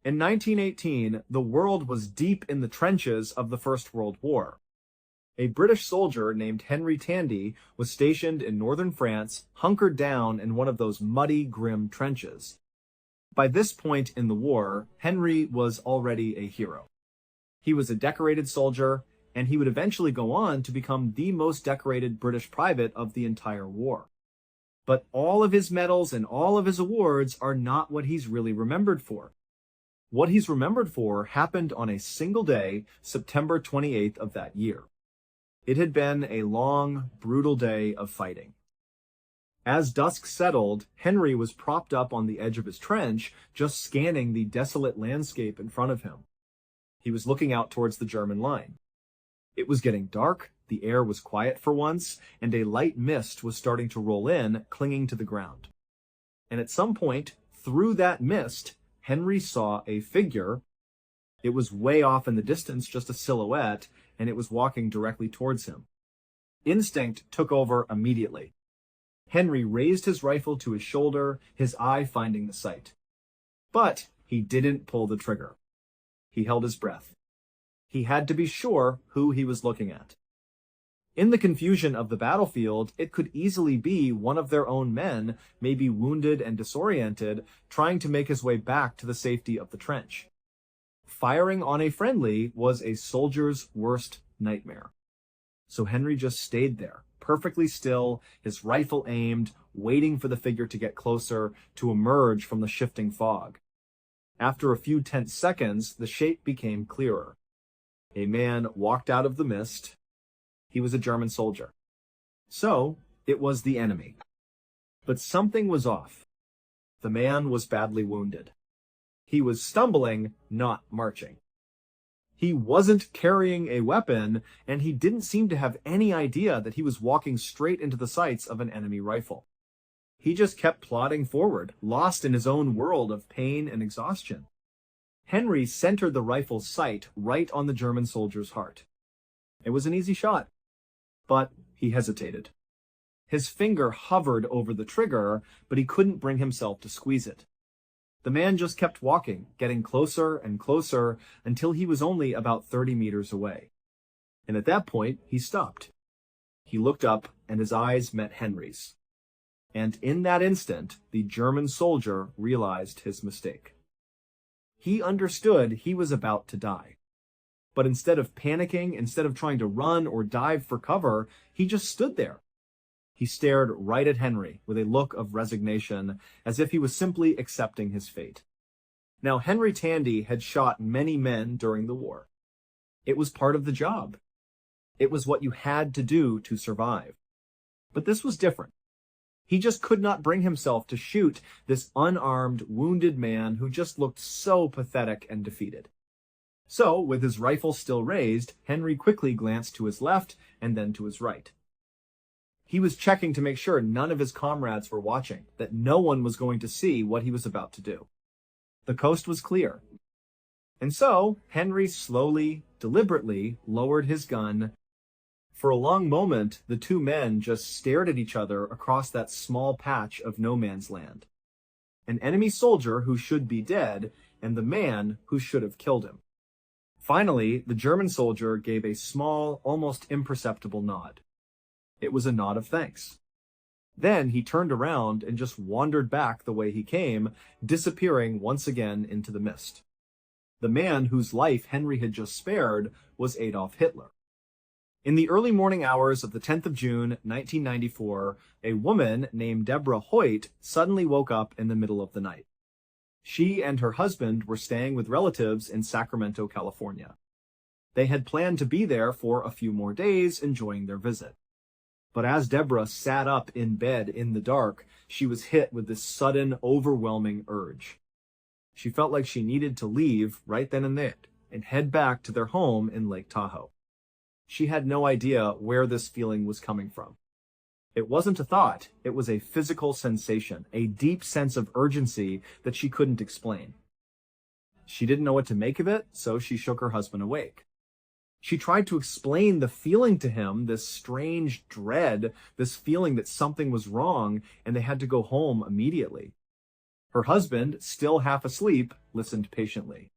In 1918, the world was deep in the trenches of the First World War. A British soldier named Henry Tandy was stationed in northern France, hunkered down in one of those muddy, grim trenches. By this point in the war, Henry was already a hero. He was a decorated soldier, and he would eventually go on to become the most decorated British private of the entire war. But all of his medals and all of his awards are not what he's really remembered for. What he's remembered for happened on a single day, September 28th of that year. It had been a long, brutal day of fighting. As dusk settled, Henry was propped up on the edge of his trench, just scanning the desolate landscape in front of him. He was looking out towards the German line. It was getting dark, the air was quiet for once, and a light mist was starting to roll in, clinging to the ground. And at some point, through that mist, Henry saw a figure. It was way off in the distance, just a silhouette, and it was walking directly towards him. Instinct took over immediately. Henry raised his rifle to his shoulder, his eye finding the sight. But he didn't pull the trigger. He held his breath. He had to be sure who he was looking at. In the confusion of the battlefield, it could easily be one of their own men, maybe wounded and disoriented, trying to make his way back to the safety of the trench. Firing on a friendly was a soldier's worst nightmare. So Henry just stayed there, perfectly still, his rifle aimed, waiting for the figure to get closer, to emerge from the shifting fog. After a few tense seconds, the shape became clearer. A man walked out of the mist. He was a German soldier. So, it was the enemy. But something was off. The man was badly wounded. He was stumbling, not marching. He wasn't carrying a weapon, and he didn't seem to have any idea that he was walking straight into the sights of an enemy rifle. He just kept plodding forward, lost in his own world of pain and exhaustion. Henry centered the rifle's sight right on the German soldier's heart. It was an easy shot, but he hesitated. His finger hovered over the trigger, but he couldn't bring himself to squeeze it. The man just kept walking, getting closer and closer until he was only about 30 meters away. And at that point, he stopped. He looked up, and his eyes met Henry's. And in that instant, the German soldier realized his mistake. He understood he was about to die. But instead of panicking, instead of trying to run or dive for cover, he just stood there. He stared right at Henry with a look of resignation, as if he was simply accepting his fate. Now, Henry Tandy had shot many men during the war. It was part of the job. It was what you had to do to survive. But this was different. He just could not bring himself to shoot this unarmed, wounded man who just looked so pathetic and defeated. So, with his rifle still raised, Henry quickly glanced to his left and then to his right. He was checking to make sure none of his comrades were watching, that no one was going to see what he was about to do. The coast was clear. And so, Henry slowly, deliberately lowered his gun. For a long moment, the two men just stared at each other across that small patch of no man's land. An enemy soldier who should be dead, and the man who should have killed him. Finally, the German soldier gave a small, almost imperceptible nod. It was a nod of thanks. Then he turned around and just wandered back the way he came, disappearing once again into the mist. The man whose life Henry had just spared was Adolf Hitler. In the early morning hours of the 10th of June, 1994, a woman named Deborah Hoyt suddenly woke up in the middle of the night. She and her husband were staying with relatives in Sacramento, California. They had planned to be there for a few more days, enjoying their visit. But as Deborah sat up in bed in the dark, she was hit with this sudden, overwhelming urge. She felt like she needed to leave right then and there and head back to their home in Lake Tahoe. She had no idea where this feeling was coming from. It wasn't a thought, it was a physical sensation, a deep sense of urgency that she couldn't explain. She didn't know what to make of it, so she shook her husband awake. She tried to explain the feeling to him, this strange dread, this feeling that something was wrong and they had to go home immediately. Her husband, still half asleep, listened patiently.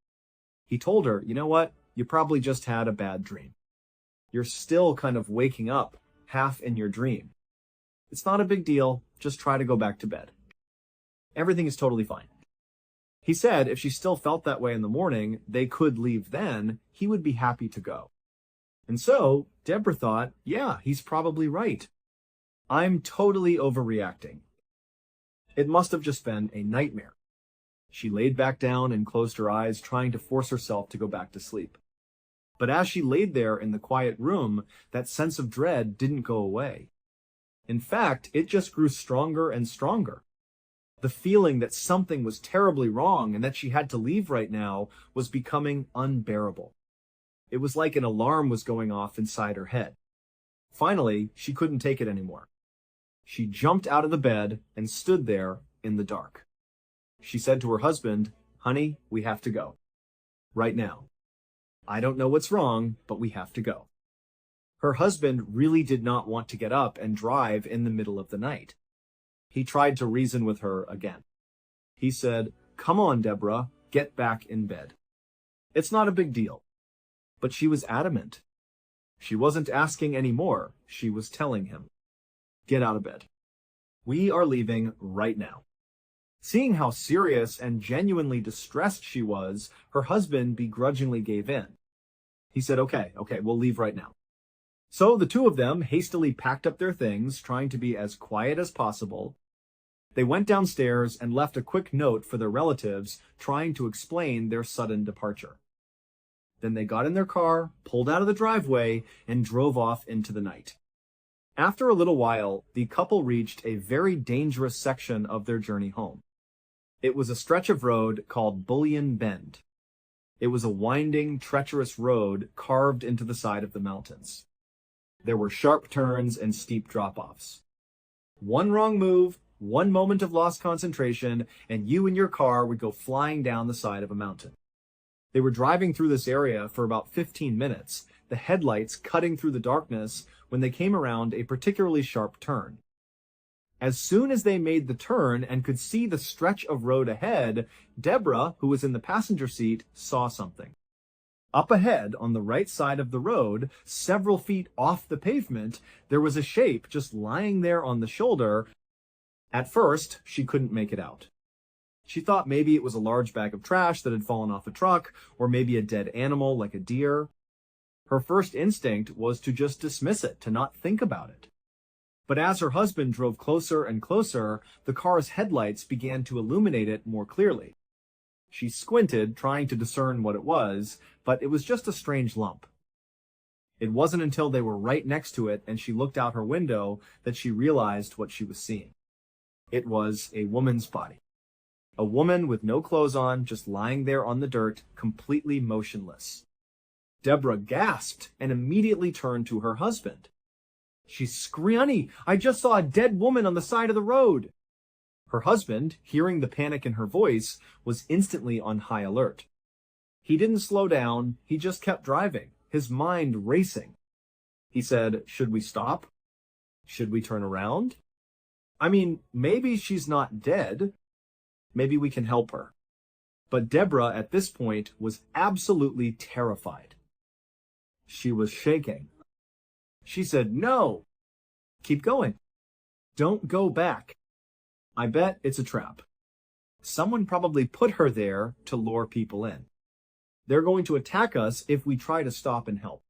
He told her, you know what? You probably just had a bad dream. You're still kind of waking up, half in your dream. It's not a big deal. Just try to go back to bed. Everything is totally fine. He said if she still felt that way in the morning, they could leave then. He would be happy to go. And so, Deborah thought, yeah, he's probably right. I'm totally overreacting. It must have just been a nightmare. She laid back down and closed her eyes, trying to force herself to go back to sleep. But as she laid there in the quiet room, that sense of dread didn't go away. In fact, it just grew stronger and stronger. The feeling that something was terribly wrong and that she had to leave right now was becoming unbearable. It was like an alarm was going off inside her head. Finally, she couldn't take it anymore. She jumped out of the bed and stood there in the dark. She said to her husband, "Honey, we have to go. Right now. I don't know what's wrong, but we have to go." Her husband really did not want to get up and drive in the middle of the night. He tried to reason with her again. He said, "Come on, Deborah, get back in bed. It's not a big deal." But she was adamant. She wasn't asking any more. She was telling him, "Get out of bed. We are leaving right now." Seeing how serious and genuinely distressed she was, her husband begrudgingly gave in. He said, okay, we'll leave right now. So the two of them hastily packed up their things, trying to be as quiet as possible. They went downstairs and left a quick note for their relatives, trying to explain their sudden departure. Then they got in their car, pulled out of the driveway, and drove off into the night. After a little while, the couple reached a very dangerous section of their journey home. It was a stretch of road called Bullion Bend. It was a winding, treacherous road carved into the side of the mountains. There were sharp turns and steep drop-offs. One wrong move, one moment of lost concentration, and you and your car would go flying down the side of a mountain. They were driving through this area for about 15 minutes, the headlights cutting through the darkness when they came around a particularly sharp turn. As soon as they made the turn and could see the stretch of road ahead, Deborah, who was in the passenger seat, saw something. Up ahead, on the right side of the road, several feet off the pavement, there was a shape just lying there on the shoulder. At first, she couldn't make it out. She thought maybe it was a large bag of trash that had fallen off a truck, or maybe a dead animal like a deer. Her first instinct was to just dismiss it, to not think about it. But as her husband drove closer and closer, the car's headlights began to illuminate it more clearly. She squinted, trying to discern what it was, but it was just a strange lump. It wasn't until they were right next to it and she looked out her window that she realized what she was seeing. It was a woman's body. A woman with no clothes on, just lying there on the dirt, completely motionless. Deborah gasped and immediately turned to her husband. She screamed, "Honey, I just saw a dead woman on the side of the road." Her husband, hearing the panic in her voice, was instantly on high alert. He didn't slow down, he just kept driving, his mind racing. He said, "Should we stop? Should we turn around? I mean, maybe she's not dead. Maybe we can help her." But Deborah, at this point, was absolutely terrified. She was shaking. She said, "No. Keep going. Don't go back. I bet it's a trap. Someone probably put her there to lure people in. They're going to attack us if we try to stop and help."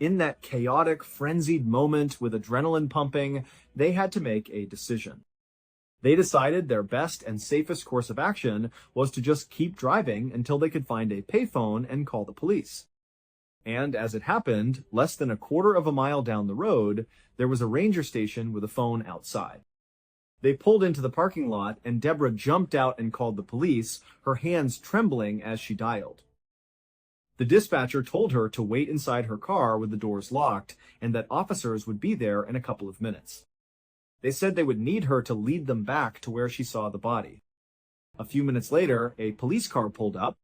In that chaotic, frenzied moment with adrenaline pumping, they had to make a decision. They decided their best and safest course of action was to just keep driving until they could find a payphone and call the police. And as it happened, less than a quarter of a mile down the road, there was a ranger station with a phone outside. They pulled into the parking lot, and Deborah jumped out and called the police, her hands trembling as she dialed. The dispatcher told her to wait inside her car with the doors locked, and that officers would be there in a couple of minutes. They said they would need her to lead them back to where she saw the body. A few minutes later, a police car pulled up.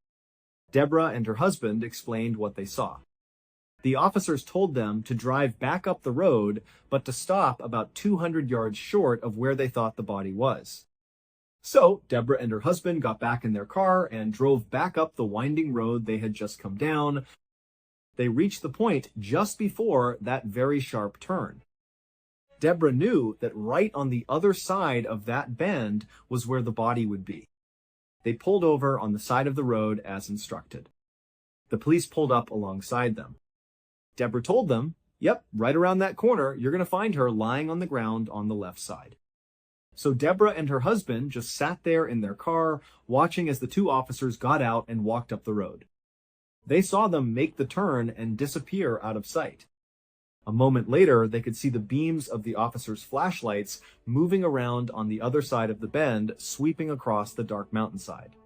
Deborah and her husband explained what they saw. The officers told them to drive back up the road, but to stop about 200 yards short of where they thought the body was. So Deborah and her husband got back in their car and drove back up the winding road they had just come down. They reached the point just before that very sharp turn. Deborah knew that right on the other side of that bend was where the body would be. They pulled over on the side of the road as instructed. The police pulled up alongside them. Deborah told them, "Yep, right around that corner, you're going to find her lying on the ground on the left side." So Deborah and her husband just sat there in their car, watching as the two officers got out and walked up the road. They saw them make the turn and disappear out of sight. A moment later, they could see the beams of the officers' flashlights moving around on the other side of the bend, sweeping across the dark mountainside.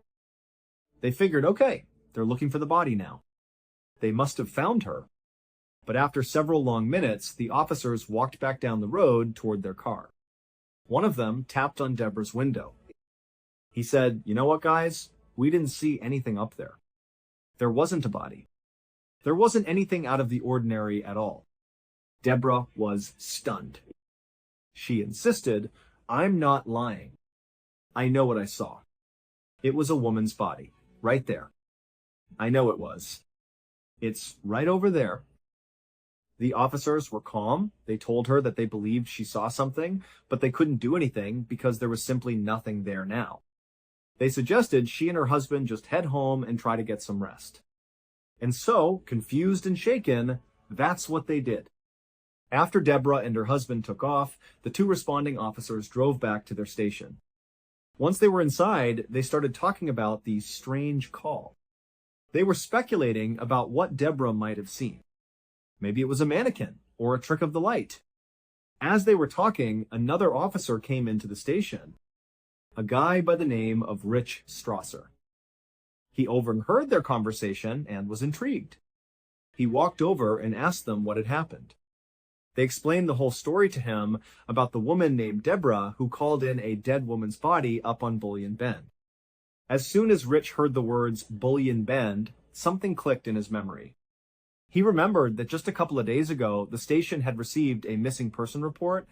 They figured, okay, they're looking for the body now. They must have found her. But after several long minutes, the officers walked back down the road toward their car. One of them tapped on Deborah's window. He said, "You know what, guys? We didn't see anything up there. There wasn't a body. There wasn't anything out of the ordinary at all." Deborah was stunned. She insisted, "I'm not lying. I know what I saw. It was a woman's body, right there. I know it was. It's right over there." The officers were calm. They told her that they believed she saw something, but they couldn't do anything because there was simply nothing there now. They suggested she and her husband just head home and try to get some rest. And so, confused and shaken, that's what they did. After Deborah and her husband took off, the two responding officers drove back to their station. Once they were inside, they started talking about the strange call. They were speculating about what Deborah might have seen. Maybe it was a mannequin or a trick of the light. As they were talking, another officer came into the station, a guy by the name of Rich Strasser. He overheard their conversation and was intrigued. He walked over and asked them what had happened. They explained the whole story to him about the woman named Deborah who called in a dead woman's body up on Bullion Bend. As soon as Rich heard the words Bullion Bend, something clicked in his memory. He remembered that just a couple of days ago, the station had received a missing person report.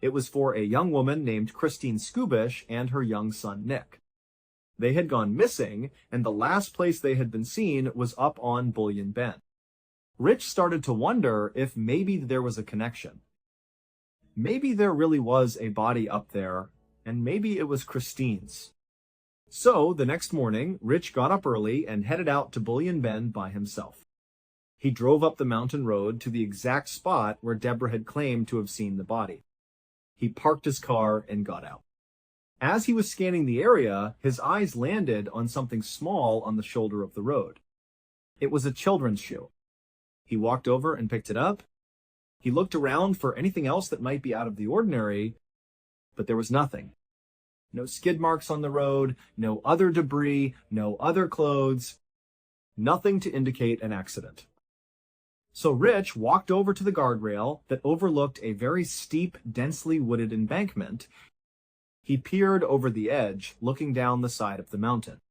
It was for a young woman named Christine Skubish and her young son, Nick. They had gone missing, and the last place they had been seen was up on Bullion Bend. Rich started to wonder if maybe there was a connection. Maybe there really was a body up there, and maybe it was Christine's. So, the next morning, Rich got up early and headed out to Bullion Bend by himself. He drove up the mountain road to the exact spot where Deborah had claimed to have seen the body. He parked his car and got out. As he was scanning the area, his eyes landed on something small on the shoulder of the road. It was a children's shoe. He walked over and picked it up. He looked around for anything else that might be out of the ordinary, but there was nothing. No skid marks on the road, no other debris, no other clothes, nothing to indicate an accident. So Rich walked over to the guardrail that overlooked a very steep, densely wooded embankment. He peered over the edge, looking down the side of the mountain.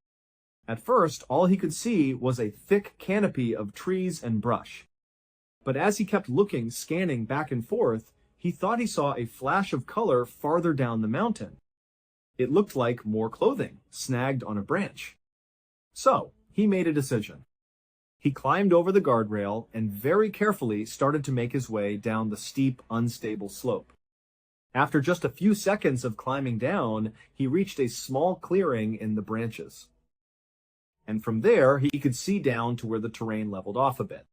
At first, all he could see was a thick canopy of trees and brush. But as he kept looking, scanning back and forth, he thought he saw a flash of color farther down the mountain. It looked like more clothing, snagged on a branch. So, he made a decision. He climbed over the guardrail and very carefully started to make his way down the steep, unstable slope. After just a few seconds of climbing down, he reached a small clearing in the branches. And from there, he could see down to where the terrain leveled off a bit.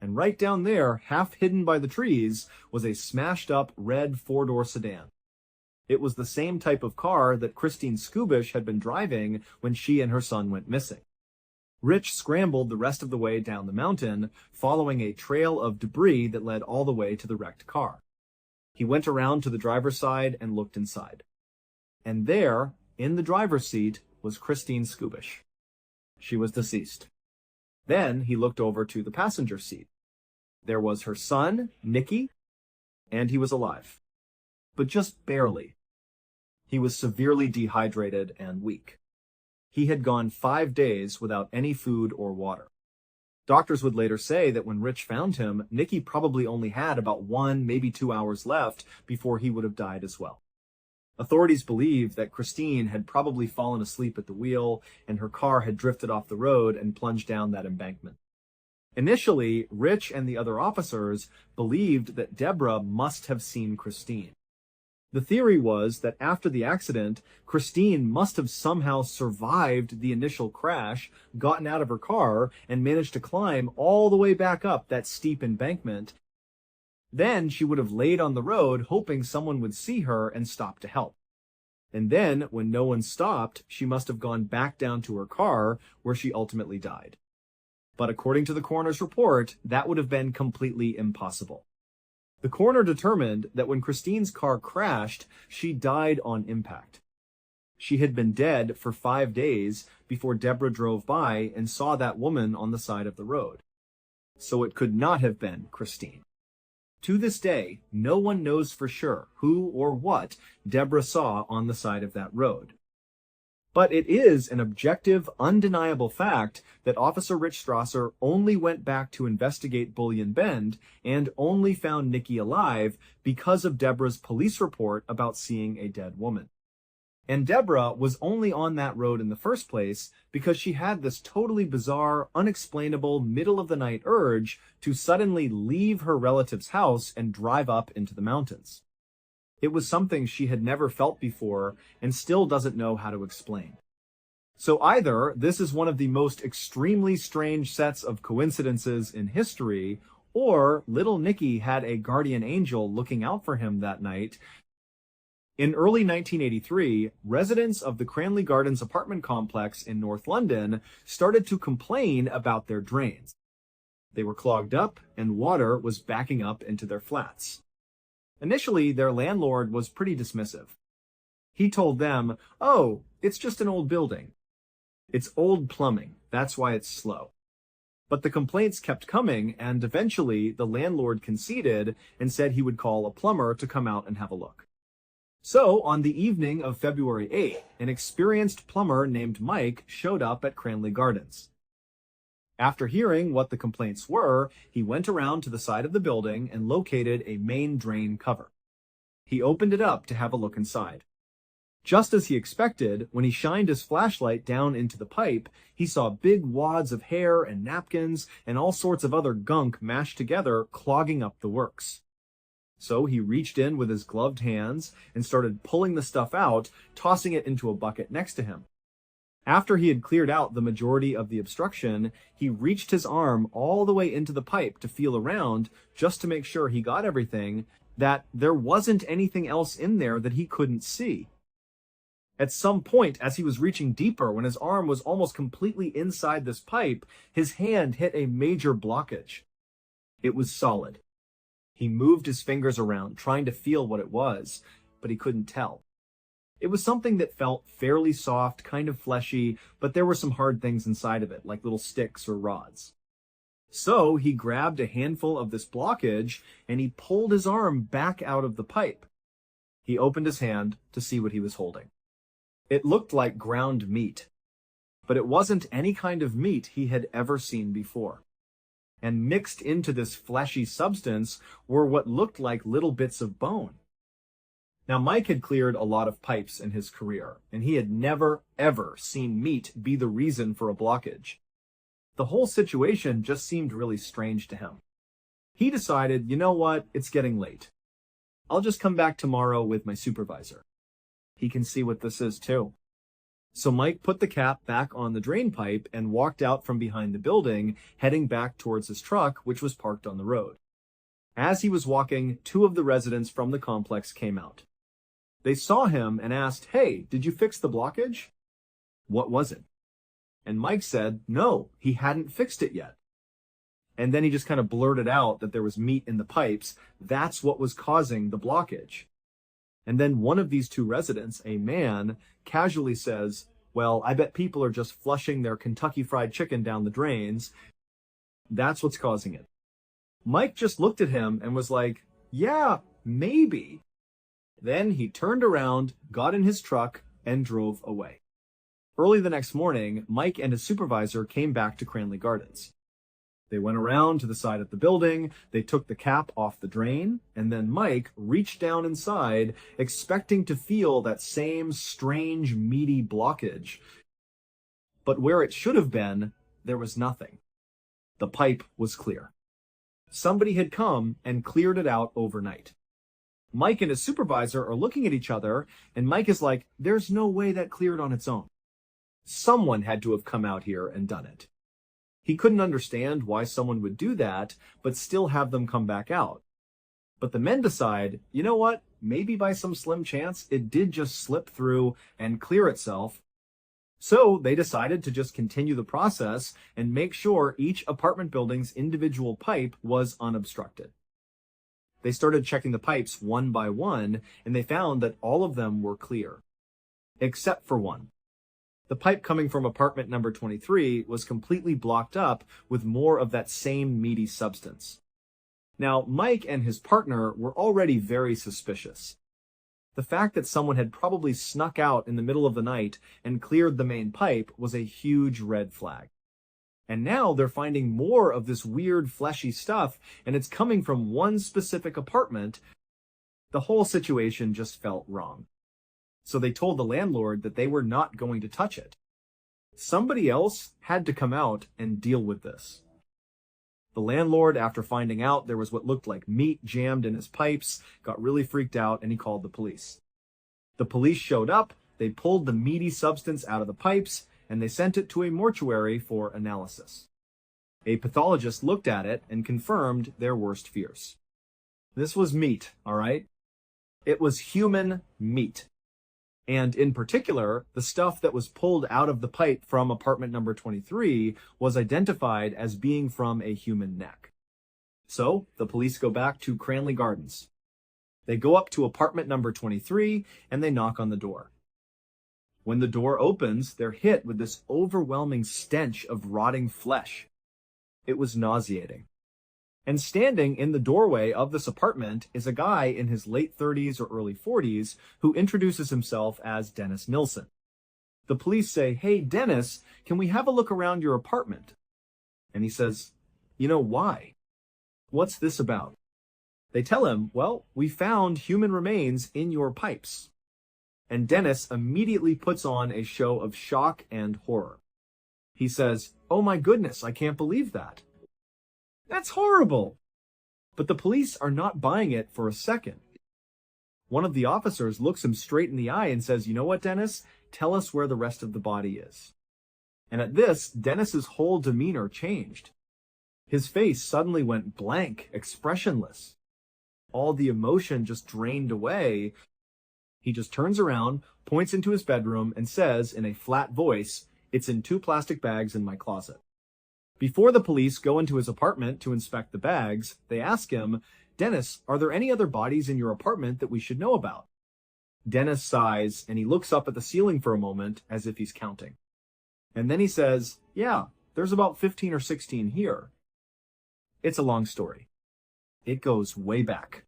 And right down there, half hidden by the trees, was a smashed-up red four-door sedan. It was the same type of car that Christine Skubish had been driving when she and her son went missing. Rich scrambled the rest of the way down the mountain, following a trail of debris that led all the way to the wrecked car. He went around to the driver's side and looked inside. And there, in the driver's seat, was Christine Skubish. She was deceased. Then he looked over to the passenger seat. There was her son, Nicky, and he was alive. But just barely. He was severely dehydrated and weak. He had gone 5 days without any food or water. Doctors would later say that when Rich found him, Nicky probably only had about 1, maybe 2 hours left before he would have died as well. Authorities believe that Christine had probably fallen asleep at the wheel and her car had drifted off the road and plunged down that embankment. Initially, Rich and the other officers believed that Deborah must have seen Christine. The theory was that after the accident, Christine must have somehow survived the initial crash, gotten out of her car, and managed to climb all the way back up that steep embankment. Then she would have laid on the road hoping someone would see her and stop to help. And then, when no one stopped, she must have gone back down to her car, where she ultimately died. But according to the coroner's report, that would have been completely impossible. The coroner determined that when Christine's car crashed, she died on impact. She had been dead for 5 days before Deborah drove by and saw that woman on the side of the road. So it could not have been Christine. To this day, no one knows for sure who or what Deborah saw on the side of that road. But it is an objective, undeniable fact that Officer Rich Strasser only went back to investigate Bullion Bend and only found Nikki alive because of Deborah's police report about seeing a dead woman. And Deborah was only on that road in the first place because she had this totally bizarre, unexplainable, middle-of-the-night urge to suddenly leave her relative's house and drive up into the mountains. It was something she had never felt before and still doesn't know how to explain. So either this is one of the most extremely strange sets of coincidences in history, or little Nicky had a guardian angel looking out for him that night. In early 1983, residents of the Cranley Gardens apartment complex in North London started to complain about their drains. They were clogged up and water was backing up into their flats. Initially, their landlord was pretty dismissive. He told them, "Oh, it's just an old building. It's old plumbing, that's why it's slow." But the complaints kept coming, and eventually the landlord conceded and said he would call a plumber to come out and have a look. So, on the evening of February 8th, an experienced plumber named Mike showed up at Cranley Gardens. After hearing what the complaints were, he went around to the side of the building and located a main drain cover. He opened it up to have a look inside. Just as he expected, when he shined his flashlight down into the pipe, he saw big wads of hair and napkins and all sorts of other gunk mashed together, clogging up the works. So he reached in with his gloved hands and started pulling the stuff out, tossing it into a bucket next to him. After he had cleared out the majority of the obstruction, he reached his arm all the way into the pipe to feel around just to make sure he got everything, that there wasn't anything else in there that he couldn't see. At some point, as he was reaching deeper, when his arm was almost completely inside this pipe, his hand hit a major blockage. It was solid. He moved his fingers around, trying to feel what it was, but he couldn't tell. It was something that felt fairly soft, kind of fleshy, but there were some hard things inside of it, like little sticks or rods. So he grabbed a handful of this blockage and he pulled his arm back out of the pipe. He opened his hand to see what he was holding. It looked like ground meat, but it wasn't any kind of meat he had ever seen before. And mixed into this fleshy substance were what looked like little bits of bone. Now, Mike had cleared a lot of pipes in his career, and he had never, ever seen meat be the reason for a blockage. The whole situation just seemed really strange to him. He decided, you know what, it's getting late. I'll just come back tomorrow with my supervisor. He can see what this is too. So Mike put the cap back on the drain pipe and walked out from behind the building, heading back towards his truck, which was parked on the road. As he was walking, 2 of the residents from the complex came out. They saw him and asked, "Hey, did you fix the blockage?" What was it? And Mike said, no, he hadn't fixed it yet. And then he just kind of blurted out that there was meat in the pipes. That's what was causing the blockage. And then one of these 2 residents, a man, casually says, "Well, I bet people are just flushing their Kentucky Fried Chicken down the drains. That's what's causing it." Mike just looked at him and was like, "Yeah, maybe." Then he turned around, got in his truck, and drove away. Early the next morning, Mike and his supervisor came back to Cranley Gardens. They went around to the side of the building, they took the cap off the drain, and then Mike reached down inside, expecting to feel that same strange, meaty blockage. But where it should have been, there was nothing. The pipe was clear. Somebody had come and cleared it out overnight. Mike and his supervisor are looking at each other, and Mike is like, there's no way that cleared on its own. Someone had to have come out here and done it. He couldn't understand why someone would do that, but still have them come back out. But the men decide, you know what? Maybe by some slim chance, it did just slip through and clear itself. So they decided to just continue the process and make sure each apartment building's individual pipe was unobstructed. They started checking the pipes one by one, and they found that all of them were clear, except for one. The pipe coming from apartment number 23 was completely blocked up with more of that same meaty substance. Now, Mike and his partner were already very suspicious. The fact that someone had probably snuck out in the middle of the night and cleared the main pipe was a huge red flag. And now they're finding more of this weird fleshy stuff, and it's coming from one specific apartment. The whole situation just felt wrong. So they told the landlord that they were not going to touch it. Somebody else had to come out and deal with this. The landlord, after finding out there was what looked like meat jammed in his pipes, got really freaked out and he called the police. The police showed up, they pulled the meaty substance out of the pipes, and they sent it to a mortuary for analysis. A pathologist looked at it and confirmed their worst fears. This was meat, all right? It was human meat. And in particular, the stuff that was pulled out of the pipe from apartment number 23 was identified as being from a human neck. So the police go back to Cranley Gardens. They go up to apartment number 23 and they knock on the door. When the door opens, they're hit with this overwhelming stench of rotting flesh. It was nauseating. And standing in the doorway of this apartment is a guy in his late 30s or early 40s who introduces himself as Dennis Nilsson. The police say, "Hey, Dennis, can we have a look around your apartment?" And he says, "You know, why? What's this about?" They tell him, "Well, we found human remains in your pipes." And Dennis immediately puts on a show of shock and horror. He says, "Oh my goodness, I can't believe that. That's horrible." But the police are not buying it for a second. One of the officers looks him straight in the eye and says, "You know what, Dennis? Tell us where the rest of the body is." And at this, Dennis's whole demeanor changed. His face suddenly went blank, expressionless. All the emotion just drained away. He just turns around, points into his bedroom, and says in a flat voice, "It's in 2 plastic bags in my closet." Before the police go into his apartment to inspect the bags, they ask him, "Dennis, are there any other bodies in your apartment that we should know about?" Dennis sighs, and he looks up at the ceiling for a moment as if he's counting. And then he says, "Yeah, there's about 15 or 16 here." It's a long story. It goes way back.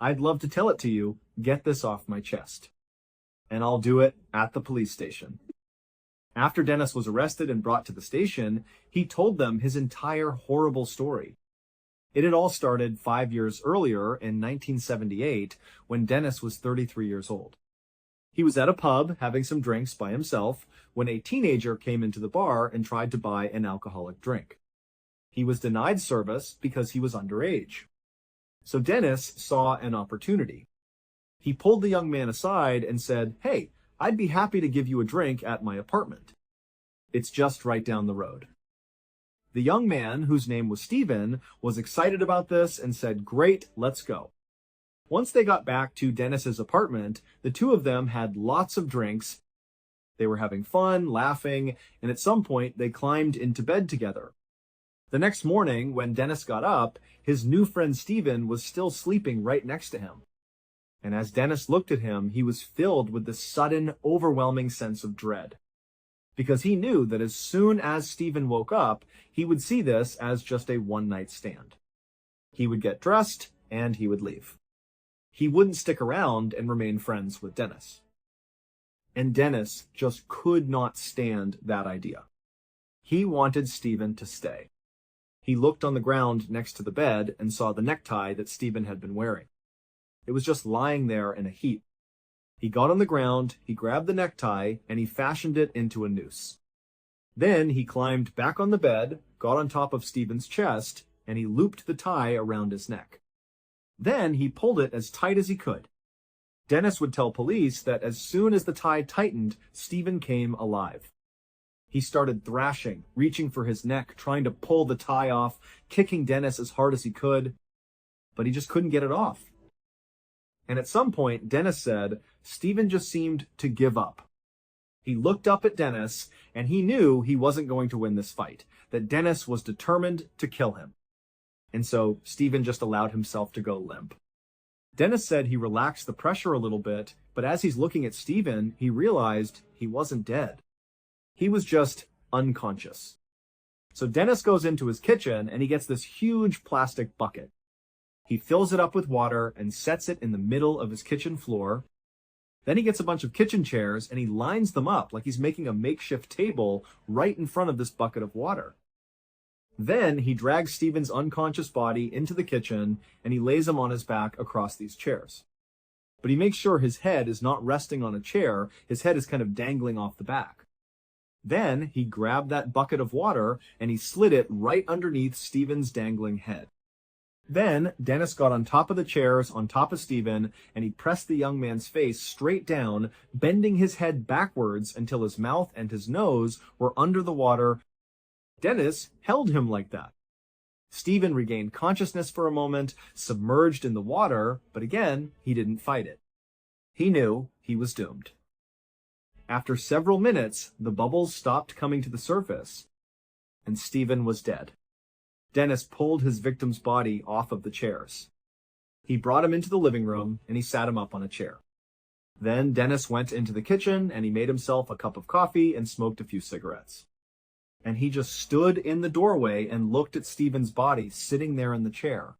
I'd love to tell it to you, get this off my chest. And I'll do it at the police station. After Dennis was arrested and brought to the station, he told them his entire horrible story. It had all started 5 years earlier in 1978 when Dennis was 33 years old. He was at a pub having some drinks by himself when a teenager came into the bar and tried to buy an alcoholic drink. He was denied service because he was underage. So Dennis saw an opportunity. He pulled the young man aside and said, "Hey, I'd be happy to give you a drink at my apartment. It's just right down the road." The young man, whose name was Steven, was excited about this and said, "Great, let's go." Once they got back to Dennis's apartment, the two of them had lots of drinks. They were having fun, laughing, and at some point they climbed into bed together. The next morning, when Dennis got up, his new friend Steven was still sleeping right next to him. And as Dennis looked at him, he was filled with this sudden, overwhelming sense of dread. Because he knew that as soon as Steven woke up, he would see this as just a one-night stand. He would get dressed, and he would leave. He wouldn't stick around and remain friends with Dennis. And Dennis just could not stand that idea. He wanted Steven to stay. He looked on the ground next to the bed and saw the necktie that Stephen had been wearing. It was just lying there in a heap. He got on the ground, he grabbed the necktie, and he fashioned it into a noose. Then he climbed back on the bed, got on top of Stephen's chest, and he looped the tie around his neck. Then he pulled it as tight as he could. Dennis would tell police that as soon as the tie tightened, Stephen came alive. He started thrashing, reaching for his neck, trying to pull the tie off, kicking Dennis as hard as he could, but he just couldn't get it off. And at some point, Dennis said, Stephen just seemed to give up. He looked up at Dennis, and he knew he wasn't going to win this fight, that Dennis was determined to kill him. And so Stephen just allowed himself to go limp. Dennis said he relaxed the pressure a little bit, but as he's looking at Stephen, he realized he wasn't dead. He was just unconscious. So Dennis goes into his kitchen and he gets this huge plastic bucket. He fills it up with water and sets it in the middle of his kitchen floor. Then he gets a bunch of kitchen chairs and he lines them up like he's making a makeshift table right in front of this bucket of water. Then he drags Stephen's unconscious body into the kitchen and he lays him on his back across these chairs. But he makes sure his head is not resting on a chair, his head is kind of dangling off the back. Then he grabbed that bucket of water and he slid it right underneath Stephen's dangling head. Then Dennis got on top of the chairs on top of Stephen and he pressed the young man's face straight down, bending his head backwards until his mouth and his nose were under the water. Dennis held him like that. Stephen regained consciousness for a moment, submerged in the water, but again, he didn't fight it. He knew he was doomed. After several minutes, the bubbles stopped coming to the surface, and Stephen was dead. Dennis pulled his victim's body off of the chairs. He brought him into the living room, and he sat him up on a chair. Then Dennis went into the kitchen, and he made himself a cup of coffee and smoked a few cigarettes. And he just stood in the doorway and looked at Stephen's body sitting there in the chair.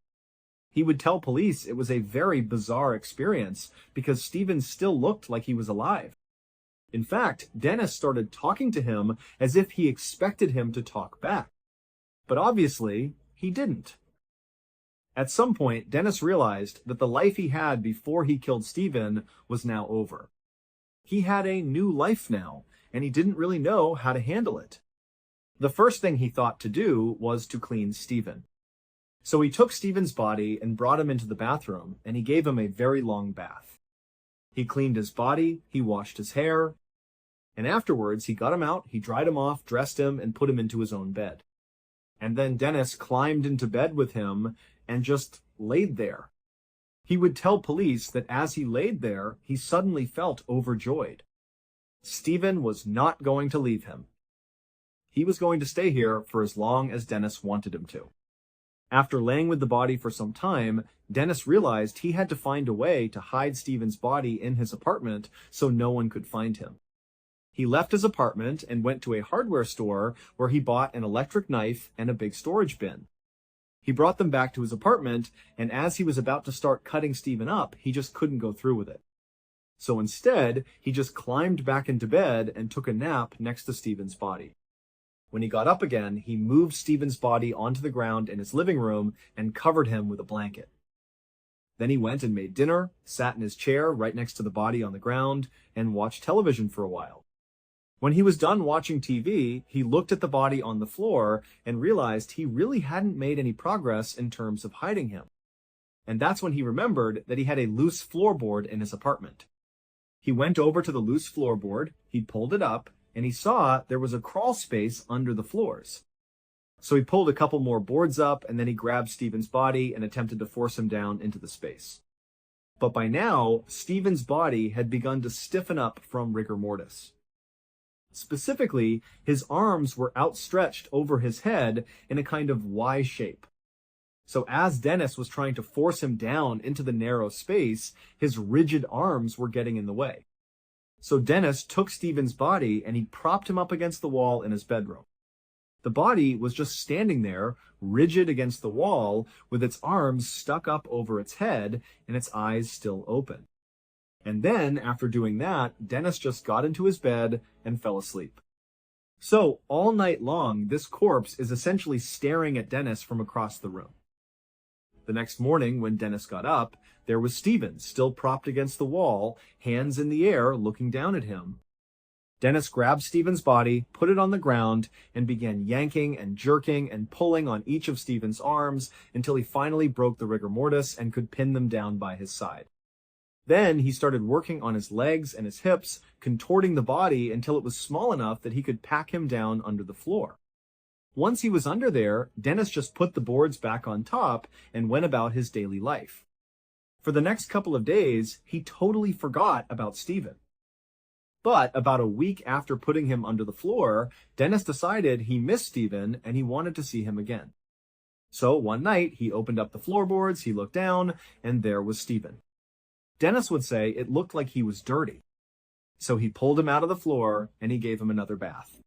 He would tell police it was a very bizarre experience because Stephen still looked like he was alive. In fact, Dennis started talking to him as if he expected him to talk back. But obviously, he didn't. At some point, Dennis realized that the life he had before he killed Stephen was now over. He had a new life now, and he didn't really know how to handle it. The first thing he thought to do was to clean Stephen. So he took Stephen's body and brought him into the bathroom, and he gave him a very long bath. He cleaned his body, he washed his hair, and afterwards he got him out, he dried him off, dressed him, and put him into his own bed. And then Dennis climbed into bed with him and just laid there. He would tell police that as he laid there, he suddenly felt overjoyed. Stephen was not going to leave him. He was going to stay here for as long as Dennis wanted him to. After laying with the body for some time, Dennis realized he had to find a way to hide Stephen's body in his apartment so no one could find him. He left his apartment and went to a hardware store where he bought an electric knife and a big storage bin. He brought them back to his apartment, and as he was about to start cutting Stephen up, he just couldn't go through with it. So instead, he just climbed back into bed and took a nap next to Stephen's body. When he got up again, he moved Stephen's body onto the ground in his living room and covered him with a blanket. Then he went and made dinner, sat in his chair right next to the body on the ground, and watched television for a while. When he was done watching TV, he looked at the body on the floor and realized he really hadn't made any progress in terms of hiding him. And that's when he remembered that he had a loose floorboard in his apartment. He went over to the loose floorboard, he pulled it up, and he saw there was a crawl space under the floors. So he pulled a couple more boards up, and then he grabbed Stephen's body and attempted to force him down into the space. But by now, Stephen's body had begun to stiffen up from rigor mortis. Specifically, his arms were outstretched over his head in a kind of Y shape. So as Dennis was trying to force him down into the narrow space, his rigid arms were getting in the way. So Dennis took Stephen's body and he propped him up against the wall in his bedroom. The body was just standing there, rigid against the wall, with its arms stuck up over its head and its eyes still open. And then, after doing that, Dennis just got into his bed and fell asleep. So, all night long, this corpse is essentially staring at Dennis from across the room. The next morning, when Dennis got up, there was Steven, still propped against the wall, hands in the air, looking down at him. Dennis grabbed Steven's body, put it on the ground, and began yanking and jerking and pulling on each of Steven's arms until he finally broke the rigor mortis and could pin them down by his side. Then he started working on his legs and his hips, contorting the body until it was small enough that he could pack him down under the floor. Once he was under there, Dennis just put the boards back on top and went about his daily life. For the next couple of days, he totally forgot about Steven. But about a week after putting him under the floor, Dennis decided he missed Steven and he wanted to see him again. So one night, he opened up the floorboards, he looked down, and there was Steven. Dennis would say it looked like he was dirty. So he pulled him out of the floor and he gave him another bath.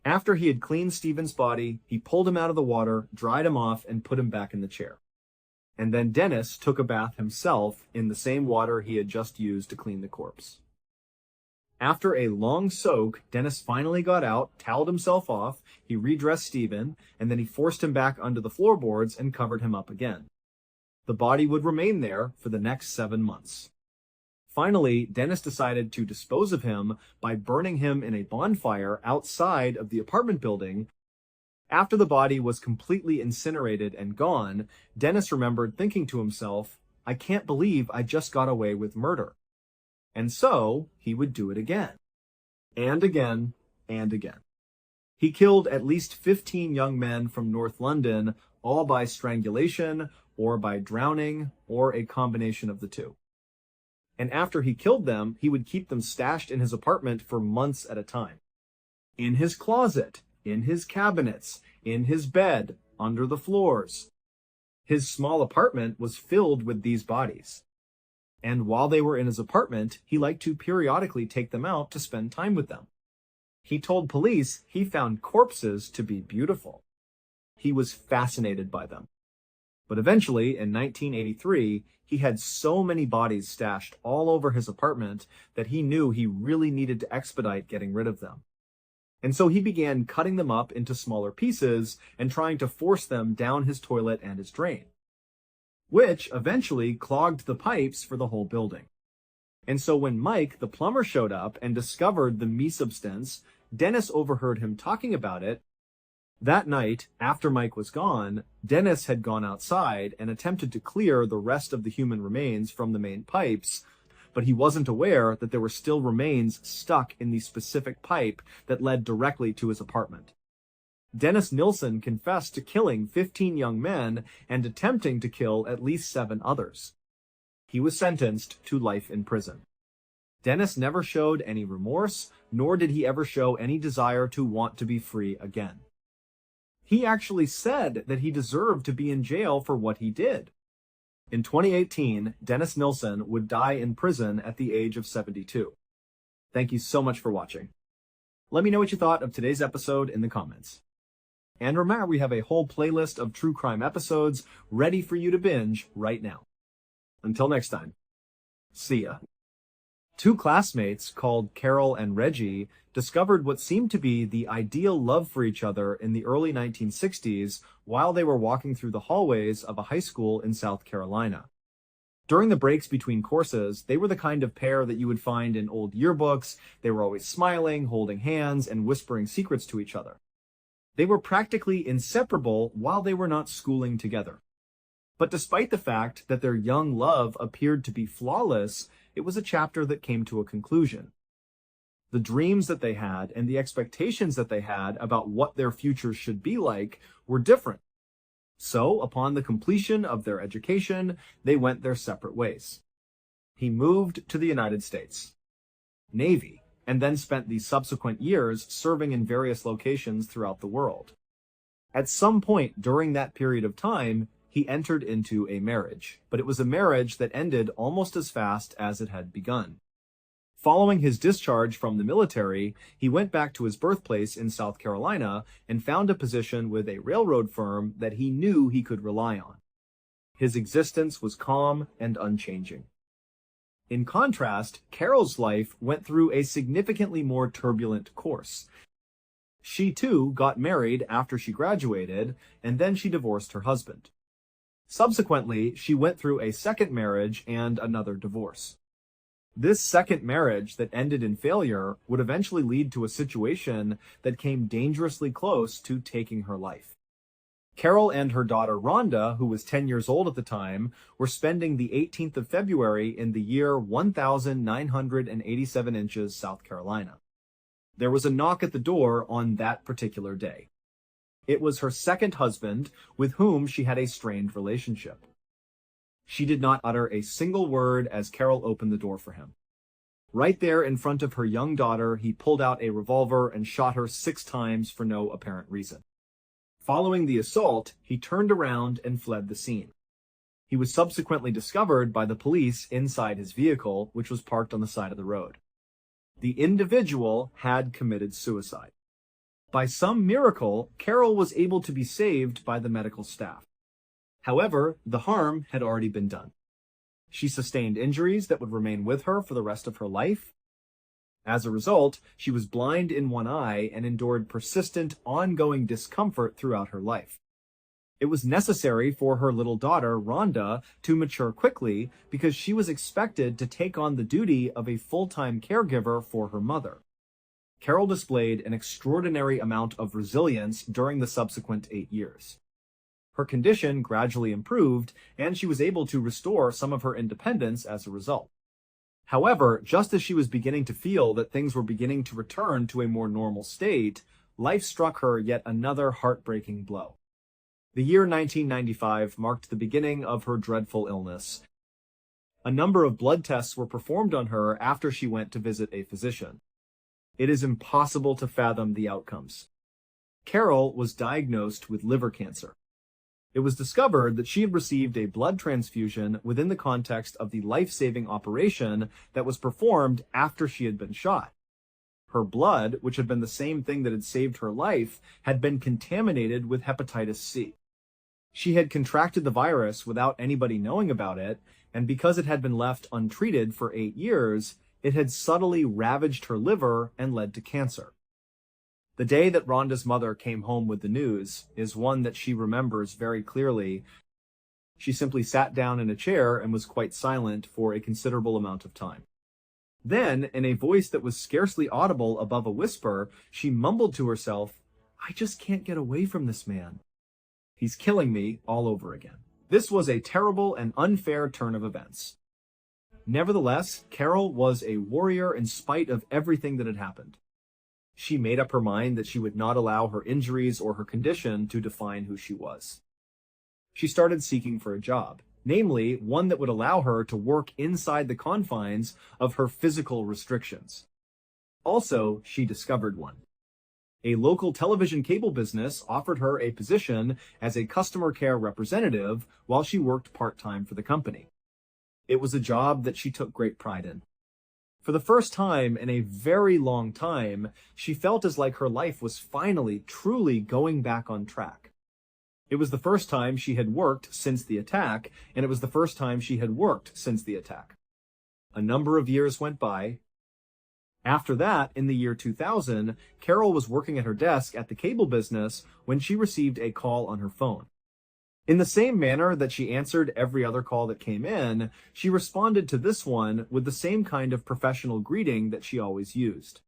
After he had cleaned Steven's body, he pulled him out of the water, dried him off, and put him back in the chair. And then Dennis took a bath himself in the same water he had just used to clean the corpse. After a long soak, Dennis finally got out, toweled himself off, he redressed Steven, and then he forced him back under the floorboards and covered him up again. The body would remain there for the next 7 months. Finally, Dennis decided to dispose of him by burning him in a bonfire outside of the apartment building. After the body was completely incinerated and gone, Dennis remembered thinking to himself, "I can't believe I just got away with murder." And so, he would do it again. And again, and again. He killed at least 15 young men from North London, all by strangulation, or by drowning, or a combination of the two. And after he killed them, he would keep them stashed in his apartment for months at a time. In his closet, in his cabinets, in his bed, under the floors. His small apartment was filled with these bodies. And while they were in his apartment, he liked to periodically take them out to spend time with them. He told police he found corpses to be beautiful. He was fascinated by them. But eventually, in 1983, he had so many bodies stashed all over his apartment that he knew he really needed to expedite getting rid of them. And so he began cutting them up into smaller pieces and trying to force them down his toilet and his drain, which eventually clogged the pipes for the whole building. And so when Mike, the plumber, showed up and discovered the me substance, Dennis overheard him talking about it. That night, after Mike was gone, Dennis had gone outside and attempted to clear the rest of the human remains from the main pipes, but he wasn't aware that there were still remains stuck in the specific pipe that led directly to his apartment. Dennis Nilsen confessed to killing 15 young men and attempting to kill at least 7 others. He was sentenced to life in prison. Dennis never showed any remorse, nor did he ever show any desire to want to be free again. He actually said that he deserved to be in jail for what he did. In 2018, Dennis Nilsen would die in prison at the age of 72. Thank you so much for watching. Let me know what you thought of today's episode in the comments. And remember, we have a whole playlist of true crime episodes ready for you to binge right now. Until next time, see ya. 2 classmates called Carol and Reggie discovered what seemed to be the ideal love for each other in the early 1960s while they were walking through the hallways of a high school in South Carolina. During the breaks between courses, they were the kind of pair that you would find in old yearbooks. They were always smiling, holding hands, and whispering secrets to each other. They were practically inseparable while they were not schooling together. But despite the fact that their young love appeared to be flawless, it was a chapter that came to a conclusion. The dreams that they had and the expectations that they had about what their future should be like were different. So, upon the completion of their education, they went their separate ways. He moved to the United States Navy, and then spent the subsequent years serving in various locations throughout the world. At some point during that period of time, he entered into a marriage, but it was a marriage that ended almost as fast as it had begun. Following his discharge from the military, he went back to his birthplace in South Carolina and found a position with a railroad firm that he knew he could rely on. His existence was calm and unchanging. In contrast, Carol's life went through a significantly more turbulent course. She too got married after she graduated, and then she divorced her husband. Subsequently, she went through a second marriage and another divorce. This second marriage that ended in failure would eventually lead to a situation that came dangerously close to taking her life. Carol and her daughter Rhonda, who was 10 years old at the time, were spending the 18th of February in the year 1987 inches, South Carolina. There was a knock at the door on that particular day. It was her second husband, with whom she had a strained relationship. She did not utter a single word as Carol opened the door for him. Right there in front of her young daughter, he pulled out a revolver and shot her 6 times for no apparent reason. Following the assault, he turned around and fled the scene. He was subsequently discovered by the police inside his vehicle, which was parked on the side of the road. The individual had committed suicide. By some miracle, Carol was able to be saved by the medical staff. However, the harm had already been done. She sustained injuries that would remain with her for the rest of her life. As a result, she was blind in one eye and endured persistent, ongoing discomfort throughout her life. It was necessary for her little daughter, Rhonda, to mature quickly because she was expected to take on the duty of a full-time caregiver for her mother. Carol displayed an extraordinary amount of resilience during the subsequent 8 years. Her condition gradually improved, and she was able to restore some of her independence as a result. However, just as she was beginning to feel that things were beginning to return to a more normal state, life struck her yet another heartbreaking blow. The year 1995 marked the beginning of her dreadful illness. A number of blood tests were performed on her after she went to visit a physician. It is impossible to fathom the outcomes. Carol was diagnosed with liver cancer. It was discovered that she had received a blood transfusion within the context of the life-saving operation that was performed after she had been shot. Her blood, which had been the same thing that had saved her life, had been contaminated with hepatitis C. She had contracted the virus without anybody knowing about it, and because it had been left untreated for 8 years, it had subtly ravaged her liver and led to cancer. The day that Rhonda's mother came home with the news is one that she remembers very clearly. She simply sat down in a chair and was quite silent for a considerable amount of time. Then, in a voice that was scarcely audible above a whisper, she mumbled to herself, "I just can't get away from this man. He's killing me all over again." This was a terrible and unfair turn of events. Nevertheless, Carol was a warrior in spite of everything that had happened. She made up her mind that she would not allow her injuries or her condition to define who she was. She started seeking for a job, namely one that would allow her to work inside the confines of her physical restrictions. Also, she discovered one. A local television cable business offered her a position as a customer care representative while she worked part-time for the company. It was a job that she took great pride in. For the first time in a very long time, she felt as like her life was finally, truly going back on track. It was the first time she had worked since the attack, and it was the first time she had worked since the attack. A number of years went by. After that, in the year 2000, Carol was working at her desk at the cable business when she received a call on her phone. In the same manner that she answered every other call that came in, she responded to this one with the same kind of professional greeting that she always used.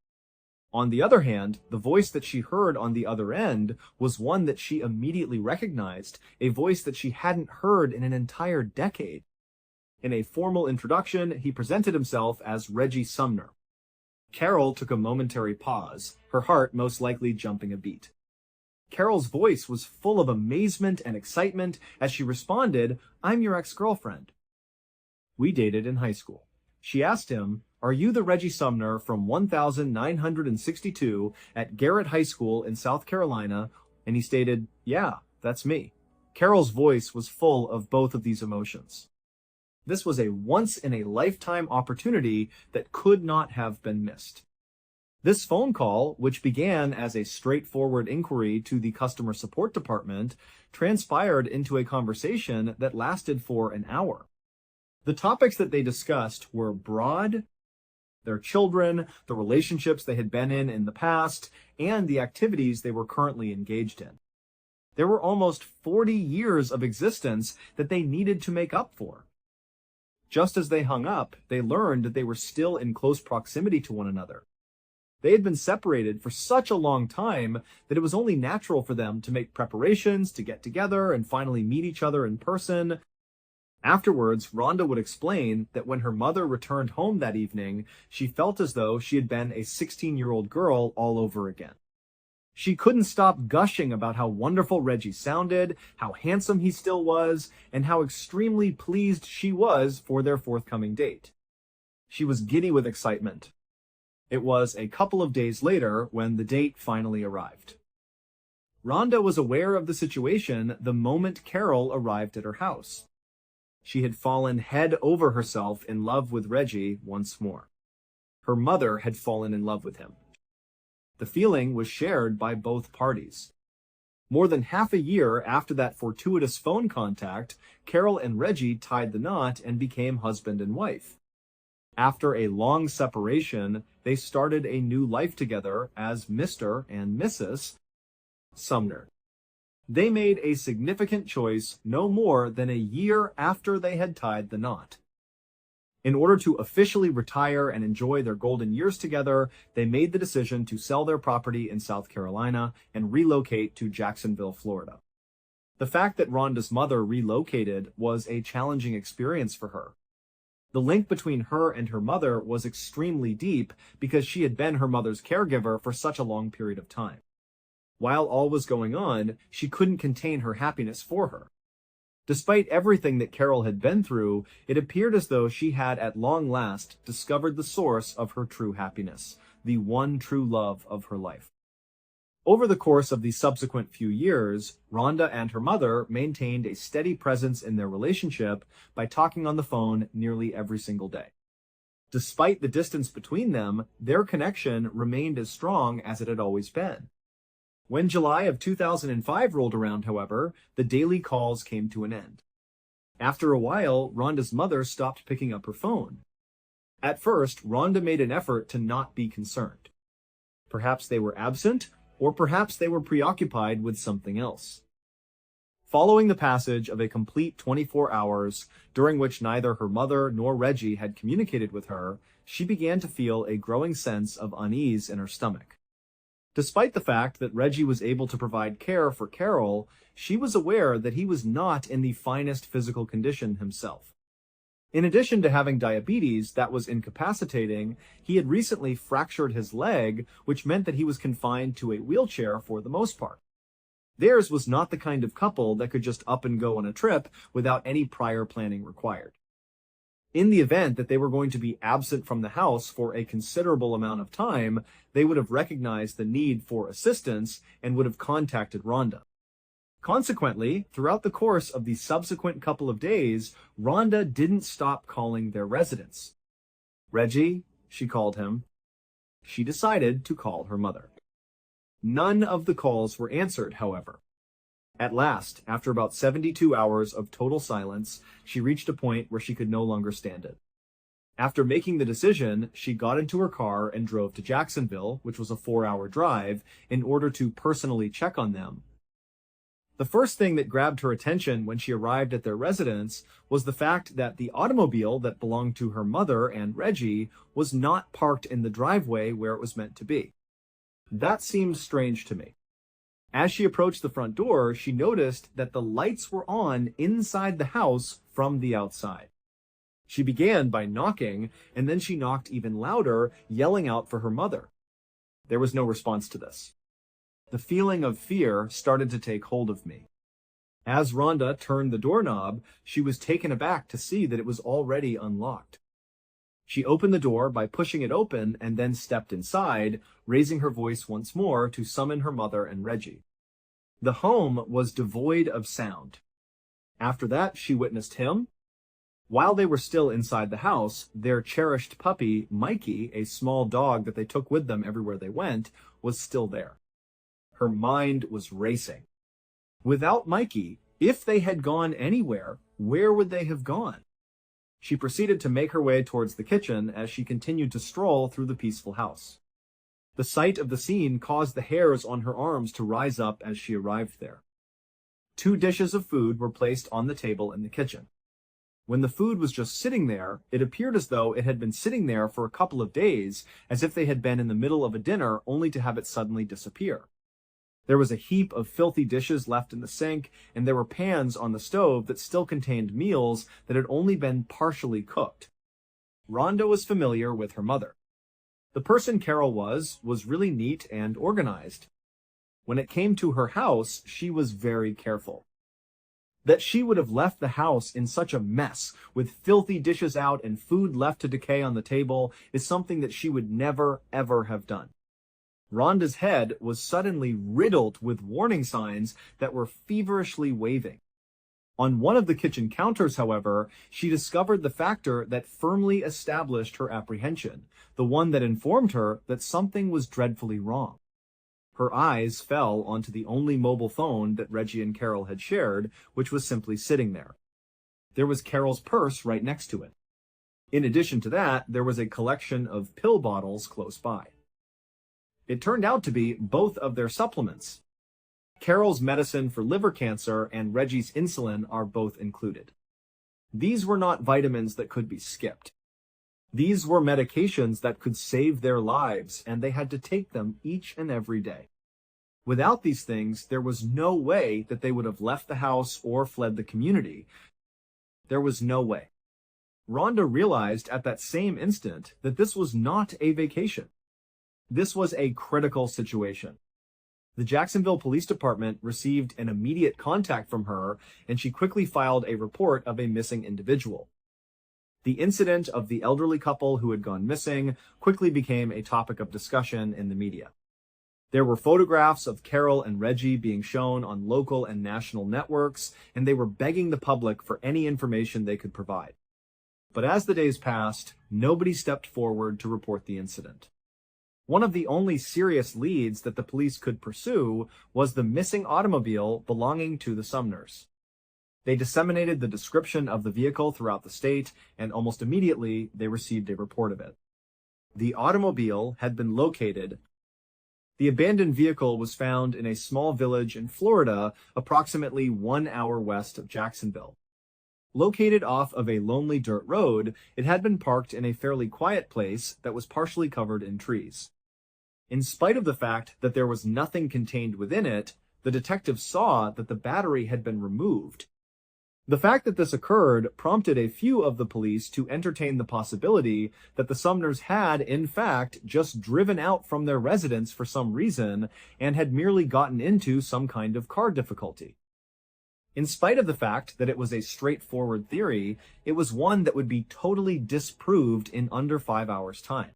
On the other hand, the voice that she heard on the other end was one that she immediately recognized, a voice that she hadn't heard in an entire decade. In a formal introduction, he presented himself as Reggie Sumner. Carol took a momentary pause, her heart most likely jumping a beat. Carol's voice was full of amazement and excitement as she responded, "I'm your ex-girlfriend. We dated in high school." She asked him, "Are you the Reggie Sumner from 1962 at Garrett High School in South Carolina?" And he stated, "Yeah, that's me." Carol's voice was full of both of these emotions. This was a once-in-a-lifetime opportunity that could not have been missed. This phone call, which began as a straightforward inquiry to the customer support department, transpired into a conversation that lasted for an hour. The topics that they discussed were broad, their children, the relationships they had been in the past, and the activities they were currently engaged in. There were almost 40 years of existence that they needed to make up for. Just as they hung up, they learned that they were still in close proximity to one another. They had been separated for such a long time that it was only natural for them to make preparations to get together and finally meet each other in person. Afterwards, Rhonda would explain that when her mother returned home that evening, she felt as though she had been a 16-year-old girl all over again. She couldn't stop gushing about how wonderful Reggie sounded, how handsome he still was, and how extremely pleased she was for their forthcoming date. She was giddy with excitement. It was a couple of days later when the date finally arrived. Rhonda was aware of the situation the moment Carol arrived at her house. She had fallen head over herself in love with Reggie once more. Her mother had fallen in love with him. The feeling was shared by both parties. More than half a year after that fortuitous phone contact, Carol and Reggie tied the knot and became husband and wife. After a long separation, they started a new life together as Mr. and Mrs. Sumner. They made a significant choice no more than a year after they had tied the knot. In order to officially retire and enjoy their golden years together, they made the decision to sell their property in South Carolina and relocate to Jacksonville, Florida. The fact that Rhonda's mother relocated was a challenging experience for her. The link between her and her mother was extremely deep because she had been her mother's caregiver for such a long period of time. While all was going on, she couldn't contain her happiness for her. Despite everything that Carol had been through, it appeared as though she had at long last discovered the source of her true happiness, the one true love of her life. Over the course of the subsequent few years, Rhonda and her mother maintained a steady presence in their relationship by talking on the phone nearly every single day. Despite the distance between them, their connection remained as strong as it had always been. When July of 2005 rolled around, however, the daily calls came to an end. After a while, Rhonda's mother stopped picking up her phone. At first, Rhonda made an effort to not be concerned. Perhaps they were absent, or perhaps they were preoccupied with something else. Following the passage of a complete 24 hours, during which neither her mother nor Reggie had communicated with her, she began to feel a growing sense of unease in her stomach. Despite the fact that Reggie was able to provide care for Carol, she was aware that he was not in the finest physical condition himself. In addition to having diabetes that was incapacitating, he had recently fractured his leg, which meant that he was confined to a wheelchair for the most part. Theirs was not the kind of couple that could just up and go on a trip without any prior planning required. In the event that they were going to be absent from the house for a considerable amount of time, they would have recognized the need for assistance and would have contacted Rhonda. Consequently, throughout the course of the subsequent couple of days, Rhonda didn't stop calling their residence. Reggie, she called him. She decided to call her mother. None of the calls were answered, however. At last, after about 72 hours of total silence, she reached a point where she could no longer stand it. After making the decision, she got into her car and drove to Jacksonville, which was a 4-hour drive, in order to personally check on them. The first thing that grabbed her attention when she arrived at their residence was the fact that the automobile that belonged to her mother and Reggie was not parked in the driveway where it was meant to be. That seemed strange to me. As she approached the front door, she noticed that the lights were on inside the house from the outside. She began by knocking, and then she knocked even louder, yelling out for her mother. There was no response to this. The feeling of fear started to take hold of me. As Rhonda turned the doorknob, she was taken aback to see that it was already unlocked. She opened the door by pushing it open and then stepped inside, raising her voice once more to summon her mother and Reggie. The home was devoid of sound. After that, she witnessed him. While they were still inside the house, their cherished puppy, Mikey, a small dog that they took with them everywhere they went, was still there. Her mind was racing. Without Mikey, if they had gone anywhere, where would they have gone? She proceeded to make her way towards the kitchen as she continued to stroll through the peaceful house. The sight of the scene caused the hairs on her arms to rise up as she arrived there. 2 dishes of food were placed on the table in the kitchen. When the food was just sitting there, it appeared as though it had been sitting there for a couple of days, as if they had been in the middle of a dinner only to have it suddenly disappear. There was a heap of filthy dishes left in the sink, and there were pans on the stove that still contained meals that had only been partially cooked. Rhonda was familiar with her mother. The person Carol was really neat and organized. When it came to her house, she was very careful. That she would have left the house in such a mess, with filthy dishes out and food left to decay on the table, is something that she would never, ever have done. Rhonda's head was suddenly riddled with warning signs that were feverishly waving. On one of the kitchen counters, however, she discovered the factor that firmly established her apprehension, the one that informed her that something was dreadfully wrong. Her eyes fell onto the only mobile phone that Reggie and Carol had shared, which was simply sitting there. There was Carol's purse right next to it. In addition to that, there was a collection of pill bottles close by. It turned out to be both of their supplements. Carol's medicine for liver cancer and Reggie's insulin are both included. These were not vitamins that could be skipped. These were medications that could save their lives, and they had to take them each and every day. Without these things, there was no way that they would have left the house or fled the community. There was no way. Rhonda realized at that same instant that this was not a vacation. This was a critical situation. The Jacksonville Police Department received an immediate contact from her, and she quickly filed a report of a missing individual. The incident of the elderly couple who had gone missing quickly became a topic of discussion in the media. There were photographs of Carol and Reggie being shown on local and national networks, and they were begging the public for any information they could provide. But as the days passed, nobody stepped forward to report the incident. One of the only serious leads that the police could pursue was the missing automobile belonging to the Sumners. They disseminated the description of the vehicle throughout the state, and almost immediately they received a report of it. The automobile had been located. The abandoned vehicle was found in a small village in Florida, approximately 1 hour west of Jacksonville. Located off of a lonely dirt road, it had been parked in a fairly quiet place that was partially covered in trees. In spite of the fact that there was nothing contained within it, the detectives saw that the battery had been removed. The fact that this occurred prompted a few of the police to entertain the possibility that the Sumners had, in fact, just driven out from their residence for some reason and had merely gotten into some kind of car difficulty. In spite of the fact that it was a straightforward theory, it was one that would be totally disproved in under 5 hours' time.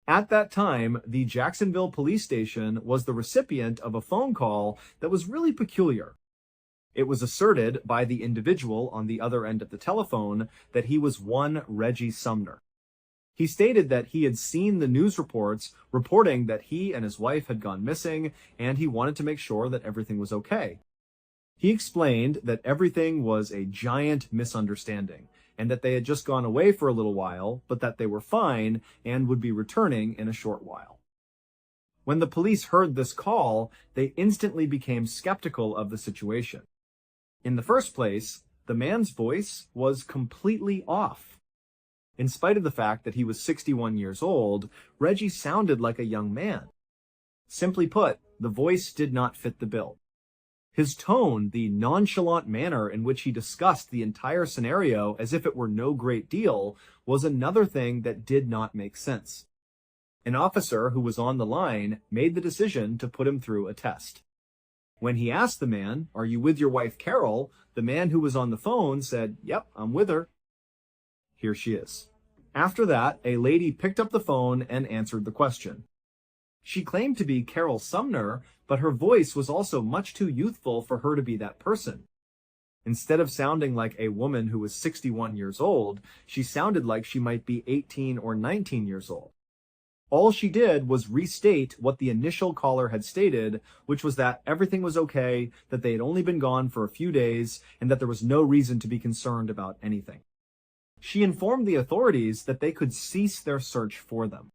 At that time, the Jacksonville police station was the recipient of a phone call that was really peculiar. It was asserted by the individual on the other end of the telephone that he was one Reggie Sumner. He stated that he had seen the news reports reporting that he and his wife had gone missing, and he wanted to make sure that everything was okay. He explained that everything was a giant misunderstanding, and that they had just gone away for a little while, but that they were fine and would be returning in a short while. When the police heard this call, they instantly became skeptical of the situation. In the first place, the man's voice was completely off. In spite of the fact that he was 61 years old, Reggie sounded like a young man. Simply put, the voice did not fit the bill. His tone, the nonchalant manner in which he discussed the entire scenario as if it were no great deal, was another thing that did not make sense. An officer who was on the line made the decision to put him through a test. When he asked the man, "Are you with your wife Carol?" the man who was on the phone said, "Yep, I'm with her. Here she is." After that, a lady picked up the phone and answered the question. She claimed to be Carol Sumner, but her voice was also much too youthful for her to be that person. Instead of sounding like a woman who was 61 years old, she sounded like she might be 18 or 19 years old. All she did was restate what the initial caller had stated, which was that everything was okay, that they had only been gone for a few days, and that there was no reason to be concerned about anything. she informed the authorities that they could cease their search for them.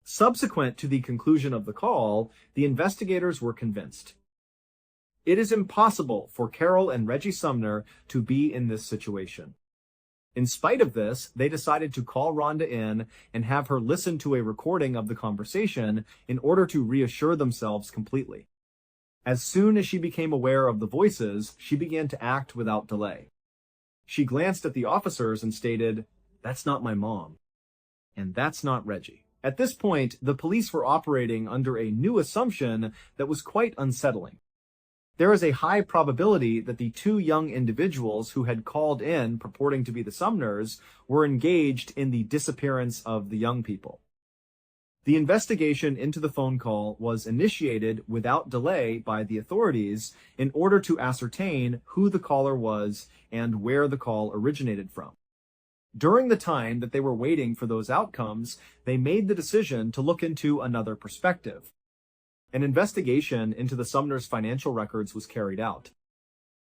Subsequent to the conclusion of the call, the investigators were convinced. It is impossible for Carol and Reggie Sumner to be in this situation. In spite of this, they decided to call Rhonda in and have her listen to a recording of the conversation in order to reassure themselves completely. As soon as she became aware of the voices, she began to act without delay. She glanced at the officers and stated, "That's not my mom. And that's not Reggie." At this point, the police were operating under a new assumption that was quite unsettling. There is a high probability that the two young individuals who had called in purporting to be the Sumners were engaged in the disappearance of the young people. The investigation into the phone call was initiated without delay by the authorities in order to ascertain who the caller was and where the call originated from. During the time that they were waiting for those outcomes, they made the decision to look into another perspective. An investigation into the Sumners' financial records was carried out.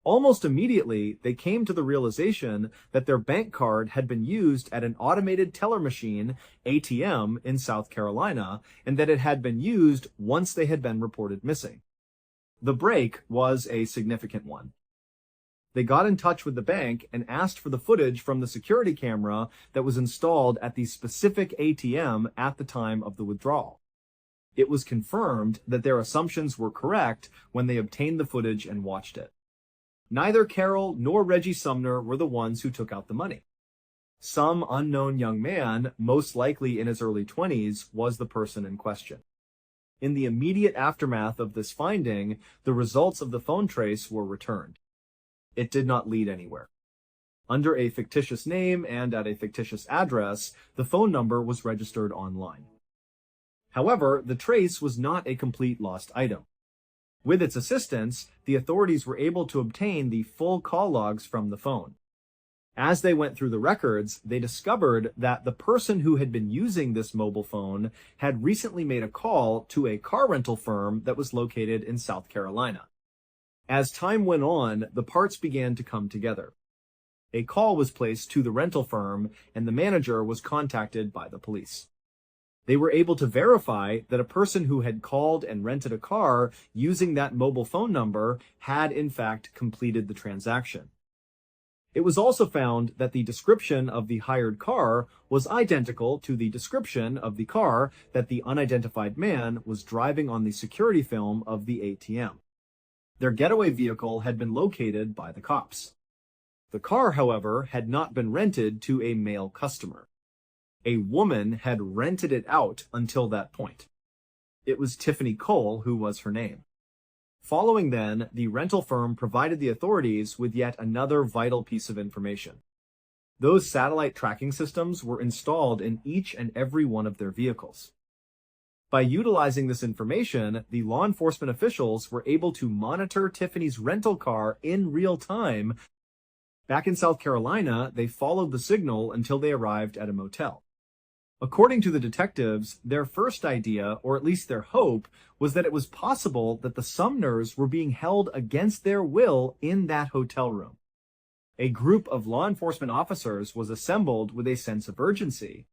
Almost immediately, they came to the realization that their bank card had been used at an automated teller machine, ATM, in South Carolina, and that it had been used once they had been reported missing. The break was a significant one. They got in touch with the bank and asked for the footage from the security camera that was installed at the specific ATM at the time of the withdrawal. It was confirmed that their assumptions were correct when they obtained the footage and watched it. Neither Carol nor Reggie Sumner were the ones who took out the money. Some unknown young man, most likely in his early 20s, was the person in question. In the immediate aftermath of this finding, the results of the phone trace were returned. It did not lead anywhere. Under a fictitious name and at a fictitious address, the phone number was registered online. However, the trace was not a complete lost item. With its assistance, the authorities were able to obtain the full call logs from the phone. As they went through the records, they discovered that the person who had been using this mobile phone had recently made a call to a car rental firm that was located in South Carolina. As time went on, the parts began to come together. A call was placed to the rental firm, and the manager was contacted by the police. They were able to verify that a person who had called and rented a car using that mobile phone number had in fact completed the transaction. It was also found that the description of the hired car was identical to the description of the car that the unidentified man was driving on the security film of the ATM. Their getaway vehicle had been located by the cops. The car, however, had not been rented to a male customer. A woman had rented it out until that point. It was Tiffany Cole who was her name. Following then, the rental firm provided the authorities with yet another vital piece of information. Those satellite tracking systems were installed in each and every one of their vehicles. By utilizing this information, the law enforcement officials were able to monitor Tiffany's rental car in real time. Back in South Carolina, they followed the signal until they arrived at a motel. According to the detectives, their first idea, or at least their hope, was that it was possible that the Sumners were being held against their will in that hotel room. A group of law enforcement officers was assembled with a sense of urgency.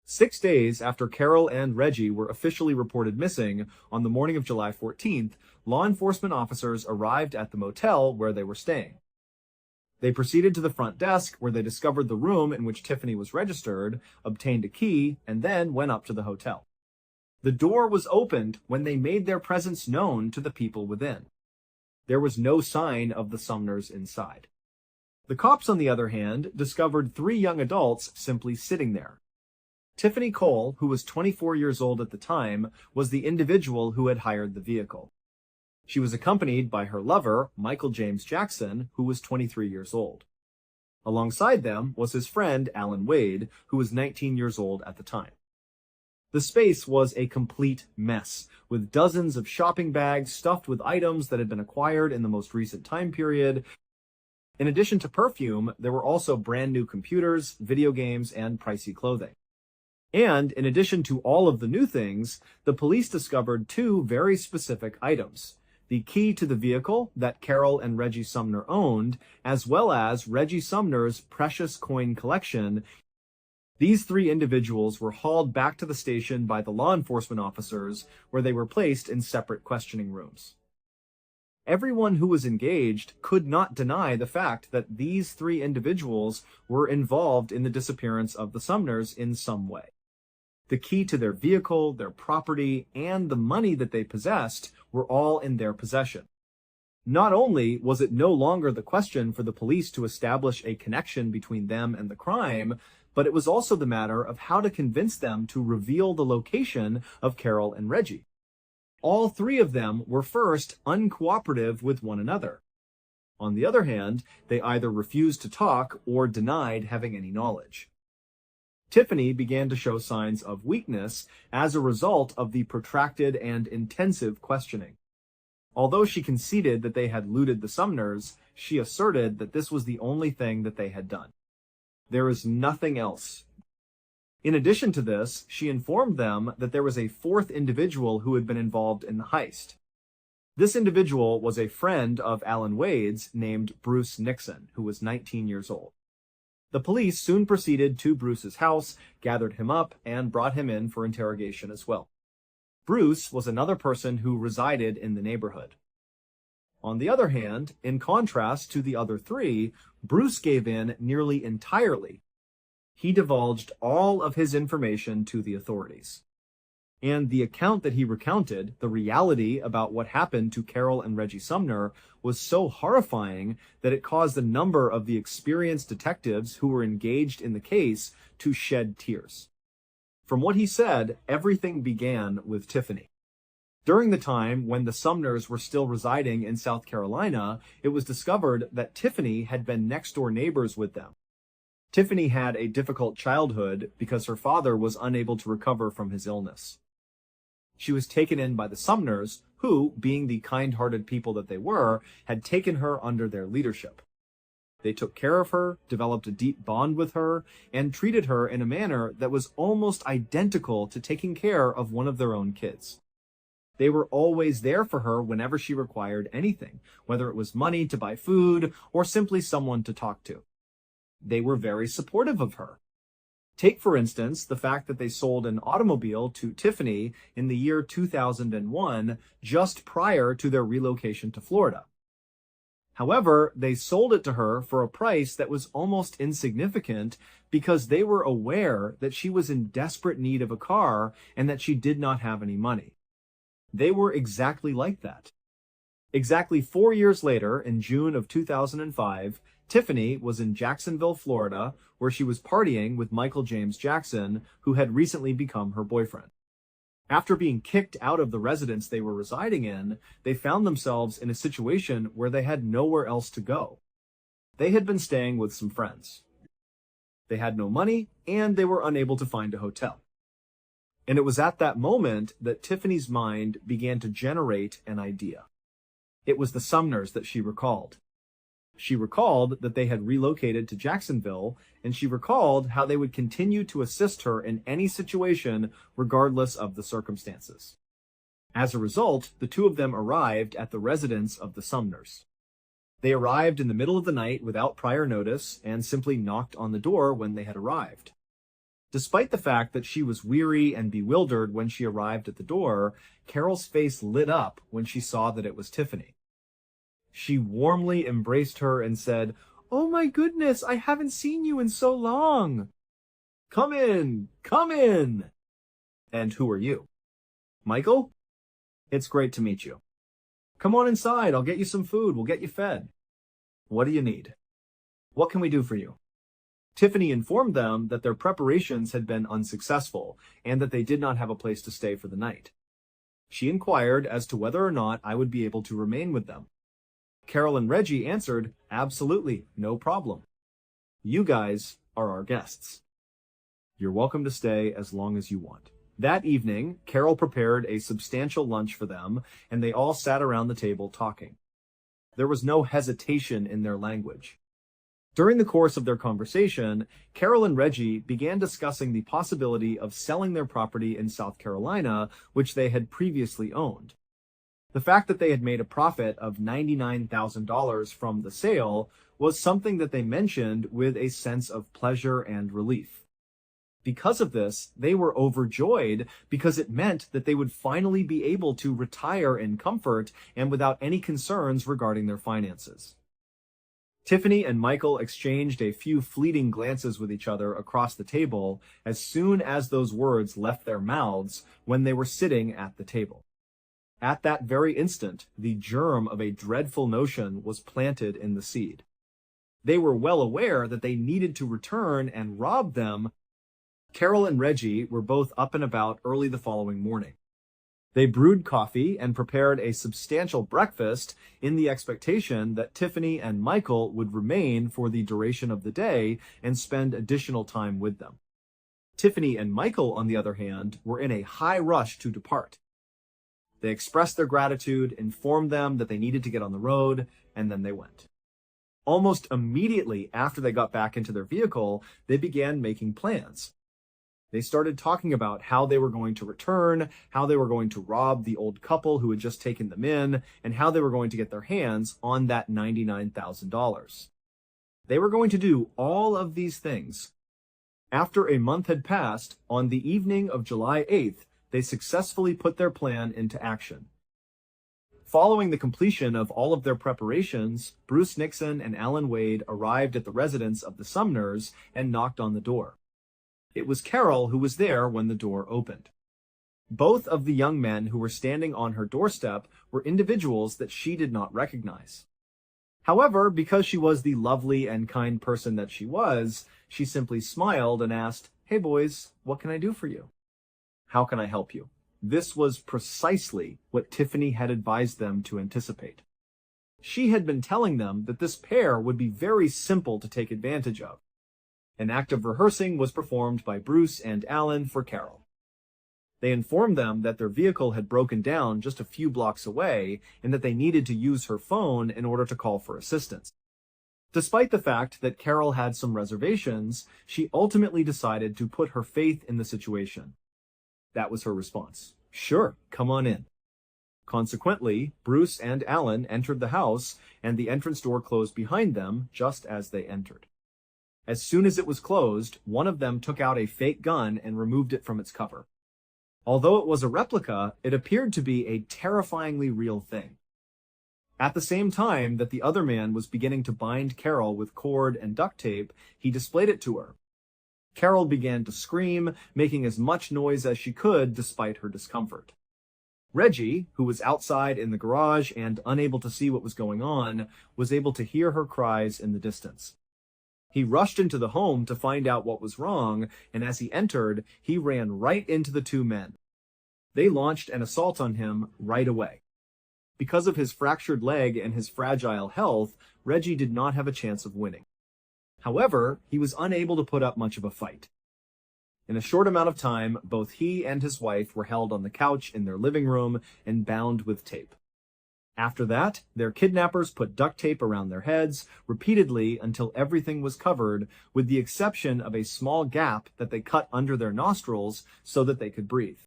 6 days after Carol and Reggie were officially reported missing, on the morning of July 14th, law enforcement officers arrived at the motel where they were staying. They proceeded to the front desk where they discovered the room in which Tiffany was registered, obtained a key, and then went up to the hotel. The door was opened when they made their presence known to the people within. There was no sign of the Sumners inside. The cops, on the other hand, discovered 3 young adults simply sitting there. Tiffany Cole, who was 24 years old at the time, was the individual who had hired the vehicle. She was accompanied by her lover, Michael James Jackson, who was 23 years old. Alongside them was his friend, Alan Wade, who was 19 years old at the time. The space was a complete mess, with dozens of shopping bags stuffed with items that had been acquired in the most recent time period. In addition to perfume, there were also brand new computers, video games, and pricey clothing. And in addition to all of the new things, the police discovered 2 very specific items: the key to the vehicle that Carol and Reggie Sumner owned, as well as Reggie Sumner's precious coin collection. These three individuals were hauled back to the station by the law enforcement officers, where they were placed in separate questioning rooms. Everyone who was engaged could not deny the fact that these three individuals were involved in the disappearance of the Sumners in some way. The key to their vehicle, their property, and the money that they possessed were all in their possession. Not only was it no longer the question for the police to establish a connection between them and the crime, but it was also the matter of how to convince them to reveal the location of Carol and Reggie. All three of them were first uncooperative with one another. On the other hand, they either refused to talk or denied having any knowledge. Tiffany began to show signs of weakness as a result of the protracted and intensive questioning. Although she conceded that they had looted the Sumners, she asserted that this was the only thing that they had done. There is nothing else. In addition to this, she informed them that there was a fourth individual who had been involved in the heist. This individual was a friend of Alan Wade's named Bruce Nixon, who was 19 years old. The police soon proceeded to Bruce's house, gathered him up, and brought him in for interrogation as well. Bruce was another person who resided in the neighborhood. On the other hand, in contrast to the other three, Bruce gave in nearly entirely. He divulged all of his information to the authorities. And the account that he recounted, the reality about what happened to Carol and Reggie Sumner, was so horrifying that it caused a number of the experienced detectives who were engaged in the case to shed tears. From what he said, everything began with Tiffany. During the time when the Sumners were still residing in South Carolina, it was discovered that Tiffany had been next-door neighbors with them. Tiffany had a difficult childhood because her father was unable to recover from his illness. She was taken in by the Sumners, who, being the kind-hearted people that they were, had taken her under their leadership. They took care of her, developed a deep bond with her, and treated her in a manner that was almost identical to taking care of one of their own kids. They were always there for her whenever she required anything, whether it was money to buy food or simply someone to talk to. They were very supportive of her. Take, for instance, the fact that they sold an automobile to Tiffany in the year 2001, just prior to their relocation to Florida. However, they sold it to her for a price that was almost insignificant because they were aware that she was in desperate need of a car and that she did not have any money. They were exactly like that. Exactly 4 years later, in June of 2005, Tiffany was in Jacksonville, Florida, where she was partying with Michael James Jackson, who had recently become her boyfriend. After being kicked out of the residence they were residing in, they found themselves in a situation where they had nowhere else to go. They had been staying with some friends. They had no money, and they were unable to find a hotel. And it was at that moment that Tiffany's mind began to generate an idea. It was the Sumners that she recalled. She recalled that they had relocated to Jacksonville, and she recalled how they would continue to assist her in any situation regardless of the circumstances. As a result, the two of them arrived at the residence of the Sumners. They arrived in the middle of the night without prior notice and simply knocked on the door when they had arrived. Despite the fact that she was weary and bewildered when she arrived at the door, Carol's face lit up when she saw that it was Tiffany. She warmly embraced her and said, "Oh my goodness, I haven't seen you in so long." "Come in, come in." "And who are you?" "Michael? It's great to meet you. Come on inside, I'll get you some food, we'll get you fed." "What do you need? What can we do for you?" Tiffany informed them that their preparations had been unsuccessful and that they did not have a place to stay for the night. She inquired as to whether or not I would be able to remain with them. Carol and Reggie answered, "Absolutely, no problem. You guys are our guests. You're welcome to stay as long as you want." That evening, Carol prepared a substantial lunch for them, and they all sat around the table talking. There was no hesitation in their language. During the course of their conversation, Carol and Reggie began discussing the possibility of selling their property in South Carolina, which they had previously owned. The fact that they had made a profit of $99,000 from the sale was something that they mentioned with a sense of pleasure and relief. Because of this, they were overjoyed because it meant that they would finally be able to retire in comfort and without any concerns regarding their finances. Tiffany and Michael exchanged a few fleeting glances with each other across the table as soon as those words left their mouths when they were sitting at the table. At that very instant, the germ of a dreadful notion was planted in the seed. They were well aware that they needed to return and rob them. Carol and Reggie were both up and about early the following morning. They brewed coffee and prepared a substantial breakfast in the expectation that Tiffany and Michael would remain for the duration of the day and spend additional time with them. Tiffany and Michael, on the other hand, were in a high rush to depart. They expressed their gratitude, informed them that they needed to get on the road, and then they went. Almost immediately after they got back into their vehicle, they began making plans. They started talking about how they were going to return, how they were going to rob the old couple who had just taken them in, and how they were going to get their hands on that $99,000. They were going to do all of these things. After a month had passed, on the evening of July 8th, they successfully put their plan into action. Following the completion of all of their preparations, Bruce Nixon and Alan Wade arrived at the residence of the Sumners and knocked on the door. It was Carol who was there when the door opened. Both of the young men who were standing on her doorstep were individuals that she did not recognize. However, because she was the lovely and kind person that she was, she simply smiled and asked, "Hey boys, what can I do for you? How can I help you?" This was precisely what Tiffany had advised them to anticipate. She had been telling them that this pair would be very simple to take advantage of. An act of rehearsing was performed by Bruce and Alan for Carol. They informed them that their vehicle had broken down just a few blocks away and that they needed to use her phone in order to call for assistance. Despite the fact that Carol had some reservations, she ultimately decided to put her faith in the situation. That was her response. "Sure, come on in." Consequently, Bruce and Alan entered the house, and the entrance door closed behind them just as they entered. As soon as it was closed, one of them took out a fake gun and removed it from its cover. Although it was a replica, it appeared to be a terrifyingly real thing. At the same time that the other man was beginning to bind Carol with cord and duct tape, he displayed it to her. Carol began to scream, making as much noise as she could despite her discomfort. Reggie, who was outside in the garage and unable to see what was going on, was able to hear her cries in the distance. He rushed into the home to find out what was wrong, and as he entered, he ran right into the two men. They launched an assault on him right away. Because of his fractured leg and his fragile health, Reggie did not have a chance of winning. However, he was unable to put up much of a fight. In a short amount of time, both he and his wife were held on the couch in their living room and bound with tape. After that, their kidnappers put duct tape around their heads repeatedly until everything was covered, with the exception of a small gap that they cut under their nostrils so that they could breathe.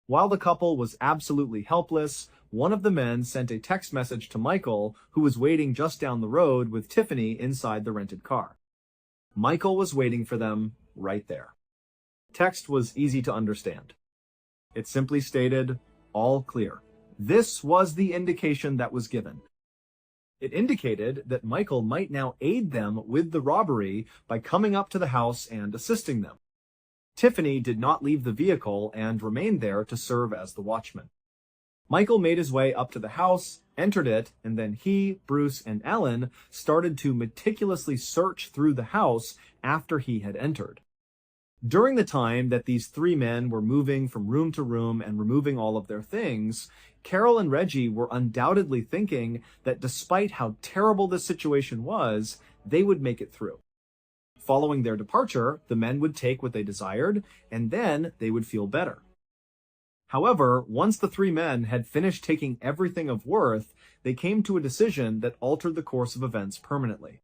While the couple was absolutely helpless, one of the men sent a text message to Michael, who was waiting just down the road with Tiffany inside the rented car. Michael was waiting for them right there. Text was easy to understand. It simply stated, "All clear." This was the indication that was given. It indicated that Michael might now aid them with the robbery by coming up to the house and assisting them. Tiffany did not leave the vehicle and remained there to serve as the watchman. Michael made his way up to the house, entered it, and then he, Bruce, and Alan started to meticulously search through the house after he had entered. During the time that these three men were moving from room to room and removing all of their things, Carol and Reggie were undoubtedly thinking that despite how terrible this situation was, they would make it through. Following their departure, the men would take what they desired, and then they would feel better. However, once the three men had finished taking everything of worth, they came to a decision that altered the course of events permanently.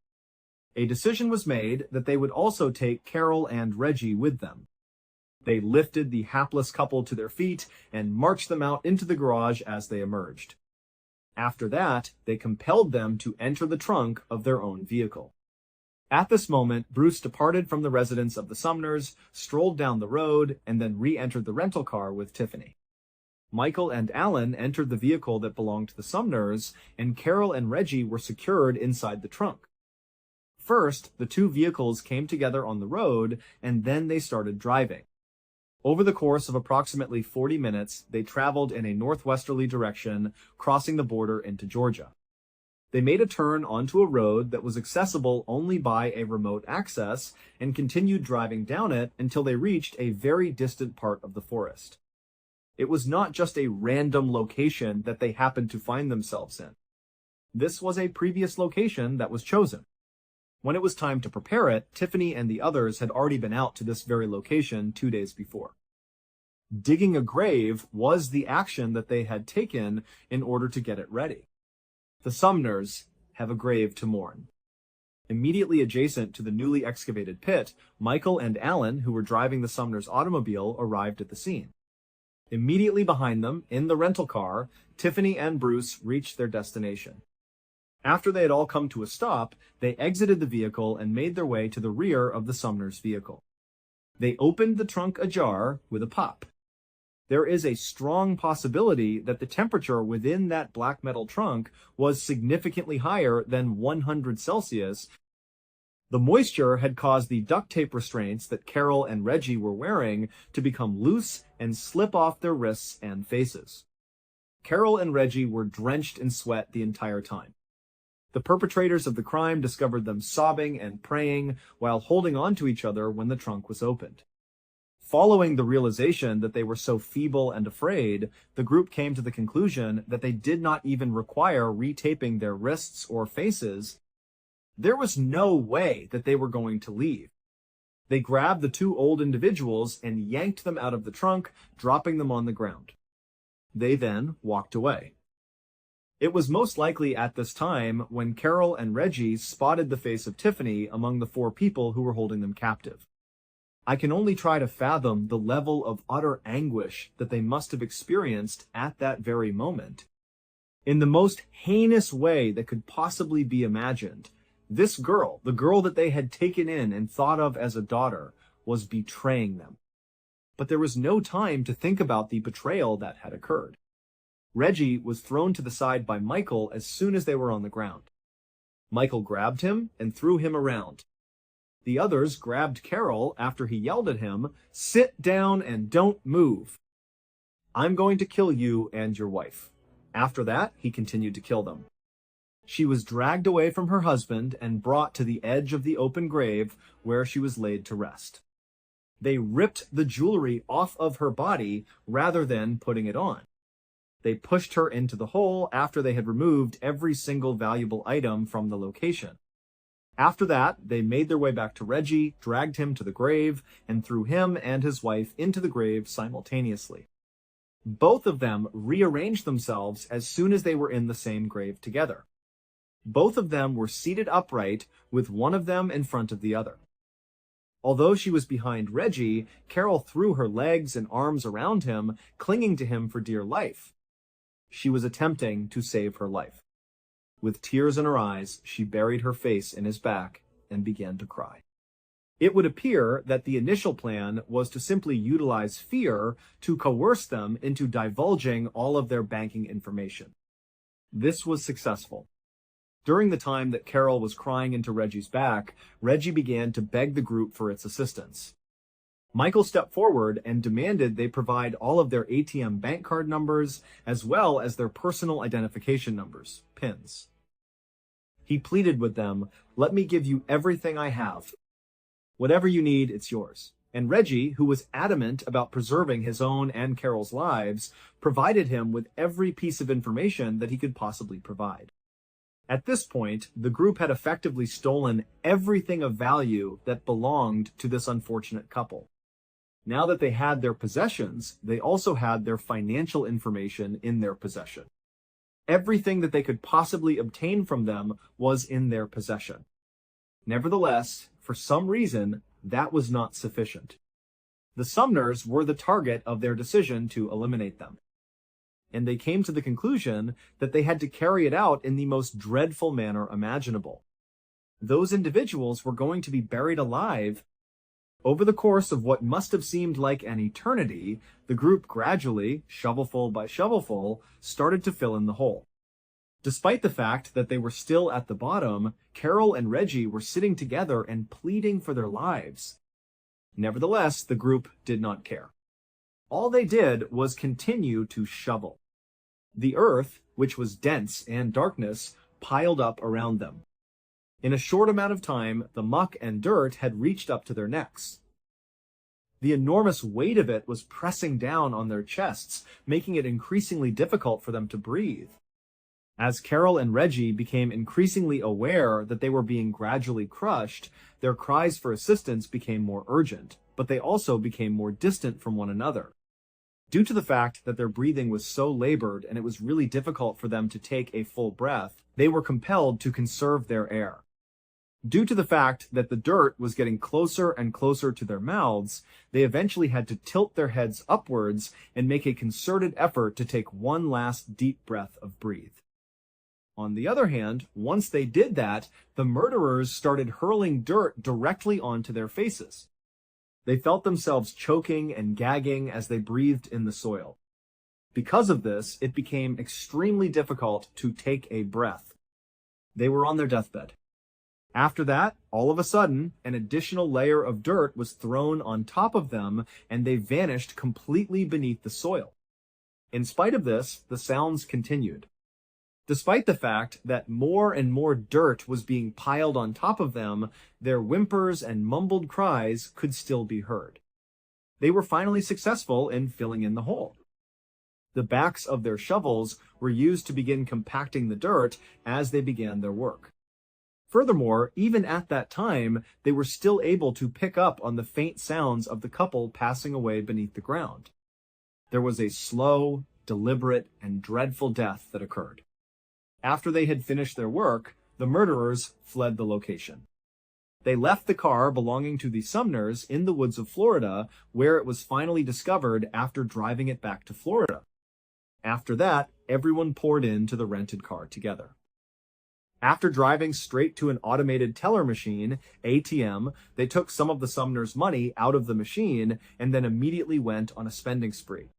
A decision was made that they would also take Carol and Reggie with them. They lifted the hapless couple to their feet and marched them out into the garage as they emerged. After that, they compelled them to enter the trunk of their own vehicle. At this moment, Bruce departed from the residence of the Sumners, strolled down the road, and then re-entered the rental car with Tiffany. Michael and Alan entered the vehicle that belonged to the Sumners, and Carol and Reggie were secured inside the trunk. First, the two vehicles came together on the road, and then they started driving. Over the course of approximately 40 minutes, they traveled in a northwesterly direction, crossing the border into Georgia. They made a turn onto a road that was accessible only by a remote access and continued driving down it until they reached a very distant part of the forest. It was not just a random location that they happened to find themselves in. This was a previous location that was chosen. When it was time to prepare it, Tiffany and the others had already been out to this very location 2 days before. Digging a grave was the action that they had taken in order to get it ready. The Sumners have a grave to mourn. Immediately adjacent to the newly excavated pit, Michael and Alan, who were driving the Sumners' automobile, arrived at the scene. Immediately behind them, in the rental car, Tiffany and Bruce reached their destination. After they had all come to a stop, they exited the vehicle and made their way to the rear of the Sumners' vehicle. They opened the trunk ajar with a pop. There is a strong possibility that the temperature within that black metal trunk was significantly higher than 100 Celsius. The moisture had caused the duct tape restraints that Carol and Reggie were wearing to become loose and slip off their wrists and faces. Carol and Reggie were drenched in sweat the entire time. The perpetrators of the crime discovered them sobbing and praying while holding on to each other when the trunk was opened. Following the realization that they were so feeble and afraid, the group came to the conclusion that they did not even require retaping their wrists or faces. There was no way that they were going to leave. They grabbed the two old individuals and yanked them out of the trunk, dropping them on the ground. They then walked away. It was most likely at this time when Carol and Reggie spotted the face of Tiffany among the 4 people who were holding them captive. I can only try to fathom the level of utter anguish that they must have experienced at that very moment. In the most heinous way that could possibly be imagined, this girl, the girl that they had taken in and thought of as a daughter, was betraying them. But there was no time to think about the betrayal that had occurred. Reggie was thrown to the side by Michael as soon as they were on the ground. Michael grabbed him and threw him around. The others grabbed Carol after he yelled at him, "Sit down and don't move. I'm going to kill you and your wife." After that, he continued to kill them. She was dragged away from her husband and brought to the edge of the open grave where she was laid to rest. They ripped the jewelry off of her body rather than putting it on. They pushed her into the hole after they had removed every single valuable item from the location. After that, they made their way back to Reggie, dragged him to the grave, and threw him and his wife into the grave simultaneously. Both of them rearranged themselves as soon as they were in the same grave together. Both of them were seated upright, with one of them in front of the other. Although she was behind Reggie, Carol threw her legs and arms around him, clinging to him for dear life. She was attempting to save her life. With tears in her eyes, she buried her face in his back and began to cry. It would appear that the initial plan was to simply utilize fear to coerce them into divulging all of their banking information. This was successful. During the time that Carol was crying into Reggie's back, Reggie began to beg the group for its assistance. Michael stepped forward and demanded they provide all of their ATM bank card numbers as well as their personal identification numbers, PINs. He pleaded with them, "Let me give you everything I have. Whatever you need, it's yours." And Reggie, who was adamant about preserving his own and Carol's lives, provided him with every piece of information that he could possibly provide. At this point, the group had effectively stolen everything of value that belonged to this unfortunate couple. Now that they had their possessions, they also had their financial information in their possession. Everything that they could possibly obtain from them was in their possession. Nevertheless, for some reason, that was not sufficient. The Sumners were the target of their decision to eliminate them. and they came to the conclusion that they had to carry it out in the most dreadful manner imaginable. Those individuals were going to be buried alive. Over the course of what must have seemed like an eternity, the group gradually, shovelful by shovelful, started to fill in the hole. Despite the fact that they were still at the bottom, Carol and Reggie were sitting together and pleading for their lives. Nevertheless, the group did not care. All they did was continue to shovel. The earth, which was dense and darkness, piled up around them. In a short amount of time, the muck and dirt had reached up to their necks. The enormous weight of it was pressing down on their chests, making it increasingly difficult for them to breathe. As Carol and Reggie became increasingly aware that they were being gradually crushed, their cries for assistance became more urgent, but they also became more distant from one another. Due to the fact that their breathing was so labored and it was really difficult for them to take a full breath, they were compelled to conserve their air. Due to the fact that the dirt was getting closer and closer to their mouths, they eventually had to tilt their heads upwards and make a concerted effort to take one last deep breath of breathe. On the other hand, once they did that, the murderers started hurling dirt directly onto their faces. They felt themselves choking and gagging as they breathed in the soil. Because of this, it became extremely difficult to take a breath. They were on their deathbed. After that, all of a sudden, an additional layer of dirt was thrown on top of them, and they vanished completely beneath the soil. In spite of this, the sounds continued. Despite the fact that more and more dirt was being piled on top of them, their whimpers and mumbled cries could still be heard. They were finally successful in filling in the hole. The backs of their shovels were used to begin compacting the dirt as they began their work. Furthermore, even at that time, they were still able to pick up on the faint sounds of the couple passing away beneath the ground. There was a slow, deliberate, and dreadful death that occurred. After they had finished their work, the murderers fled the location. They left the car belonging to the Sumners in the woods of Florida, where it was finally discovered after driving it back to Florida. After that, everyone poured into the rented car together. After driving straight to an automated teller machine, ATM, they took some of the Sumners' money out of the machine and then immediately went on a spending spree.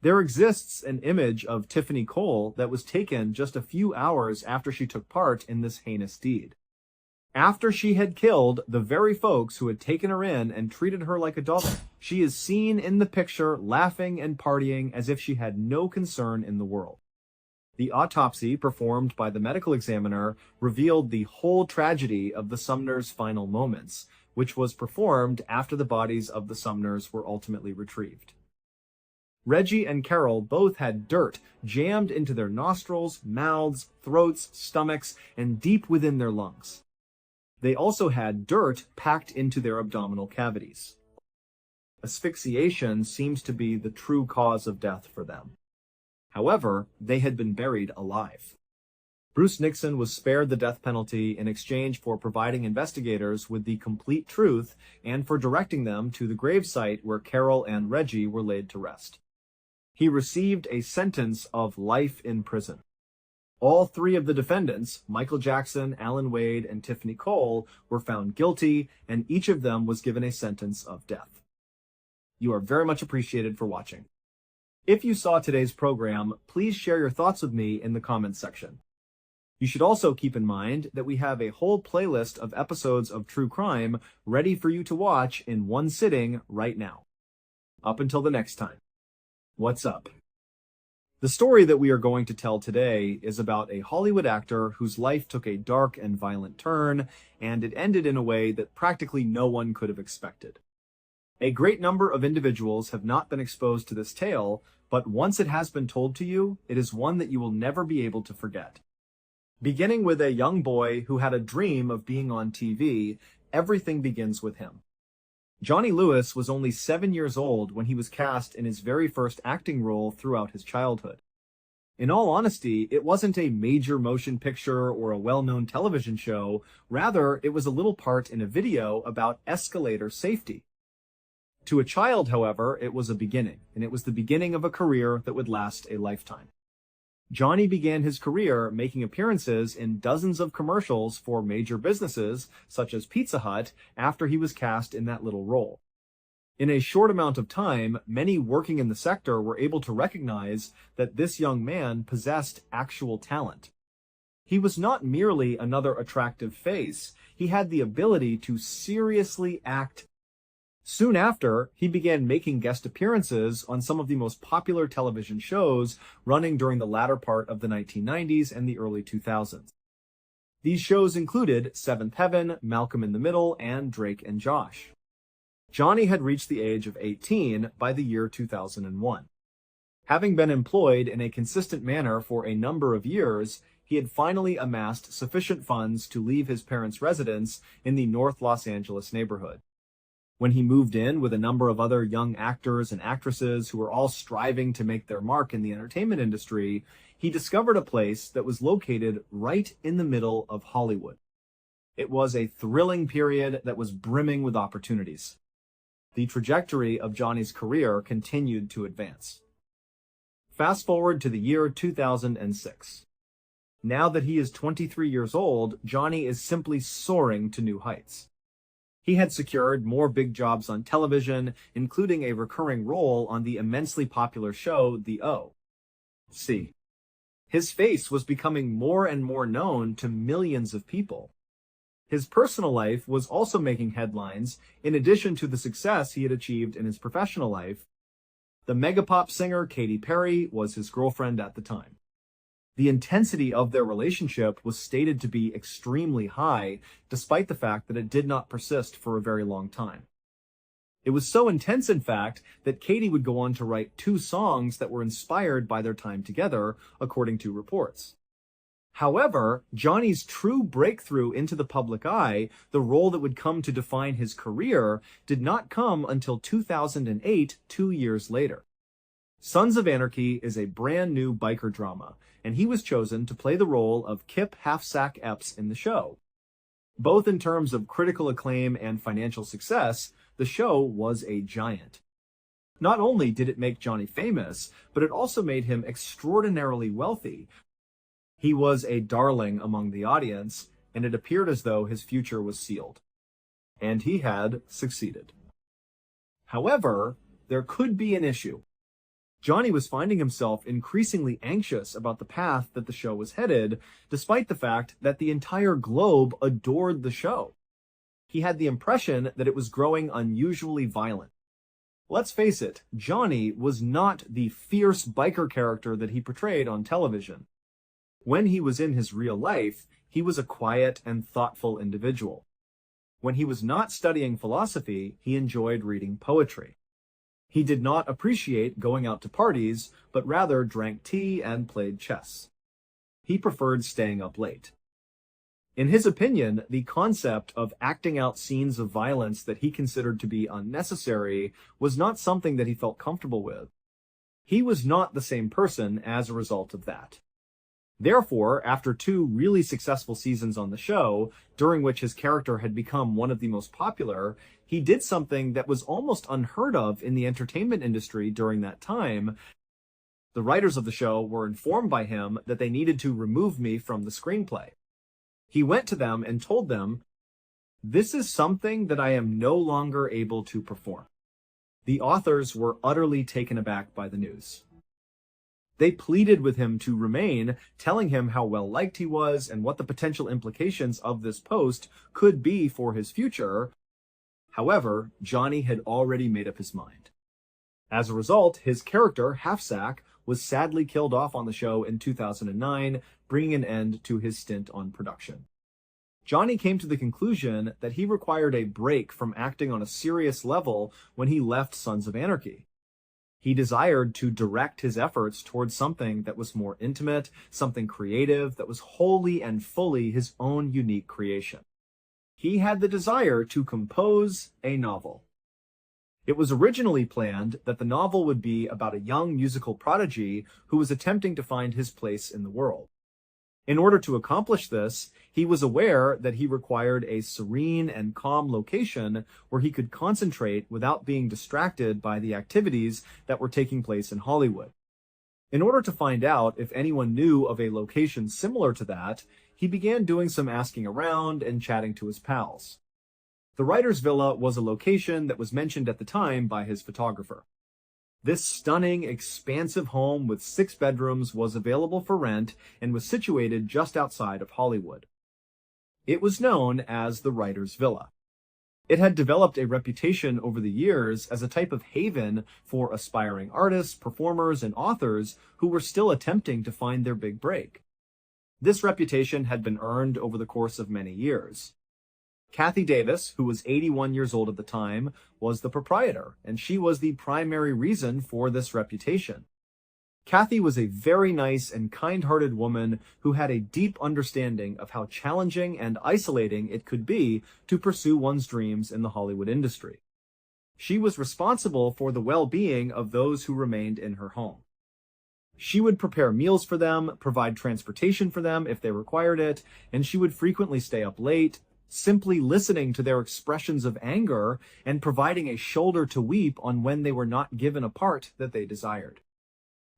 There exists an image of Tiffany Cole that was taken just a few hours after she took part in this heinous deed. After she had killed the very folks who had taken her in and treated her like a dog, she is seen in the picture laughing and partying as if she had no concern in the world. The autopsy performed by the medical examiner revealed the whole tragedy of the Sumners' final moments, which was performed after the bodies of the Sumners were ultimately retrieved. Reggie and Carol both had dirt jammed into their nostrils, mouths, throats, stomachs, and deep within their lungs. They also had dirt packed into their abdominal cavities. Asphyxiation seems to be the true cause of death for them. However, they had been buried alive. Bruce Nixon was spared the death penalty in exchange for providing investigators with the complete truth and for directing them to the gravesite where Carol and Reggie were laid to rest. He received a sentence of life in prison. All three of the defendants, Michael Jackson, Alan Wade, and Tiffany Cole, were found guilty, and each of them was given a sentence of death. You are very much appreciated for watching. If you saw today's program, please share your thoughts with me in the comments section. You should also keep in mind that we have a whole playlist of episodes of True Crime ready for you to watch in one sitting right now. Up until the next time. What's up? The story that we are going to tell today is about a Hollywood actor whose life took a dark and violent turn, and it ended in a way that practically no one could have expected. A great number of individuals have not been exposed to this tale, but once it has been told to you, it is one that you will never be able to forget. Beginning with a young boy who had a dream of being on TV, everything begins with him. Johnny Lewis was only 7 years old when he was cast in his very first acting role throughout his childhood. In all honesty, it wasn't a major motion picture or a well-known television show, rather it was a little part in a video about escalator safety. To a child, however, it was a beginning, and it was the beginning of a career that would last a lifetime. Johnny began his career making appearances in dozens of commercials for major businesses, such as Pizza Hut, after he was cast in that little role. In a short amount of time, many working in the sector were able to recognize that this young man possessed actual talent. He was not merely another attractive face, he had the ability to seriously act. Soon after, he began making guest appearances on some of the most popular television shows running during the latter part of the 1990s and the early 2000s. These shows included Seventh Heaven, Malcolm in the Middle, and Drake and Josh. Johnny had reached the age of 18 by the year 2001. Having been employed in a consistent manner for a number of years, he had finally amassed sufficient funds to leave his parents' residence in the North Los Angeles neighborhood. When he moved in with a number of other young actors and actresses who were all striving to make their mark in the entertainment industry, he discovered a place that was located right in the middle of Hollywood. It was a thrilling period that was brimming with opportunities. The trajectory of Johnny's career continued to advance. Fast forward to the year 2006. Now that he is 23 years old, Johnny is simply soaring to new heights. He had secured more big jobs on television, including a recurring role on the immensely popular show The O.C. His face was becoming more and more known to millions of people. His personal life was also making headlines, in addition to the success he had achieved in his professional life. The megapop singer Katy Perry was his girlfriend at the time. The intensity of their relationship was stated to be extremely high, despite the fact that it did not persist for a very long time. It was so intense, in fact, that Katy would go on to write 2 songs that were inspired by their time together, according to reports. However, Johnny's true breakthrough into the public eye, the role that would come to define his career, did not come until 2008, 2 years later. Sons of Anarchy is a brand new biker drama, and he was chosen to play the role of Kip Halfsack Epps in the show. Both in terms of critical acclaim and financial success, the show was a giant. Not only did it make Johnny famous, but it also made him extraordinarily wealthy. He was a darling among the audience, and it appeared as though his future was sealed. And he had succeeded. However, there could be an issue. Johnny was finding himself increasingly anxious about the path that the show was headed, despite the fact that the entire globe adored the show. He had the impression that it was growing unusually violent. Let's face it, Johnny was not the fierce biker character that he portrayed on television. When he was in his real life, he was a quiet and thoughtful individual. When he was not studying philosophy, he enjoyed reading poetry. He did not appreciate going out to parties, but rather drank tea and played chess. He preferred staying up late. In his opinion, the concept of acting out scenes of violence that he considered to be unnecessary was not something that he felt comfortable with. He was not the same person as a result of that. Therefore, after 2 really successful seasons on the show, during which his character had become one of the most popular, he did something that was almost unheard of in the entertainment industry during that time. The writers of the show were informed by him that they needed to remove me from the screenplay. He went to them and told them, "This is something that I am no longer able to perform." The authors were utterly taken aback by the news. They pleaded with him to remain, telling him how well-liked he was and what the potential implications of this post could be for his future. However, Johnny had already made up his mind. As a result, his character, Halfsack, was sadly killed off on the show in 2009, bringing an end to his stint on production. Johnny came to the conclusion that he required a break from acting on a serious level when he left Sons of Anarchy. He desired to direct his efforts towards something that was more intimate, something creative, that was wholly and fully his own unique creation. He had the desire to compose a novel. It was originally planned that the novel would be about a young musical prodigy who was attempting to find his place in the world. In order to accomplish this, He was aware that he required a serene and calm location where he could concentrate without being distracted by the activities that were taking place in Hollywood. In order to find out if anyone knew of a location similar to that, he began doing some asking around and chatting to his pals. The writer's villa was a location that was mentioned at the time by his photographer. This stunning, expansive home with 6 bedrooms was available for rent and was situated just outside of Hollywood. It was known as the writer's villa. It had developed a reputation over the years as a type of haven for aspiring artists, performers, and authors who were still attempting to find their big break. This reputation had been earned over the course of many years. Kathy Davis, who was 81 years old at the time, was the proprietor, and she was the primary reason for this reputation. Kathy was a very nice and kind-hearted woman who had a deep understanding of how challenging and isolating it could be to pursue one's dreams in the Hollywood industry. She was responsible for the well-being of those who remained in her home. She would prepare meals for them, provide transportation for them if they required it, and she would frequently stay up late, simply listening to their expressions of anger and providing a shoulder to weep on when they were not given a part that they desired.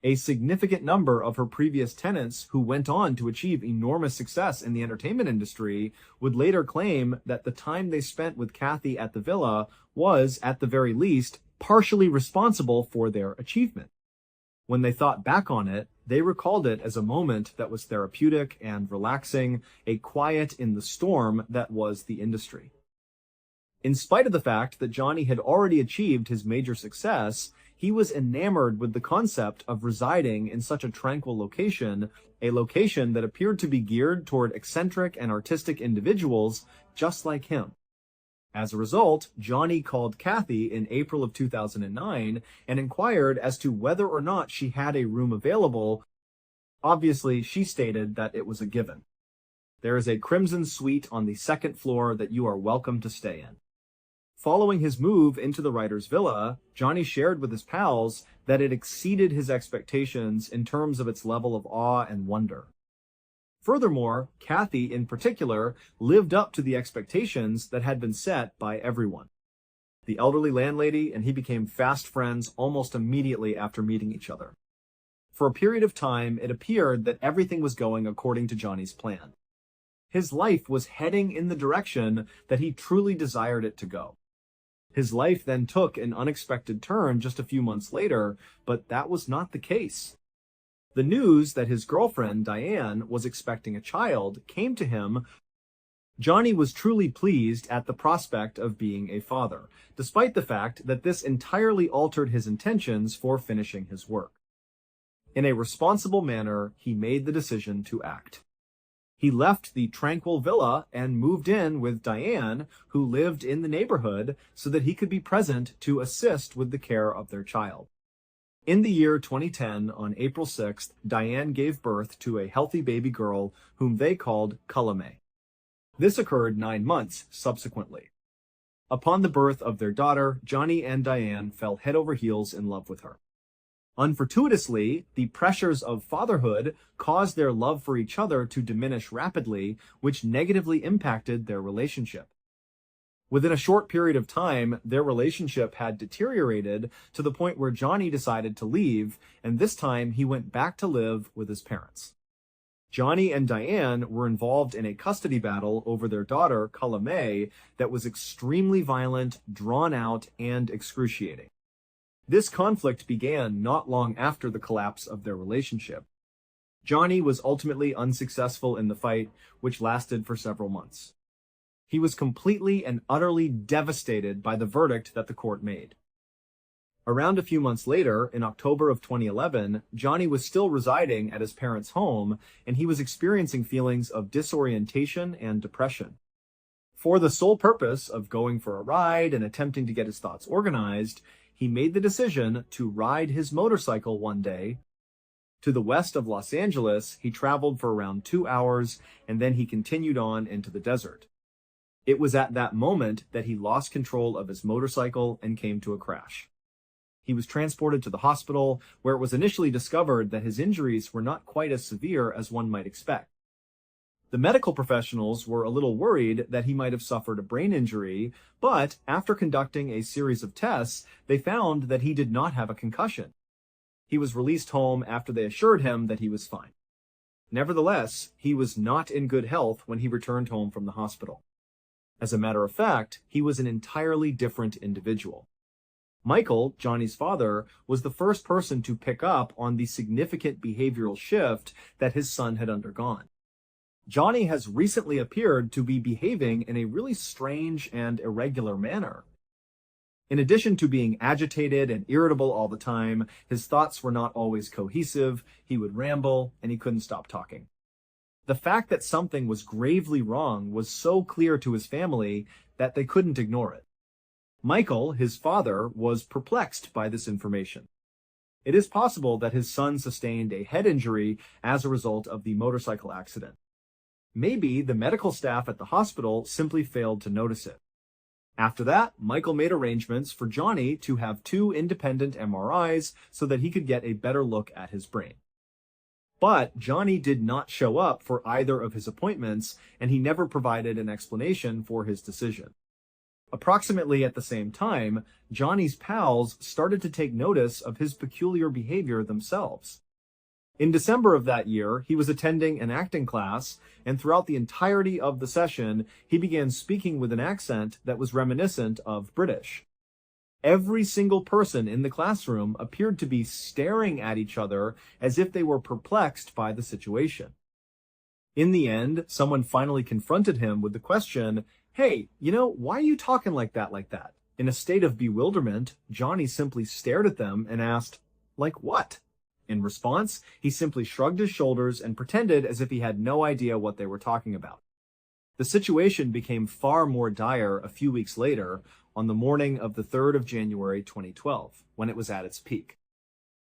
A significant number of her previous tenants who went on to achieve enormous success in the entertainment industry would later claim that the time they spent with Kathy at the villa was, at the very least, partially responsible for their achievement. When they thought back on it, they recalled it as a moment that was therapeutic and relaxing, a quiet in the storm that was the industry. In spite of the fact that Johnny had already achieved his major success, he was enamored with the concept of residing in such a tranquil location, a location that appeared to be geared toward eccentric and artistic individuals just like him. As a result, Johnny called Kathy in April of 2009 and inquired as to whether or not she had a room available. Obviously, she stated that it was a given. There is a crimson suite on the 2nd floor that you are welcome to stay in. Following his move into the writer's villa, Johnny shared with his pals that it exceeded his expectations in terms of its level of awe and wonder. Furthermore, Kathy, in particular, lived up to the expectations that had been set by everyone. The elderly landlady and he became fast friends almost immediately after meeting each other. For a period of time, it appeared that everything was going according to Johnny's plan. His life was heading in the direction that he truly desired it to go. His life then took an unexpected turn just a few months later, but that was not the case. The news that his girlfriend, Diane, was expecting a child came to him. Johnny was truly pleased at the prospect of being a father, despite the fact that this entirely altered his intentions for finishing his work. In a responsible manner, he made the decision to act. He left the tranquil villa and moved in with Diane, who lived in the neighborhood, so that he could be present to assist with the care of their child. In the year 2010, on April 6th, Diane gave birth to a healthy baby girl whom they called Kalame. This occurred 9 months subsequently. Upon the birth of their daughter, Johnny and Diane fell head over heels in love with her. Unfortuitously, the pressures of fatherhood caused their love for each other to diminish rapidly, which negatively impacted their relationship. Within a short period of time, their relationship had deteriorated to the point where Johnny decided to leave, and this time he went back to live with his parents. Johnny and Diane were involved in a custody battle over their daughter, Kalame, that was extremely violent, drawn out, and excruciating. This conflict began not long after the collapse of their relationship. Johnny was ultimately unsuccessful in the fight, which lasted for several months. He was completely and utterly devastated by the verdict that the court made. Around a few months later, in October of 2011, Johnny was still residing at his parents' home, and he was experiencing feelings of disorientation and depression. For the sole purpose of going for a ride and attempting to get his thoughts organized, he made the decision to ride his motorcycle one day. To the west of Los Angeles, he traveled for around 2 hours, and then he continued on into the desert. It was at that moment that he lost control of his motorcycle and came to a crash. He was transported to the hospital, where it was initially discovered that his injuries were not quite as severe as one might expect. The medical professionals were a little worried that he might have suffered a brain injury, but after conducting a series of tests, they found that he did not have a concussion. He was released home after they assured him that he was fine. Nevertheless, he was not in good health when he returned home from the hospital. As a matter of fact, he was an entirely different individual. Michael, Johnny's father, was the first person to pick up on the significant behavioral shift that his son had undergone. Johnny has recently appeared to be behaving in a really strange and irregular manner. In addition to being agitated and irritable all the time, his thoughts were not always cohesive, he would ramble, and he couldn't stop talking. The fact that something was gravely wrong was so clear to his family that they couldn't ignore it. Michael, his father, was perplexed by this information. It is possible that his son sustained a head injury as a result of the motorcycle accident. Maybe the medical staff at the hospital simply failed to notice it. After that, Michael made arrangements for Johnny to have 2 independent MRIs so that he could get a better look at his brain. But Johnny did not show up for either of his appointments, and he never provided an explanation for his decision. Approximately at the same time, Johnny's pals started to take notice of his peculiar behavior themselves. In December of that year, he was attending an acting class, and throughout the entirety of the session, he began speaking with an accent that was reminiscent of British. Every single person in the classroom appeared to be staring at each other as if they were perplexed by the situation. In the end, someone finally confronted him with the question, "Hey, why are you talking like that, In a state of bewilderment, Johnny simply stared at them and asked, "Like what?" In response, he simply shrugged his shoulders and pretended as if he had no idea what they were talking about. The situation became far more dire a few weeks later, on the morning of the 3rd of January 2012, when it was at its peak.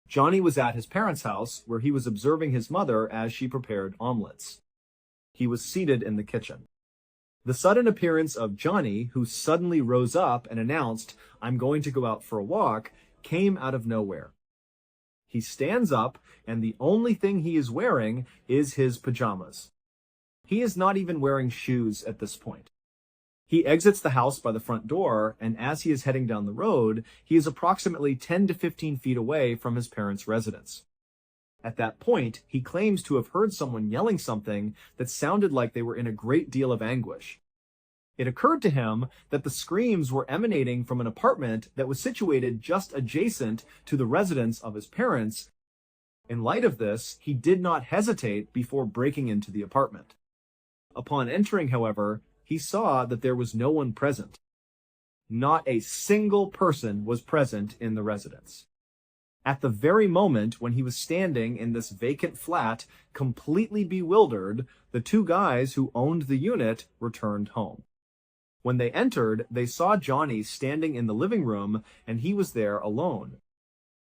Johnny was at his parents' house, where he was observing his mother as she prepared omelets. He was seated in the kitchen. The sudden appearance of Johnny, who suddenly rose up and announced, "I'm going to go out for a walk," came out of nowhere. He stands up, and the only thing he is wearing is his pajamas. He is not even wearing shoes at this point. He exits the house by the front door, and as he is heading down the road, he is approximately 10 to 15 feet away from his parents' residence. At that point, he claims to have heard someone yelling something that sounded like they were in a great deal of anguish. It occurred to him that the screams were emanating from an apartment that was situated just adjacent to the residence of his parents. In light of this, he did not hesitate before breaking into the apartment. Upon entering, however, he saw that there was no one present. Not a single person was present in the residence. At the very moment when he was standing in this vacant flat, completely bewildered, the 2 guys who owned the unit returned home. When they entered, they saw Johnny standing in the living room, and he was there alone.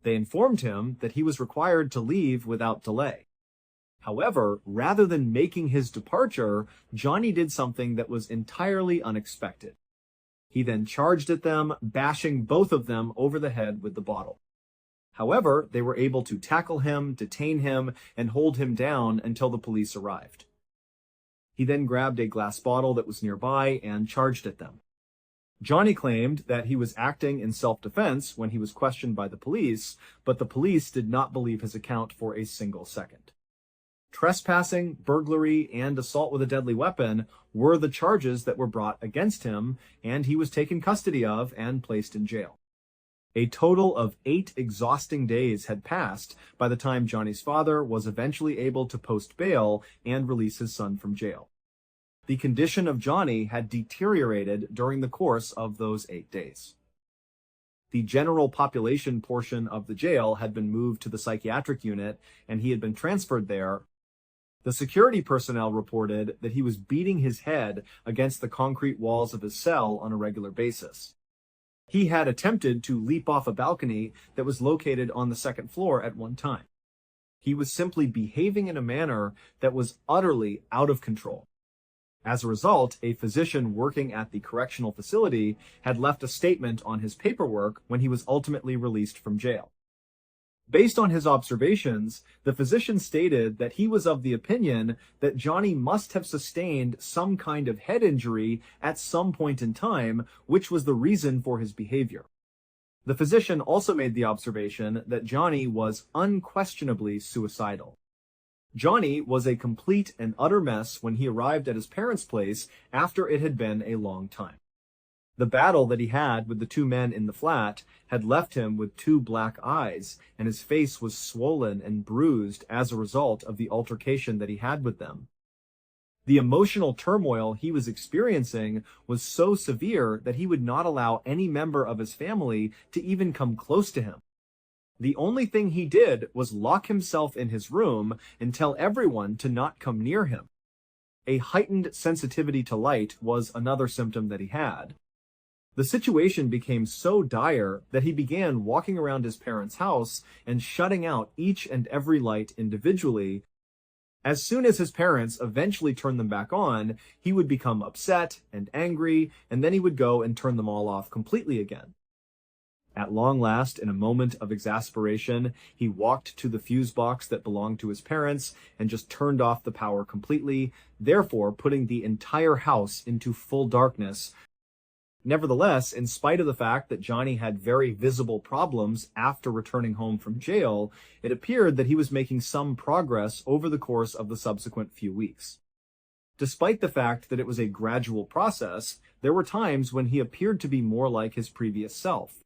They informed him that he was required to leave without delay. However, rather than making his departure, Johnny did something that was entirely unexpected. He then charged at them, bashing both of them over the head with the bottle. However, they were able to tackle him, detain him, and hold him down until the police arrived. He then grabbed a glass bottle that was nearby and charged at them. Johnny claimed that he was acting in self-defense when he was questioned by the police, but the police did not believe his account for a single second. Trespassing, burglary, and assault with a deadly weapon were the charges that were brought against him, and he was taken custody of and placed in jail. A total of 8 exhausting days had passed by the time Johnny's father was eventually able to post bail and release his son from jail. The condition of Johnny had deteriorated during the course of those 8 days. The general population portion of the jail had been moved to the psychiatric unit, and he had been transferred there. The security personnel reported that he was beating his head against the concrete walls of his cell on a regular basis. He had attempted to leap off a balcony that was located on the 2nd floor at one time. He was simply behaving in a manner that was utterly out of control. As a result, a physician working at the correctional facility had left a statement on his paperwork when he was ultimately released from jail. Based on his observations, the physician stated that he was of the opinion that Johnny must have sustained some kind of head injury at some point in time, which was the reason for his behavior. The physician also made the observation that Johnny was unquestionably suicidal. Johnny was a complete and utter mess when he arrived at his parents' place after it had been a long time. The battle that he had with the two men in the flat had left him with two black eyes, and his face was swollen and bruised as a result of the altercation that he had with them. The emotional turmoil he was experiencing was so severe that he would not allow any member of his family to even come close to him. The only thing he did was lock himself in his room and tell everyone to not come near him. A heightened sensitivity to light was another symptom that he had. The situation became so dire that he began walking around his parents' house and shutting out each and every light individually. As soon as his parents eventually turned them back on, he would become upset and angry, and then he would go and turn them all off completely again. At long last, in a moment of exasperation, he walked to the fuse box that belonged to his parents and just turned off the power completely, therefore putting the entire house into full darkness. Nevertheless, in spite of the fact that Johnny had very visible problems after returning home from jail, it appeared that he was making some progress over the course of the subsequent few weeks. Despite the fact that it was a gradual process, there were times when he appeared to be more like his previous self.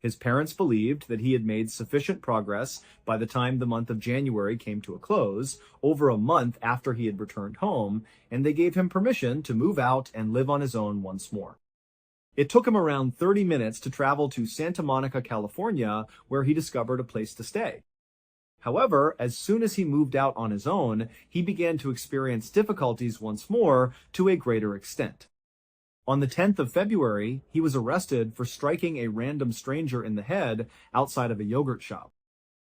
His parents believed that he had made sufficient progress by the time the month of January came to a close, over a month after he had returned home, and they gave him permission to move out and live on his own once more. It took him around 30 minutes to travel to Santa Monica, California, where he discovered a place to stay. However, as soon as he moved out on his own, he began to experience difficulties once more to a greater extent. On the 10th of February, he was arrested for striking a random stranger in the head outside of a yogurt shop.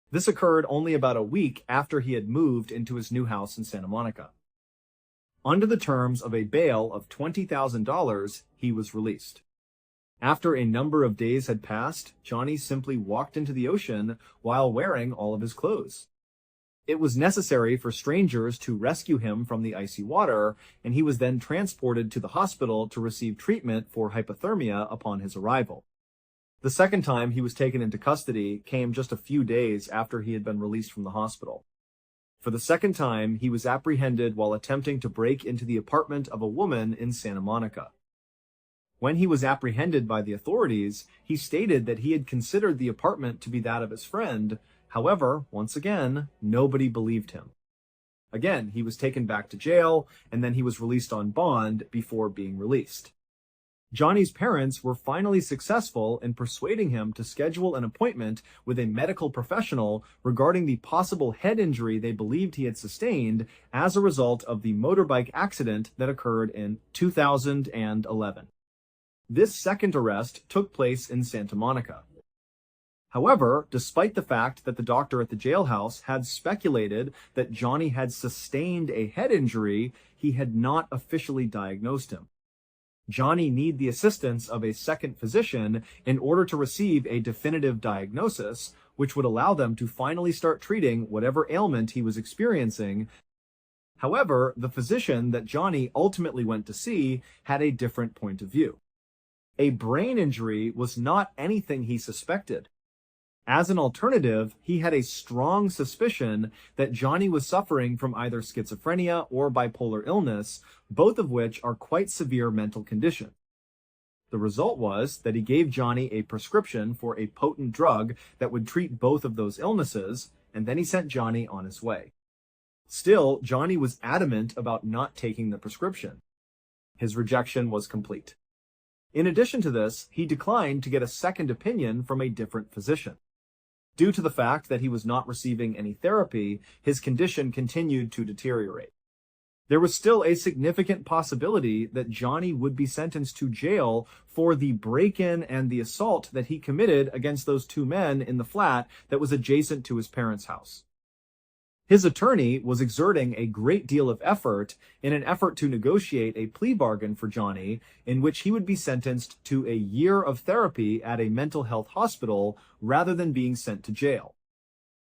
This occurred only about a week after he had moved into his new house in Santa Monica. Under the terms of a bail of $20,000, he was released. After a number of days had passed, Johnny simply walked into the ocean while wearing all of his clothes. It was necessary for strangers to rescue him from the icy water, and he was then transported to the hospital to receive treatment for hypothermia upon his arrival. The second time he was taken into custody came just a few days after he had been released from the hospital. For the second time, he was apprehended while attempting to break into the apartment of a woman in Santa Monica. When he was apprehended by the authorities, he stated that he had considered the apartment to be that of his friend. However, once again, nobody believed him. Again, he was taken back to jail, and then he was released on bond before being released. Johnny's parents were finally successful in persuading him to schedule an appointment with a medical professional regarding the possible head injury they believed he had sustained as a result of the motorbike accident that occurred in 2011. This second arrest took place in Santa Monica. However, despite the fact that the doctor at the jailhouse had speculated that Johnny had sustained a head injury, he had not officially diagnosed him. Johnny needed the assistance of a second physician in order to receive a definitive diagnosis, which would allow them to finally start treating whatever ailment he was experiencing. However, the physician that Johnny ultimately went to see had a different point of view. A brain injury was not anything he suspected. As an alternative, he had a strong suspicion that Johnny was suffering from either schizophrenia or bipolar illness, both of which are quite severe mental conditions. The result was that he gave Johnny a prescription for a potent drug that would treat both of those illnesses, and then he sent Johnny on his way. Still, Johnny was adamant about not taking the prescription. His rejection was complete. In addition to this, he declined to get a second opinion from a different physician. Due to the fact that he was not receiving any therapy, his condition continued to deteriorate. There was still a significant possibility that Johnny would be sentenced to jail for the break-in and the assault that he committed against those two men in the flat that was adjacent to his parents' house. His attorney was exerting a great deal of effort in an effort to negotiate a plea bargain for Johnny in which he would be sentenced to a year of therapy at a mental health hospital rather than being sent to jail.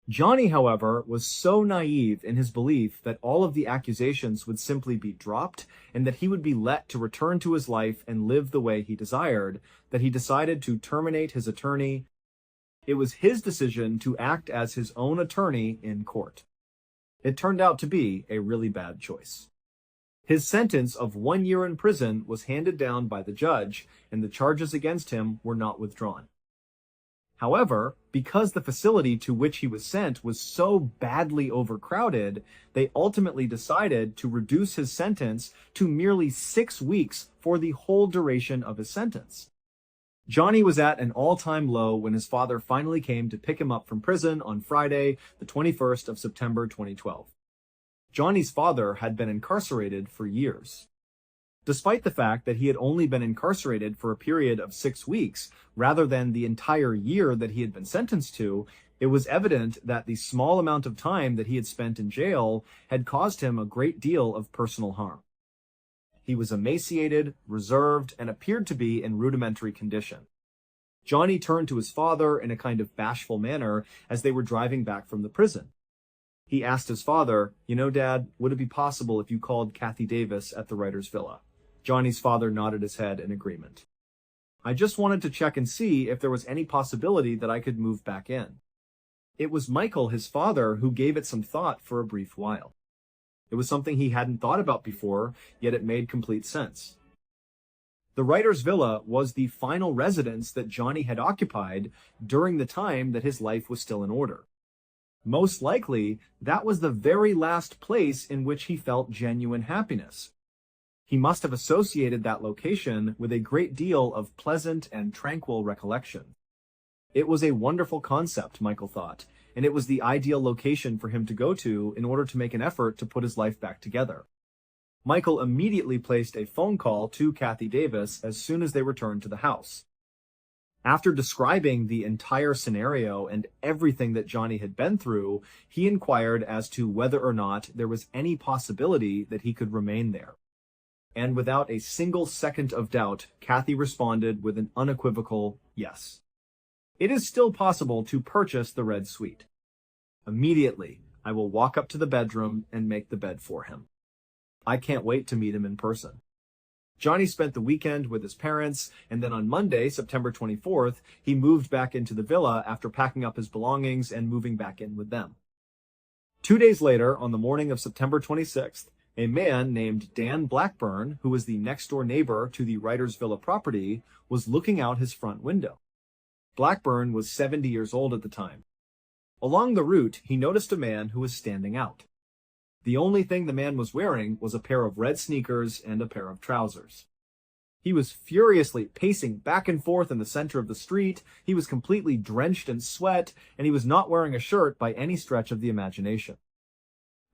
Johnny, however, was so naive in his belief that all of the accusations would simply be dropped and that he would be let to return to his life and live the way he desired, that he decided to terminate his attorney. It was his decision to act as his own attorney in court. It turned out to be a really bad choice. His sentence of 1 year in prison was handed down by the judge, and the charges against him were not withdrawn. However, because the facility to which he was sent was so badly overcrowded, they ultimately decided to reduce his sentence to merely 6 weeks for the whole duration of his sentence. Johnny was at an all-time low when his father finally came to pick him up from prison on Friday, the 21st of September 2012. Johnny's father had been incarcerated for years. Despite the fact that he had only been incarcerated for a period of 6 weeks, rather than the entire year that he had been sentenced to, it was evident that the small amount of time that he had spent in jail had caused him a great deal of personal harm. He was emaciated, reserved, and appeared to be in rudimentary condition. Johnny turned to his father in a kind of bashful manner as they were driving back from the prison. He asked his father, "You know, Dad, would it be possible if you called Kathy Davis at the writer's villa?" Johnny's father nodded his head in agreement. "I just wanted to check and see if there was any possibility that I could move back in." It was Michael, his father, who gave it some thought for a brief while. It was something he hadn't thought about before, yet it made complete sense. The writer's villa was the final residence that Johnny had occupied during the time that his life was still in order. Most likely, that was the very last place in which he felt genuine happiness. He must have associated that location with a great deal of pleasant and tranquil recollection. It was a wonderful concept, Michael thought, and it was the ideal location for him to go to in order to make an effort to put his life back together. Michael immediately placed a phone call to Kathy Davis as soon as they returned to the house. After describing the entire scenario and everything that Johnny had been through, he inquired as to whether or not there was any possibility that he could remain there. And without a single second of doubt, Kathy responded with an unequivocal yes. "It is still possible to purchase the red suite. Immediately, I will walk up to the bedroom and make the bed for him. I can't wait to meet him in person." Johnny spent the weekend with his parents, and then on Monday, September 24th, he moved back into the villa after packing up his belongings and moving back in with them. 2 days later, on the morning of September 26th, a man named Dan Blackburn, who was the next-door neighbor to the writer's villa property, was looking out his front window. Blackburn was 70 years old at the time. Along the route, he noticed a man who was standing out. The only thing the man was wearing was a pair of red sneakers and a pair of trousers. He was furiously pacing back and forth in the center of the street, he was completely drenched in sweat, and he was not wearing a shirt by any stretch of the imagination.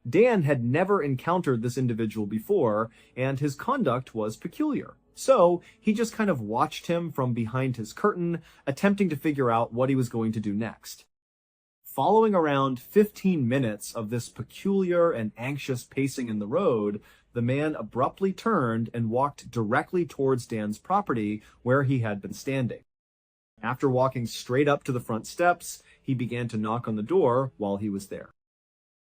Dan had never encountered this individual before, and his conduct was peculiar. So he just kind of watched him from behind his curtain, attempting to figure out what he was going to do next. Following around 15 minutes of this peculiar and anxious pacing in the road, the man abruptly turned and walked directly towards Dan's property where he had been standing. After walking straight up to the front steps, he began to knock on the door while he was there.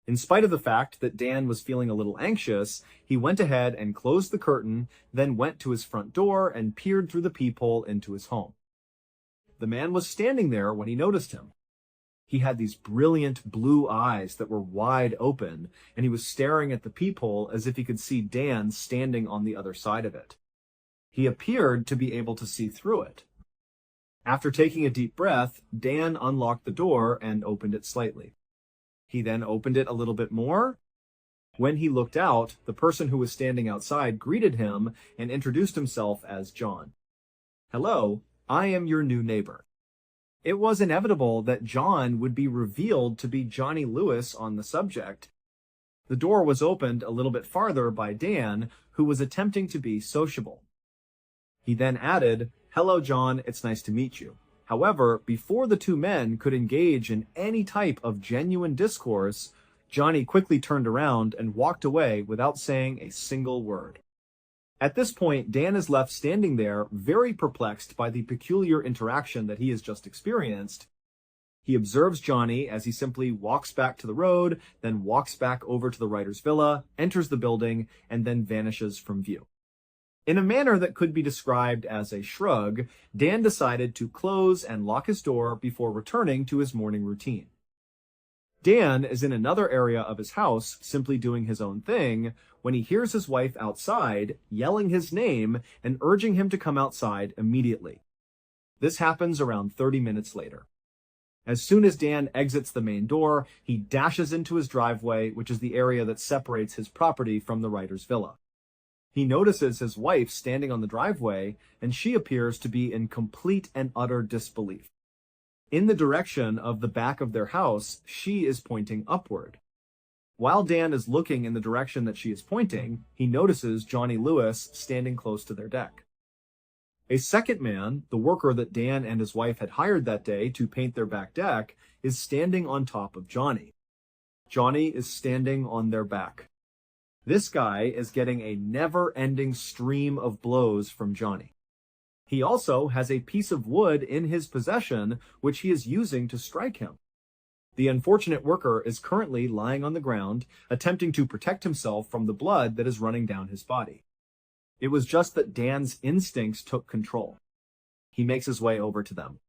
In spite of the fact that Dan was feeling a little anxious, he went ahead and closed the curtain, then went to his front door and peered through the peephole into his home. The man was standing there when he noticed him. He had these brilliant blue eyes that were wide open, and he was staring at the peephole as if he could see Dan standing on the other side of it. He appeared to be able to see through it. After taking a deep breath, Dan unlocked the door and opened it slightly. He then opened it a little bit more. When he looked out, the person who was standing outside greeted him and introduced himself as John. "Hello, I am your new neighbor." It was inevitable that John would be revealed to be Johnny Lewis on the subject. The door was opened a little bit farther by Dan, who was attempting to be sociable. He then added, "Hello, John, it's nice to meet you." However, before the two men could engage in any type of genuine discourse, Johnny quickly turned around and walked away without saying a single word. At this point, Dan is left standing there, very perplexed by the peculiar interaction that he has just experienced. He observes Johnny as he simply walks back to the road, then walks back over to the writer's villa, enters the building, and then vanishes from view. In a manner that could be described as a shrug, Dan decided to close and lock his door before returning to his morning routine. Dan is in another area of his house, simply doing his own thing, when he hears his wife outside, yelling his name and urging him to come outside immediately. This happens around 30 minutes later. As soon as Dan exits the main door, he dashes into his driveway, which is the area that separates his property from the writer's villa. He notices his wife standing on the driveway, and she appears to be in complete and utter disbelief. In the direction of the back of their house, she is pointing upward. While Dan is looking in the direction that she is pointing, he notices Johnny Lewis standing close to their deck. A second man, the worker that Dan and his wife had hired that day to paint their back deck, is standing on top of Johnny. Johnny is standing on their back. This guy is getting a never-ending stream of blows from Johnny. He also has a piece of wood in his possession, which he is using to strike him. The unfortunate worker is currently lying on the ground, attempting to protect himself from the blood that is running down his body. It was just that Dan's instincts took control. He makes his way over to them.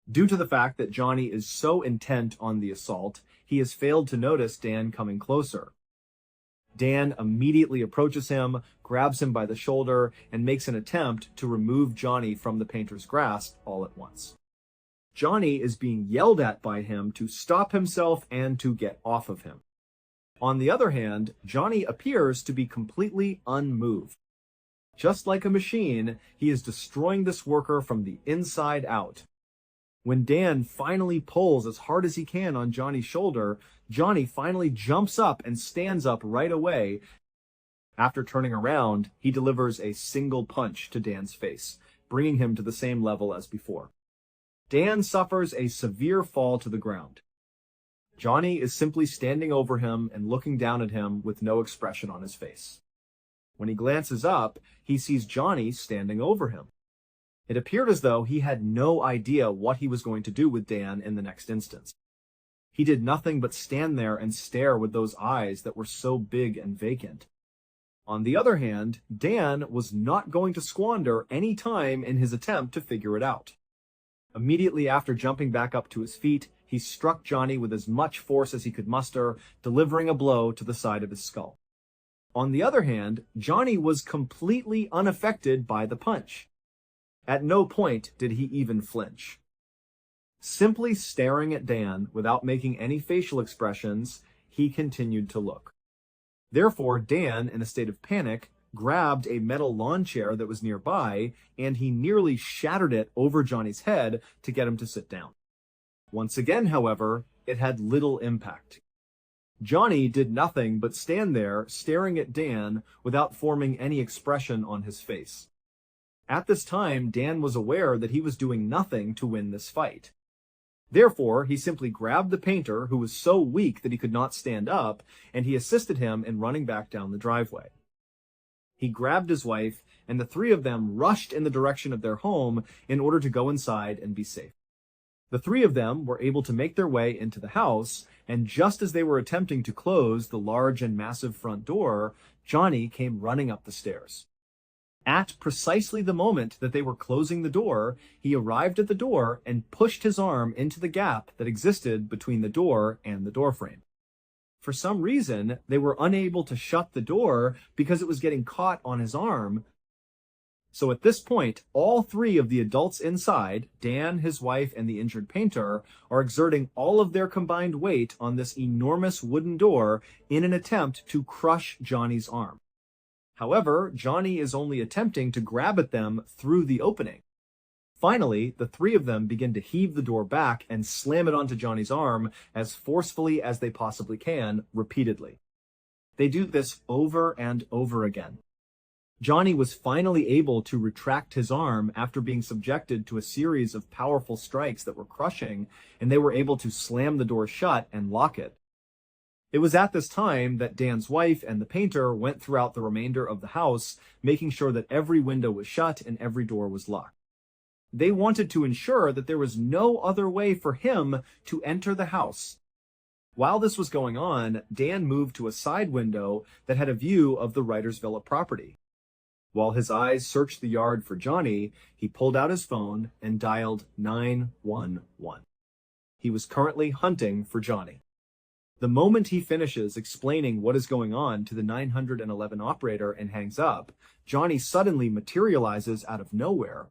Due to the fact that Johnny is so intent on the assault, he has failed to notice Dan coming closer. Dan immediately approaches him, grabs him by the shoulder, and makes an attempt to remove Johnny from the painter's grasp all at once. Johnny is being yelled at by him to stop himself and to get off of him. On the other hand, Johnny appears to be completely unmoved. Just like a machine, he is destroying this worker from the inside out. When Dan finally pulls as hard as he can on Johnny's shoulder, Johnny finally jumps up and stands up right away. After turning around, he delivers a single punch to Dan's face, bringing him to the same level as before. Dan suffers a severe fall to the ground. Johnny is simply standing over him and looking down at him with no expression on his face. When he glances up, he sees Johnny standing over him. It appeared as though he had no idea what he was going to do with Dan in the next instance. He did nothing but stand there and stare with those eyes that were so big and vacant. On the other hand, Dan was not going to squander any time in his attempt to figure it out. Immediately after jumping back up to his feet, he struck Johnny with as much force as he could muster, delivering a blow to the side of his skull. On the other hand, Johnny was completely unaffected by the punch. At no point did he even flinch. Simply staring at Dan without making any facial expressions, he continued to look. Therefore, Dan, in a state of panic, grabbed a metal lawn chair that was nearby, and he nearly shattered it over Johnny's head to get him to sit down. Once again, however, it had little impact. Johnny did nothing but stand there, staring at Dan without forming any expression on his face. At this time, Dan was aware that he was doing nothing to win this fight. Therefore, he simply grabbed the painter, who was so weak that he could not stand up, and he assisted him in running back down the driveway. He grabbed his wife, and the three of them rushed in the direction of their home in order to go inside and be safe. The three of them were able to make their way into the house, and just as they were attempting to close the large and massive front door, Johnny came running up the stairs. At precisely the moment that they were closing the door, he arrived at the door and pushed his arm into the gap that existed between the door and the doorframe. For some reason, they were unable to shut the door because it was getting caught on his arm. So at this point, all three of the adults inside, Dan, his wife, and the injured painter, are exerting all of their combined weight on this enormous wooden door in an attempt to crush Johnny's arm. However, Johnny is only attempting to grab at them through the opening. Finally, the three of them begin to heave the door back and slam it onto Johnny's arm as forcefully as they possibly can, repeatedly. They do this over and over again. Johnny was finally able to retract his arm after being subjected to a series of powerful strikes that were crushing, and they were able to slam the door shut and lock it. It was at this time that Dan's wife and the painter went throughout the remainder of the house, making sure that every window was shut and every door was locked. They wanted to ensure that there was no other way for him to enter the house. While this was going on, Dan moved to a side window that had a view of the writer's villa property. While his eyes searched the yard for Johnny, he pulled out his phone and dialed 911. He was currently hunting for Johnny. The moment he finishes explaining what is going on to the 911 operator and hangs up, Johnny suddenly materializes out of nowhere.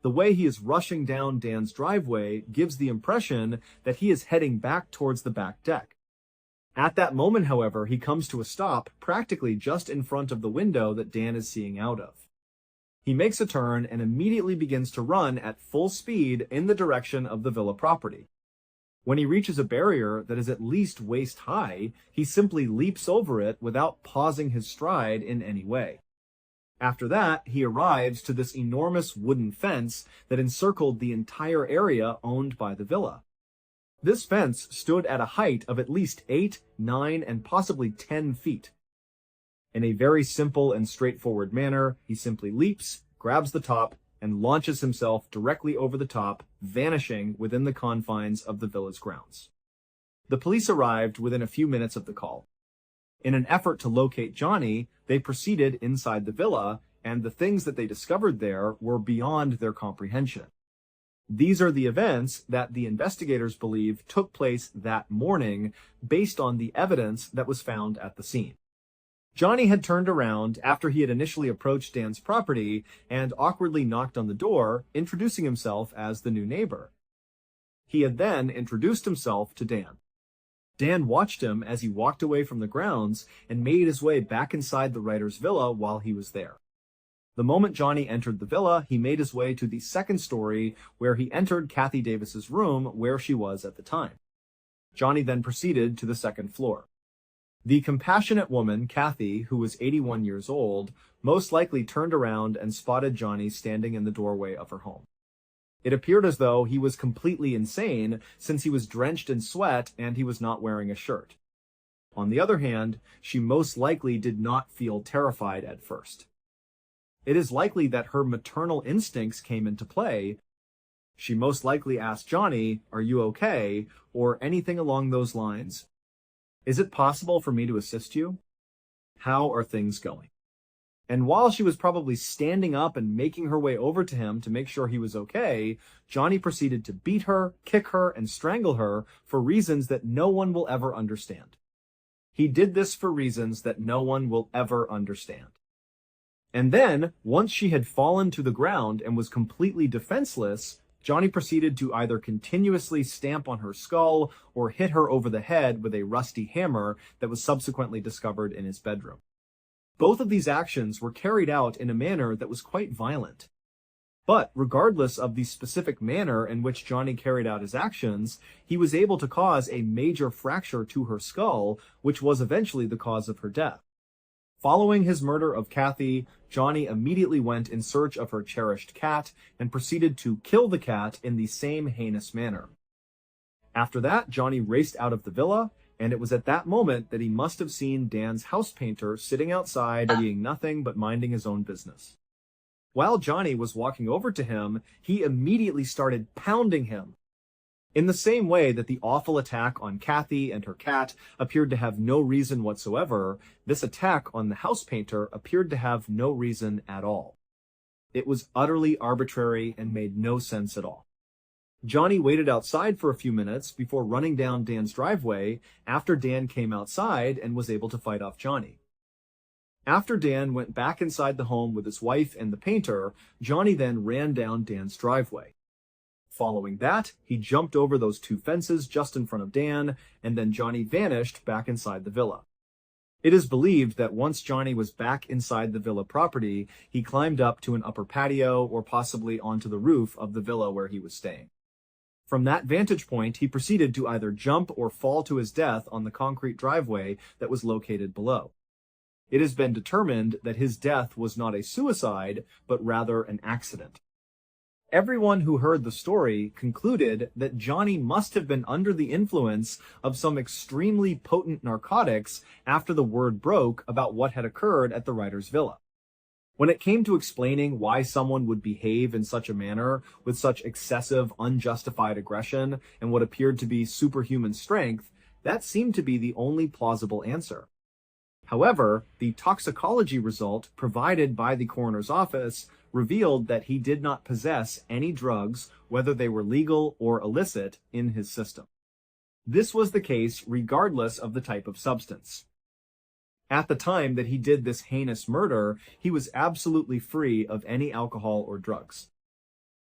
The way he is rushing down Dan's driveway gives the impression that he is heading back towards the back deck. At that moment, however, he comes to a stop practically just in front of the window that Dan is seeing out of. He makes a turn and immediately begins to run at full speed in the direction of the villa property. When he reaches a barrier that is at least waist high, he simply leaps over it without pausing his stride in any way. After that, he arrives to this enormous wooden fence that encircled the entire area owned by the villa. This fence stood at a height of at least 8, 9, and possibly 10 feet. In a very simple and straightforward manner, he simply leaps, grabs the top, and launches himself directly over the top, vanishing within the confines of the villa's grounds. The police arrived within a few minutes of the call. In an effort to locate Johnny, they proceeded inside the villa, and the things that they discovered there were beyond their comprehension. These are the events that the investigators believe took place that morning based on the evidence that was found at the scene. Johnny had turned around after he had initially approached Dan's property and awkwardly knocked on the door, introducing himself as the new neighbor. He had then introduced himself to Dan. Dan watched him as he walked away from the grounds and made his way back inside the writer's villa while he was there. The moment Johnny entered the villa, he made his way to the second story where he entered Kathy Davis's room where she was at the time. Johnny then proceeded to the second floor. The compassionate woman, Kathy, who was 81 years old, most likely turned around and spotted Johnny standing in the doorway of her home. It appeared as though he was completely insane since he was drenched in sweat and he was not wearing a shirt. On the other hand, she most likely did not feel terrified at first. It is likely that her maternal instincts came into play. She most likely asked Johnny, "Are you okay?" or anything along those lines. "Is it possible for me to assist you? How are things going?" And while she was probably standing up and making her way over to him to make sure he was okay, Johnny proceeded to beat her, kick her, and strangle her for reasons that no one will ever understand. He did this for reasons that no one will ever understand. And then, once she had fallen to the ground and was completely defenseless, Johnny proceeded to either continuously stamp on her skull or hit her over the head with a rusty hammer that was subsequently discovered in his bedroom. Both of these actions were carried out in a manner that was quite violent. But regardless of the specific manner in which Johnny carried out his actions, he was able to cause a major fracture to her skull, which was eventually the cause of her death. Following his murder of Kathy, Johnny immediately went in search of her cherished cat and proceeded to kill the cat in the same heinous manner. After that, Johnny raced out of the villa, and it was at that moment that he must have seen Dan's house painter sitting outside doing nothing but minding his own business. While Johnny was walking over to him, he immediately started pounding him. In the same way that the awful attack on Kathy and her cat appeared to have no reason whatsoever, this attack on the house painter appeared to have no reason at all. It was utterly arbitrary and made no sense at all. Johnny waited outside for a few minutes before running down Dan's driveway after Dan came outside and was able to fight off Johnny. After Dan went back inside the home with his wife and the painter, Johnny then ran down Dan's driveway. Following that, he jumped over those two fences just in front of Dan, and then Johnny vanished back inside the villa. It is believed that once Johnny was back inside the villa property, he climbed up to an upper patio or possibly onto the roof of the villa where he was staying. From that vantage point, he proceeded to either jump or fall to his death on the concrete driveway that was located below. It has been determined that his death was not a suicide, but rather an accident. Everyone who heard the story concluded that Johnny must have been under the influence of some extremely potent narcotics after the word broke about what had occurred at the writer's villa. When it came to explaining why someone would behave in such a manner with such excessive, unjustified aggression and what appeared to be superhuman strength, that seemed to be the only plausible answer. However, the toxicology result provided by the coroner's office revealed that he did not possess any drugs, whether they were legal or illicit, in his system. This was the case regardless of the type of substance. At the time that he did this heinous murder, he was absolutely free of any alcohol or drugs.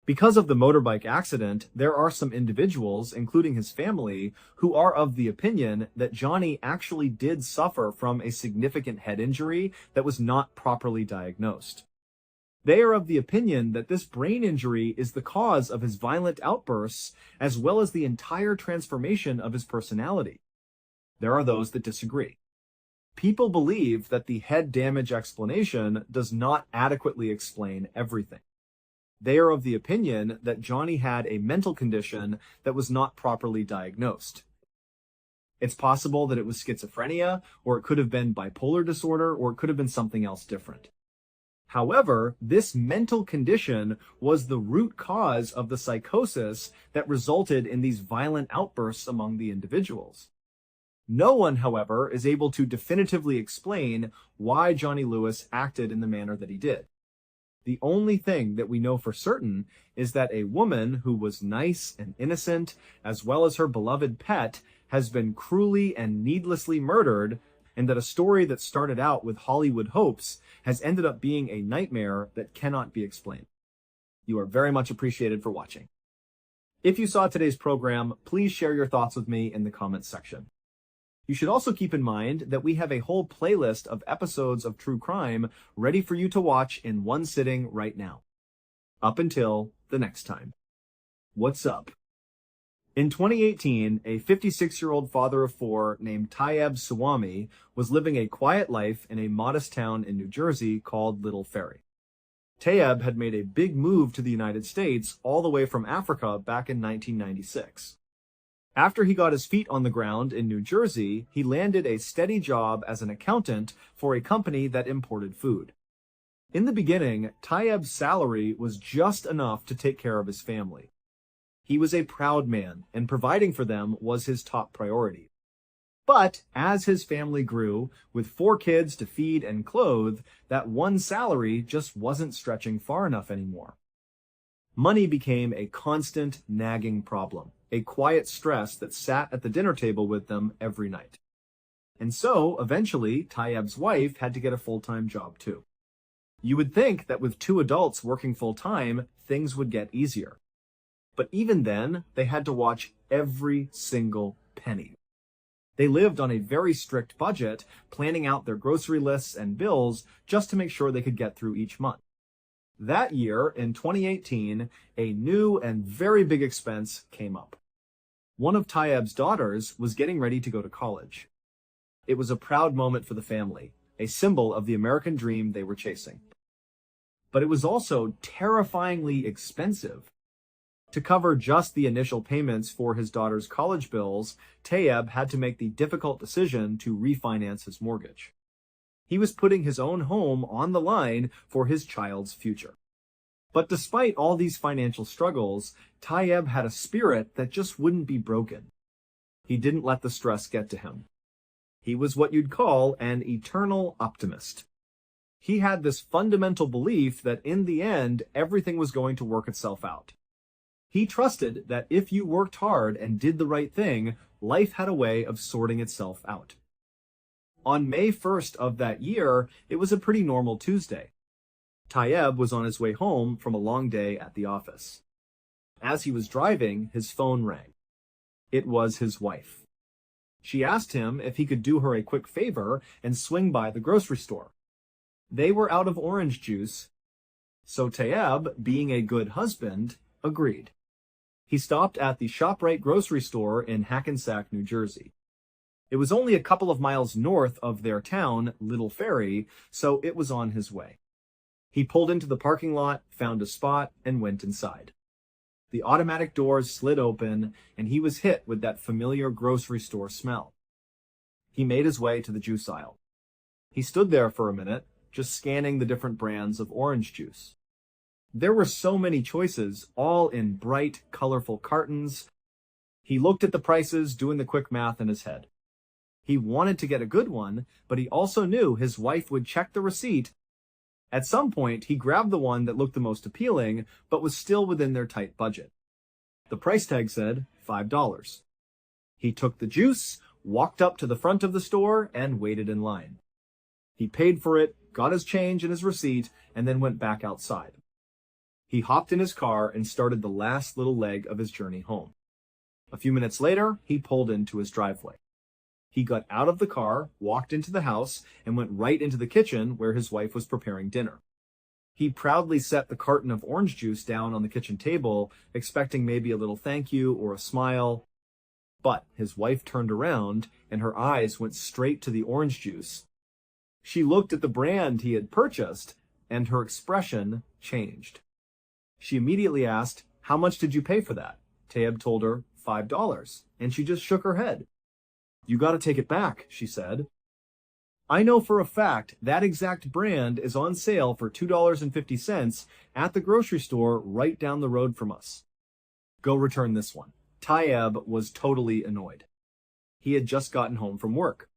Because of the motorbike accident, there are some individuals, including his family, who are of the opinion that Johnny actually did suffer from a significant head injury that was not properly diagnosed. They are of the opinion that this brain injury is the cause of his violent outbursts, as well as the entire transformation of his personality. There are those that disagree. People believe that the head damage explanation does not adequately explain everything. They are of the opinion that Johnny had a mental condition that was not properly diagnosed. It's possible that it was schizophrenia, or it could have been bipolar disorder, or it could have been something else different. However, this mental condition was the root cause of the psychosis that resulted in these violent outbursts among the individuals. No one, however, is able to definitively explain why Johnny Lewis acted in the manner that he did. The only thing that we know for certain is that a woman who was nice and innocent, as well as her beloved pet, has been cruelly and needlessly murdered, and that a story that started out with Hollywood hopes has ended up being a nightmare that cannot be explained. You are very much appreciated for watching. If you saw today's program, please share your thoughts with me in the comments section. You should also keep in mind that we have a whole playlist of episodes of true crime ready for you to watch in one sitting right now. Up until the next time. What's up? In 2018, a 56-year-old father of four named Tayyab Suwami was living a quiet life in a modest town in New Jersey called Little Ferry. Tayyab had made a big move to the United States all the way from Africa back in 1996. After he got his feet on the ground in New Jersey, he landed a steady job as an accountant for a company that imported food. In the beginning, Tayyab's salary was just enough to take care of his family. He was a proud man, and providing for them was his top priority. But as his family grew, with 4 kids to feed and clothe, that one salary just wasn't stretching far enough anymore. Money became a constant, nagging problem, a quiet stress that sat at the dinner table with them every night. And so, eventually, Tayyab's wife had to get a full-time job too. You would think that with 2 adults working full-time, things would get easier. But even then, they had to watch every single penny. They lived on a very strict budget, planning out their grocery lists and bills just to make sure they could get through each month. That year, in 2018, a new and very big expense came up. One of Tayyab's daughters was getting ready to go to college. It was a proud moment for the family, a symbol of the American dream they were chasing. But it was also terrifyingly expensive. To cover just the initial payments for his daughter's college bills, Tayyab had to make the difficult decision to refinance his mortgage. He was putting his own home on the line for his child's future. But despite all these financial struggles, Tayyab had a spirit that just wouldn't be broken. He didn't let the stress get to him. He was what you'd call an eternal optimist. He had this fundamental belief that in the end, everything was going to work itself out. He trusted that if you worked hard and did the right thing, life had a way of sorting itself out. On May 1st of that year, it was a pretty normal Tuesday. Tayyab was on his way home from a long day at the office. As he was driving, his phone rang. It was his wife. She asked him if he could do her a quick favor and swing by the grocery store. They were out of orange juice, so Tayyab, being a good husband, agreed. He stopped at the ShopRite grocery store in Hackensack, New Jersey. It was only a couple of miles north of their town, Little Ferry, so it was on his way. He pulled into the parking lot, found a spot, and went inside. The automatic doors slid open, and he was hit with that familiar grocery store smell. He made his way to the juice aisle. He stood there for a minute, just scanning the different brands of orange juice. There were so many choices, all in bright, colorful cartons. He looked at the prices, doing the quick math in his head. He wanted to get a good one, but he also knew his wife would check the receipt. At some point, he grabbed the one that looked the most appealing, but was still within their tight budget. The price tag said $5. He took the juice, walked up to the front of the store, and waited in line. He paid for it, got his change and his receipt, and then went back outside. He hopped in his car and started the last little leg of his journey home. A few minutes later, he pulled into his driveway. He got out of the car, walked into the house, and went right into the kitchen where his wife was preparing dinner. He proudly set the carton of orange juice down on the kitchen table, expecting maybe a little thank you or a smile. But his wife turned around, and her eyes went straight to the orange juice. She looked at the brand he had purchased, and her expression changed. She immediately asked, "How much did you pay for that?" Taeb told her, $5, and she just shook her head. "You gotta take it back," she said. "I know for a fact that exact brand is on sale for $2.50 at the grocery store right down the road from us. Go return this one." Taeb was totally annoyed. He had just gotten home from work.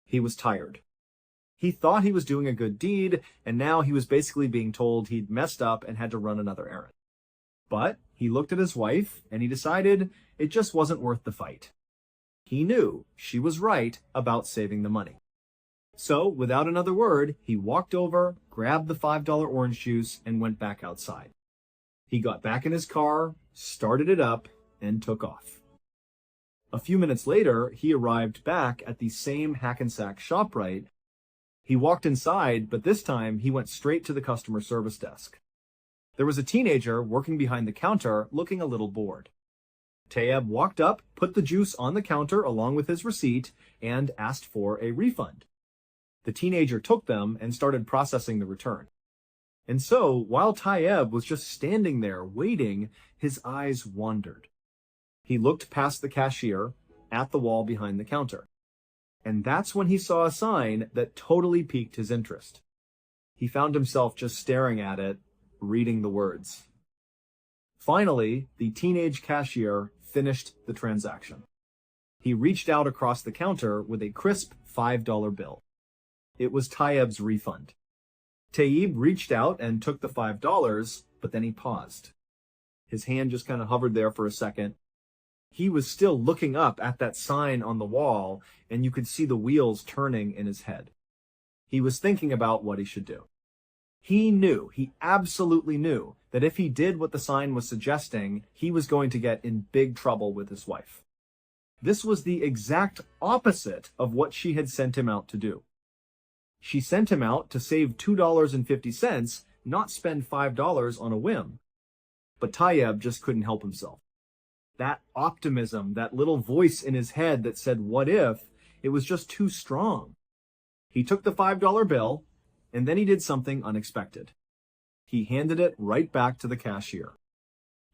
He was tired. He thought he was doing a good deed, and now he was basically being told he'd messed up and had to run another errand. But he looked at his wife, and he decided it just wasn't worth the fight. He knew she was right about saving the money. So, without another word, he walked over, grabbed the $5 orange juice, and went back outside. He got back in his car, started it up, and took off. A few minutes later, he arrived back at the same Hackensack ShopRite. He walked inside, but this time he went straight to the customer service desk. There was a teenager working behind the counter, looking a little bored. Taeb walked up, put the juice on the counter along with his receipt, and asked for a refund. The teenager took them and started processing the return. And so, while Taeb was just standing there waiting, his eyes wandered. He looked past the cashier, at the wall behind the counter. And that's when he saw a sign that totally piqued his interest. He found himself just staring at it, reading the words. Finally, the teenage cashier finished the transaction. He reached out across the counter with a crisp $5 bill. It was Taeb's refund. Taeb reached out and took the $5, but then he paused. His hand just kind of hovered there for a second. He was still looking up at that sign on the wall, and you could see the wheels turning in his head. He was thinking about what he should do. He absolutely knew, that if he did what the sign was suggesting, he was going to get in big trouble with his wife. This was the exact opposite of what she had sent him out to do. She sent him out to save $2.50, not spend $5 on a whim. But Taeb just couldn't help himself. That optimism, that little voice in his head that said, "What if?" it was just too strong. He took the $5 bill, and then he did something unexpected. He handed it right back to the cashier.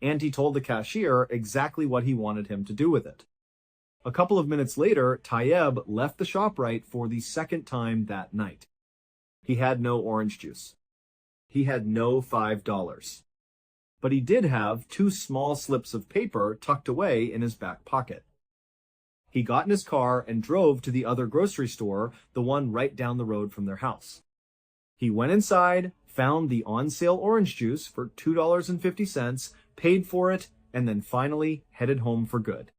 And he told the cashier exactly what he wanted him to do with it. A couple of minutes later, Taeb left the ShopRite for the second time that night. He had no orange juice. He had no $5. But he did have 2 small slips of paper tucked away in his back pocket. He got in his car and drove to the other grocery store, the one right down the road from their house. He went inside, found the on-sale orange juice for $2.50, paid for it, and then finally headed home for good.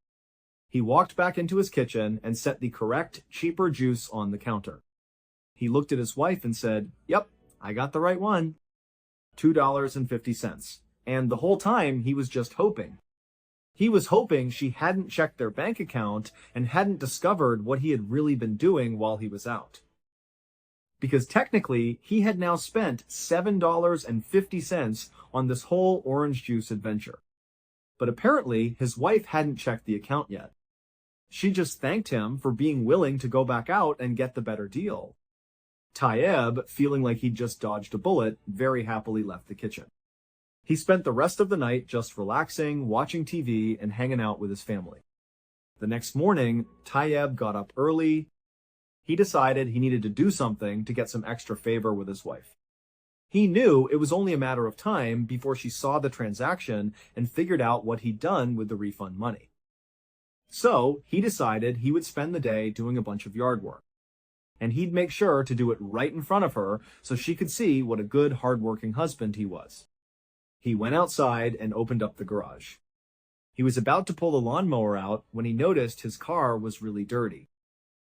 He walked back into his kitchen and set the correct, cheaper juice on the counter. He looked at his wife and said, "Yep, I got the right one." $2.50. And the whole time he was just hoping. He was hoping she hadn't checked their bank account and hadn't discovered what he had really been doing while he was out. Because technically, he had now spent $7.50 on this whole orange juice adventure. But apparently, his wife hadn't checked the account yet. She just thanked him for being willing to go back out and get the better deal. Taeb, feeling like he'd just dodged a bullet, very happily left the kitchen. He spent the rest of the night just relaxing, watching TV, and hanging out with his family. The next morning, Taeb got up early. He decided he needed to do something to get some extra favor with his wife. He knew it was only a matter of time before she saw the transaction and figured out what he'd done with the refund money. So he decided he would spend the day doing a bunch of yard work. And he'd make sure to do it right in front of her so she could see what a good, hard-working husband he was. He went outside and opened up the garage. He was about to pull the lawnmower out when he noticed his car was really dirty.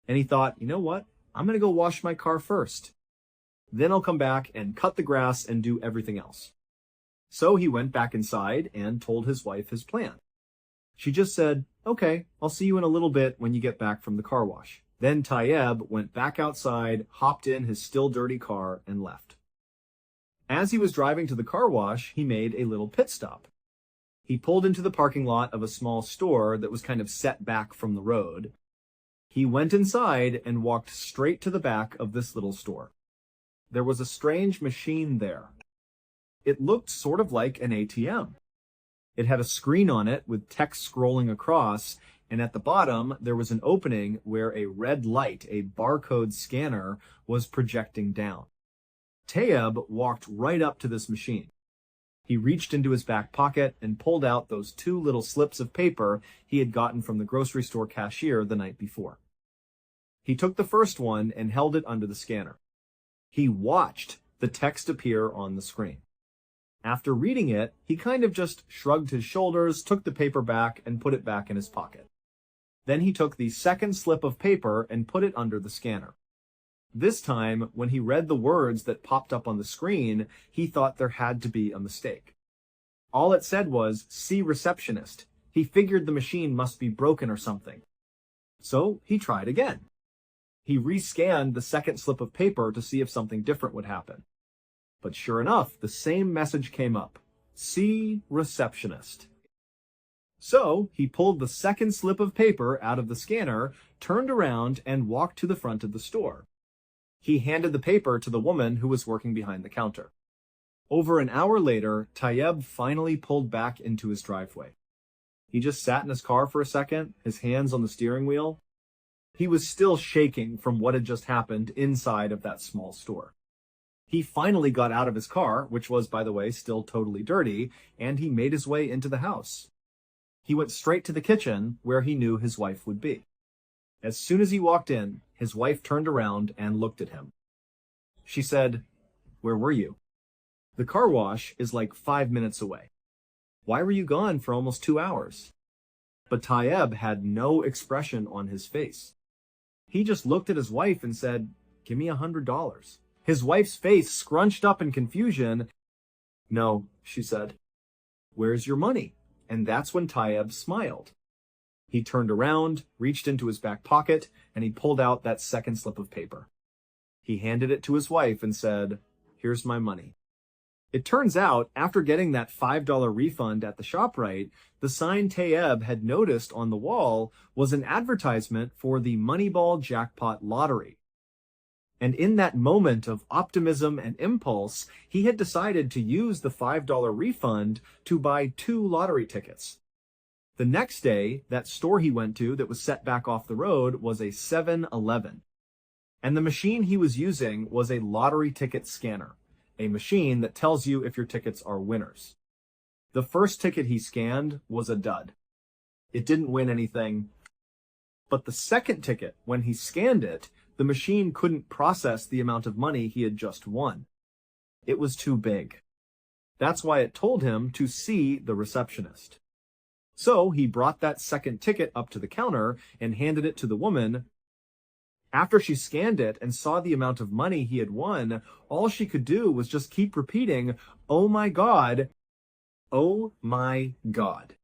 And he thought, you know what? I'm going to go wash my car first. Then I'll come back and cut the grass and do everything else. So he went back inside and told his wife his plan. She just said, okay, I'll see you in a little bit when you get back from the car wash. Then Tayyab went back outside, hopped in his still dirty car, and left. As he was driving to the car wash, he made a little pit stop. He pulled into the parking lot of a small store that was kind of set back from the road. He went inside and walked straight to the back of this little store. There was a strange machine there. It looked sort of like an ATM. It had a screen on it with text scrolling across, and at the bottom there was an opening where a red light, a barcode scanner, was projecting down. Tayyab walked right up to this machine. He reached into his back pocket and pulled out those 2 little slips of paper he had gotten from the grocery store cashier the night before. He took the first one and held it under the scanner. He watched the text appear on the screen. After reading it, he kind of just shrugged his shoulders, took the paper back, and put it back in his pocket. Then he took the second slip of paper and put it under the scanner. This time, when he read the words that popped up on the screen, he thought there had to be a mistake. All it said was, "See receptionist." He figured the machine must be broken or something. So he tried again. He rescanned the second slip of paper to see if something different would happen. But sure enough, the same message came up. "See receptionist." So he pulled the second slip of paper out of the scanner, turned around, and walked to the front of the store. He handed the paper to the woman who was working behind the counter. Over an hour later, Tayyab finally pulled back into his driveway. He just sat in his car for a second, his hands on the steering wheel. He was still shaking from what had just happened inside of that small store. He finally got out of his car, which was, by the way, still totally dirty, and he made his way into the house. He went straight to the kitchen, where he knew his wife would be. As soon as he walked in, his wife turned around and looked at him. She said, "Where were you?" "The car wash is like 5 minutes away." "Why were you gone for almost 2 hours?" But Tayyab had no expression on his face. He just looked at his wife and said, "Give me $100. His wife's face scrunched up in confusion. "No," she said. "Where's your money?" And that's when Tayyab smiled. He turned around, reached into his back pocket, and he pulled out that second slip of paper. He handed it to his wife and said, "Here's my money." It turns out, after getting that $5 refund at the ShopRite, the sign Tayyab had noticed on the wall was an advertisement for the Moneyball Jackpot Lottery. And in that moment of optimism and impulse, he had decided to use the $5 refund to buy 2 lottery tickets. The next day, that store he went to that was set back off the road was a 7-Eleven. And the machine he was using was a lottery ticket scanner, a machine that tells you if your tickets are winners. The first ticket he scanned was a dud. It didn't win anything. But the second ticket, when he scanned it, the machine couldn't process the amount of money he had just won. It was too big. That's why it told him to see the receptionist. So he brought that second ticket up to the counter and handed it to the woman. After she scanned it and saw the amount of money he had won, all she could do was just keep repeating, "Oh my God, oh my God,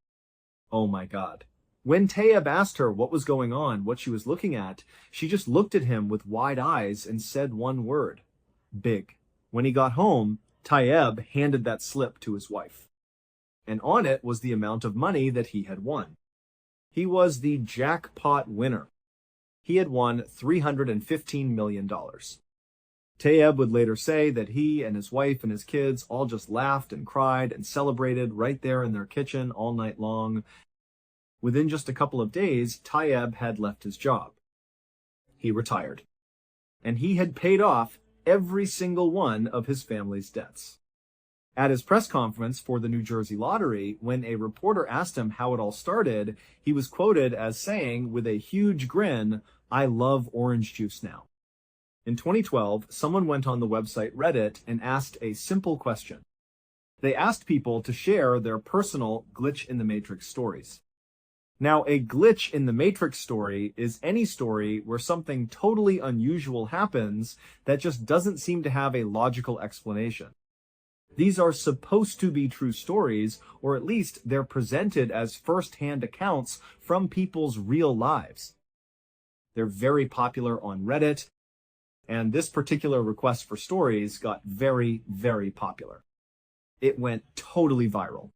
oh my God." When Tayyab asked her what was going on, what she was looking at, she just looked at him with wide eyes and said one word: big. When he got home, Tayyab handed that slip to his wife. And on it was the amount of money that he had won. He was the jackpot winner. He had won $315 million. Tayyab would later say that he and his wife and his kids all just laughed and cried and celebrated right there in their kitchen all night long. Within just a couple of days, Tayyab had left his job. He retired. and he had paid off every single one of his family's debts. At his press conference for the New Jersey lottery, when a reporter asked him how it all started, he was quoted as saying with a huge grin, "I love orange juice now." In 2012, someone went on the website Reddit and asked a simple question. They asked people to share their personal glitch in the matrix stories. Now, a glitch in the matrix story is any story where something totally unusual happens that just doesn't seem to have a logical explanation. These are supposed to be true stories, or at least they're presented as first-hand accounts from people's real lives. They're very popular on Reddit, and this particular request for stories got very, very popular. It went totally viral.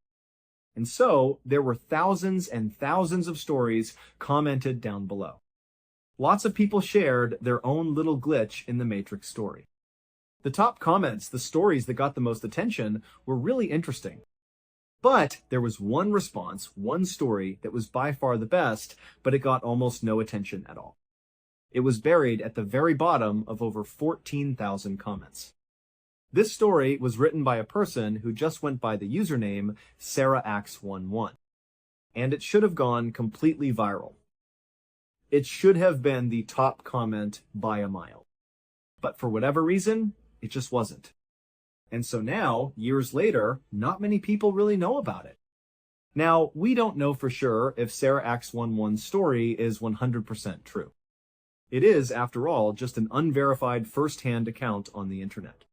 And so there were thousands and thousands of stories commented down below. Lots of people shared their own little glitch in the Matrix story. The top comments, the stories that got the most attention, were really interesting. But there was one response, one story that was by far the best, but it got almost no attention at all. It was buried at the very bottom of over 14,000 comments. This story was written by a person who just went by the username SarahAx11, and it should have gone completely viral. It should have been the top comment by a mile. But for whatever reason, it just wasn't. And so now, years later, not many people really know about it. Now, we don't know for sure if SarahAx11's story is 100% true. It is, after all, just an unverified first-hand account on the internet.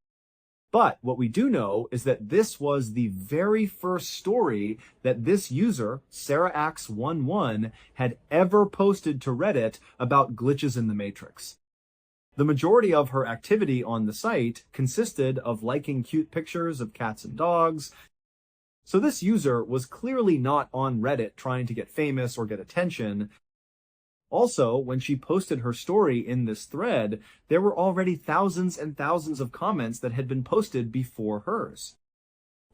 But what we do know is that this was the very first story that this user, SarahAx11, had ever posted to Reddit about glitches in the Matrix. The majority of her activity on the site consisted of liking cute pictures of cats and dogs. So this user was clearly not on Reddit trying to get famous or get attention. Also, when she posted her story in this thread, there were already thousands and thousands of comments that had been posted before hers.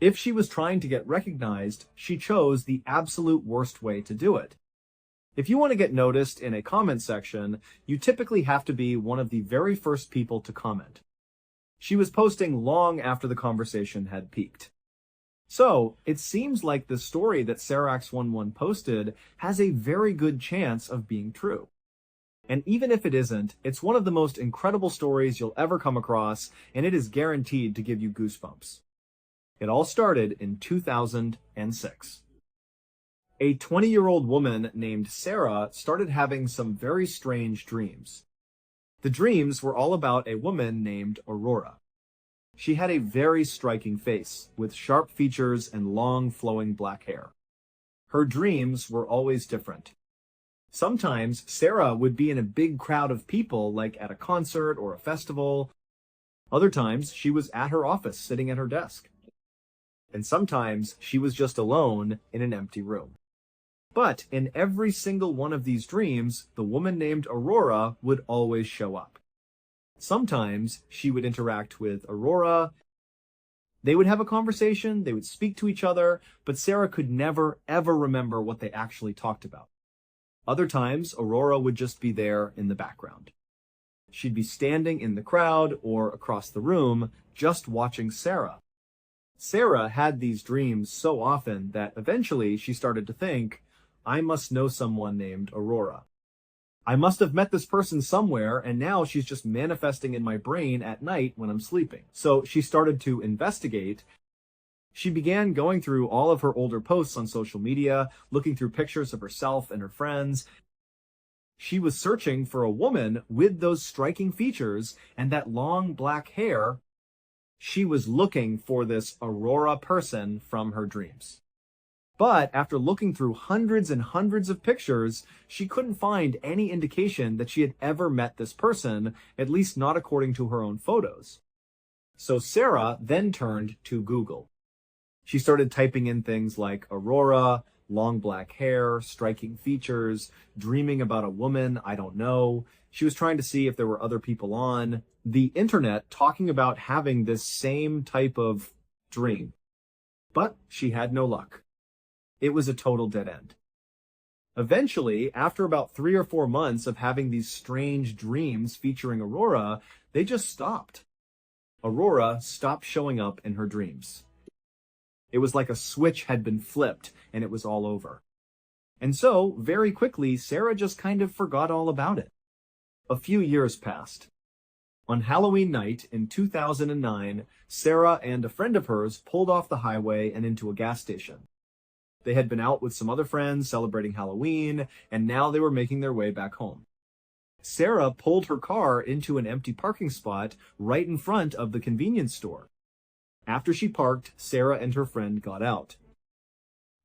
If she was trying to get recognized, she chose the absolute worst way to do it. If you want to get noticed in a comment section, you typically have to be one of the very first people to comment. She was posting long after the conversation had peaked. So, it seems like the story that SarahAx11 posted has a very good chance of being true. And even if it isn't, it's one of the most incredible stories you'll ever come across, and it is guaranteed to give you goosebumps. It all started in 2006. A 20-year-old woman named Sarah started having some very strange dreams. The dreams were all about a woman named Aurora. She had a very striking face, with sharp features and long flowing black hair. Her dreams were always different. Sometimes Sarah would be in a big crowd of people, like at a concert or a festival. Other times she was at her office sitting at her desk. And sometimes she was just alone in an empty room. But in every single one of these dreams, the woman named Aurora would always show up. Sometimes she would interact with Aurora. They would have a conversation, they would speak to each other, but Sarah could never, ever remember what they actually talked about. Other times, Aurora would just be there in the background. She'd be standing in the crowd or across the room, just watching Sarah. Sarah had these dreams so often that eventually she started to think, I must know someone named Aurora. I must have met this person somewhere, and now she's just manifesting in my brain at night when I'm sleeping. So she started to investigate. She began going through all of her older posts on social media, looking through pictures of herself and her friends. She was searching for a woman with those striking features and that long black hair. She was looking for this Aurora person from her dreams. But after looking through hundreds and hundreds of pictures, she couldn't find any indication that she had ever met this person, at least not according to her own photos. So Sarah then turned to Google. She started typing in things like Aurora, long black hair, striking features, dreaming about a woman I don't know. She was trying to see if there were other people on the internet talking about having this same type of dream. But she had no luck. It was a total dead end. Eventually, after about 3 or 4 months of having these strange dreams featuring Aurora, they just stopped. Aurora stopped showing up in her dreams. It was like a switch had been flipped and it was all over. And so, very quickly, Sarah just kind of forgot all about it. A few years passed. On Halloween night in 2009, Sarah and a friend of hers pulled off the highway and into a gas station. They had been out with some other friends celebrating Halloween, and now they were making their way back home. Sarah pulled her car into an empty parking spot right in front of the convenience store. After she parked, Sarah and her friend got out.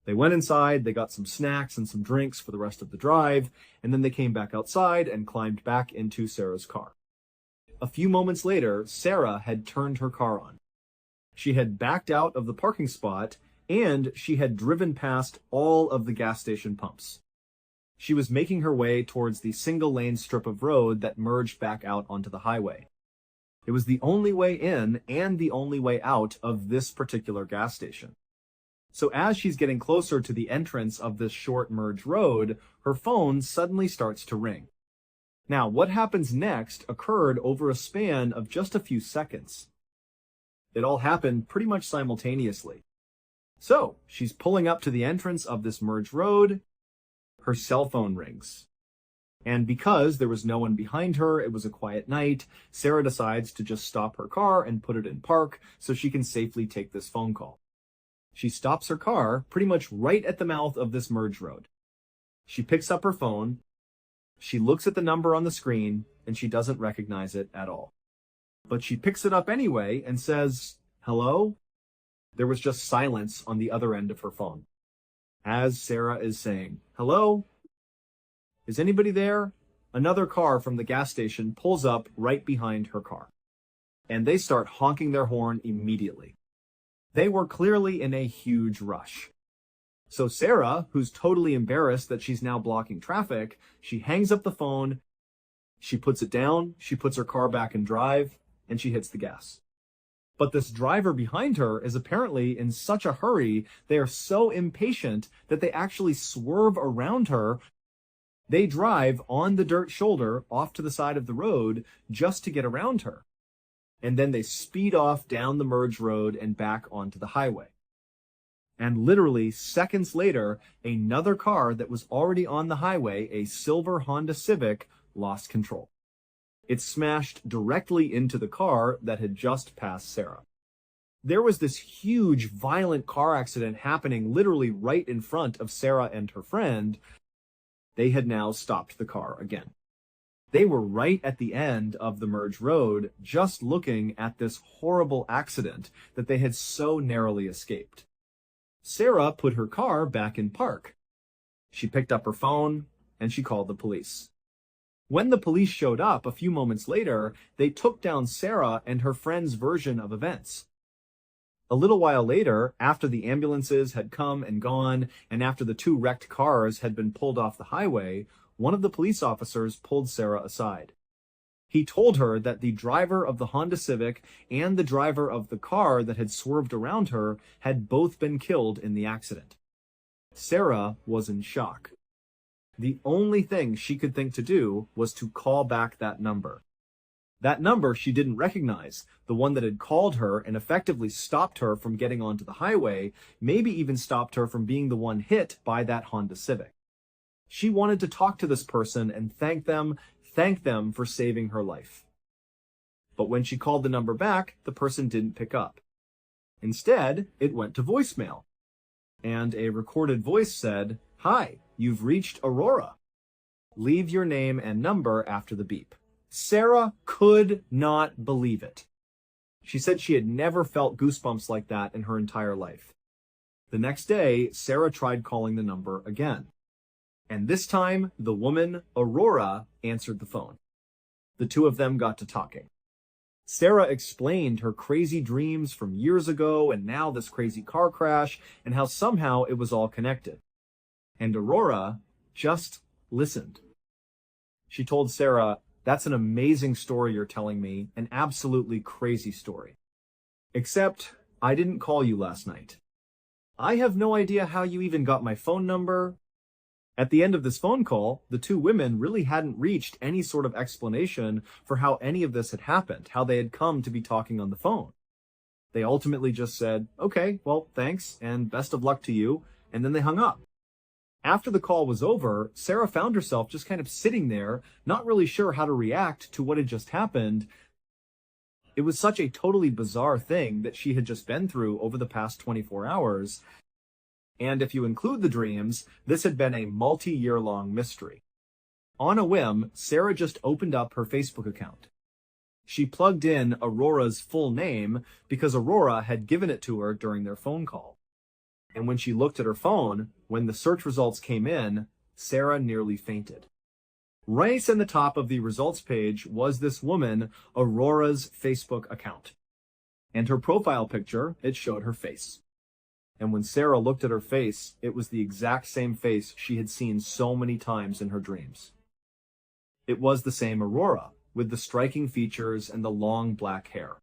They went inside, they got some snacks and some drinks for the rest of the drive, and then they came back outside and climbed back into Sarah's car. A few moments later, Sarah had turned her car on. She had backed out of the parking spot, and she had driven past all of the gas station pumps. She was making her way towards the single-lane strip of road that merged back out onto the highway. It was the only way in and the only way out of this particular gas station. So as she's getting closer to the entrance of this short merge road, her phone suddenly starts to ring. Now, what happens next occurred over a span of just a few seconds. It all happened pretty much simultaneously. So, she's pulling up to the entrance of this merge road. Her cell phone rings. And because there was no one behind her, it was a quiet night, Sarah decides to just stop her car and put it in park so she can safely take this phone call. She stops her car pretty much right at the mouth of this merge road. She picks up her phone, she looks at the number on the screen, and she doesn't recognize it at all. But she picks it up anyway and says, "Hello?" There was just silence on the other end of her phone. As Sarah is saying, "Hello? Is anybody there?" Another car from the gas station pulls up right behind her car. And they start honking their horn immediately. They were clearly in a huge rush. So Sarah, who's totally embarrassed that she's now blocking traffic, she hangs up the phone, she puts it down, she puts her car back in drive, and she hits the gas. But this driver behind her is apparently in such a hurry, they are so impatient that they actually swerve around her. They drive on the dirt shoulder off to the side of the road just to get around her. And then they speed off down the merge road and back onto the highway. And literally seconds later, another car that was already on the highway, a silver Honda Civic, lost control. It smashed directly into the car that had just passed Sarah. There was this huge, violent car accident happening literally right in front of Sarah and her friend. They had now stopped the car again. They were right at the end of the merge road, just looking at this horrible accident that they had so narrowly escaped. Sarah put her car back in park. She picked up her phone, and she called the police. When the police showed up a few moments later, they took down Sarah and her friend's version of events. A little while later, after the ambulances had come and gone, and after the two wrecked cars had been pulled off the highway, one of the police officers pulled Sarah aside. He told her that the driver of the Honda Civic and the driver of the car that had swerved around her had both been killed in the accident. Sarah was in shock. The only thing she could think to do was to call back that number. That number she didn't recognize, the one that had called her and effectively stopped her from getting onto the highway, maybe even stopped her from being the one hit by that Honda Civic. She wanted to talk to this person and thank them for saving her life. But when she called the number back, the person didn't pick up. Instead, it went to voicemail. And a recorded voice said, "Hi, you've reached Aurora. Leave your name and number after the beep." Sarah could not believe it. She said she had never felt goosebumps like that in her entire life. The next day, Sarah tried calling the number again. And this time, the woman, Aurora, answered the phone. The two of them got to talking. Sarah explained her crazy dreams from years ago and now this crazy car crash and how somehow it was all connected. And Aurora just listened. She told Sarah, "That's an amazing story you're telling me, an absolutely crazy story. Except, I didn't call you last night. I have no idea how you even got my phone number. At the end of this phone call, the two women really hadn't reached any sort of explanation for how any of this had happened, how they had come to be talking on the phone. They ultimately just said, "Okay, well, thanks, and best of luck to you," and then they hung up. After the call was over, Sarah found herself just kind of sitting there, not really sure how to react to what had just happened. It was such a totally bizarre thing that she had just been through over the past 24 hours. And if you include the dreams, this had been a multi-year-long mystery. On a whim, Sarah just opened up her Facebook account. She plugged in Aurora's full name because Aurora had given it to her during their phone call. And when she looked at her phone, when the search results came in, Sarah nearly fainted. Right in the top of the results page was this woman, Aurora's Facebook account. And her profile picture, it showed her face. And when Sarah looked at her face, it was the exact same face she had seen so many times in her dreams. It was the same Aurora, with the striking features and the long black hair.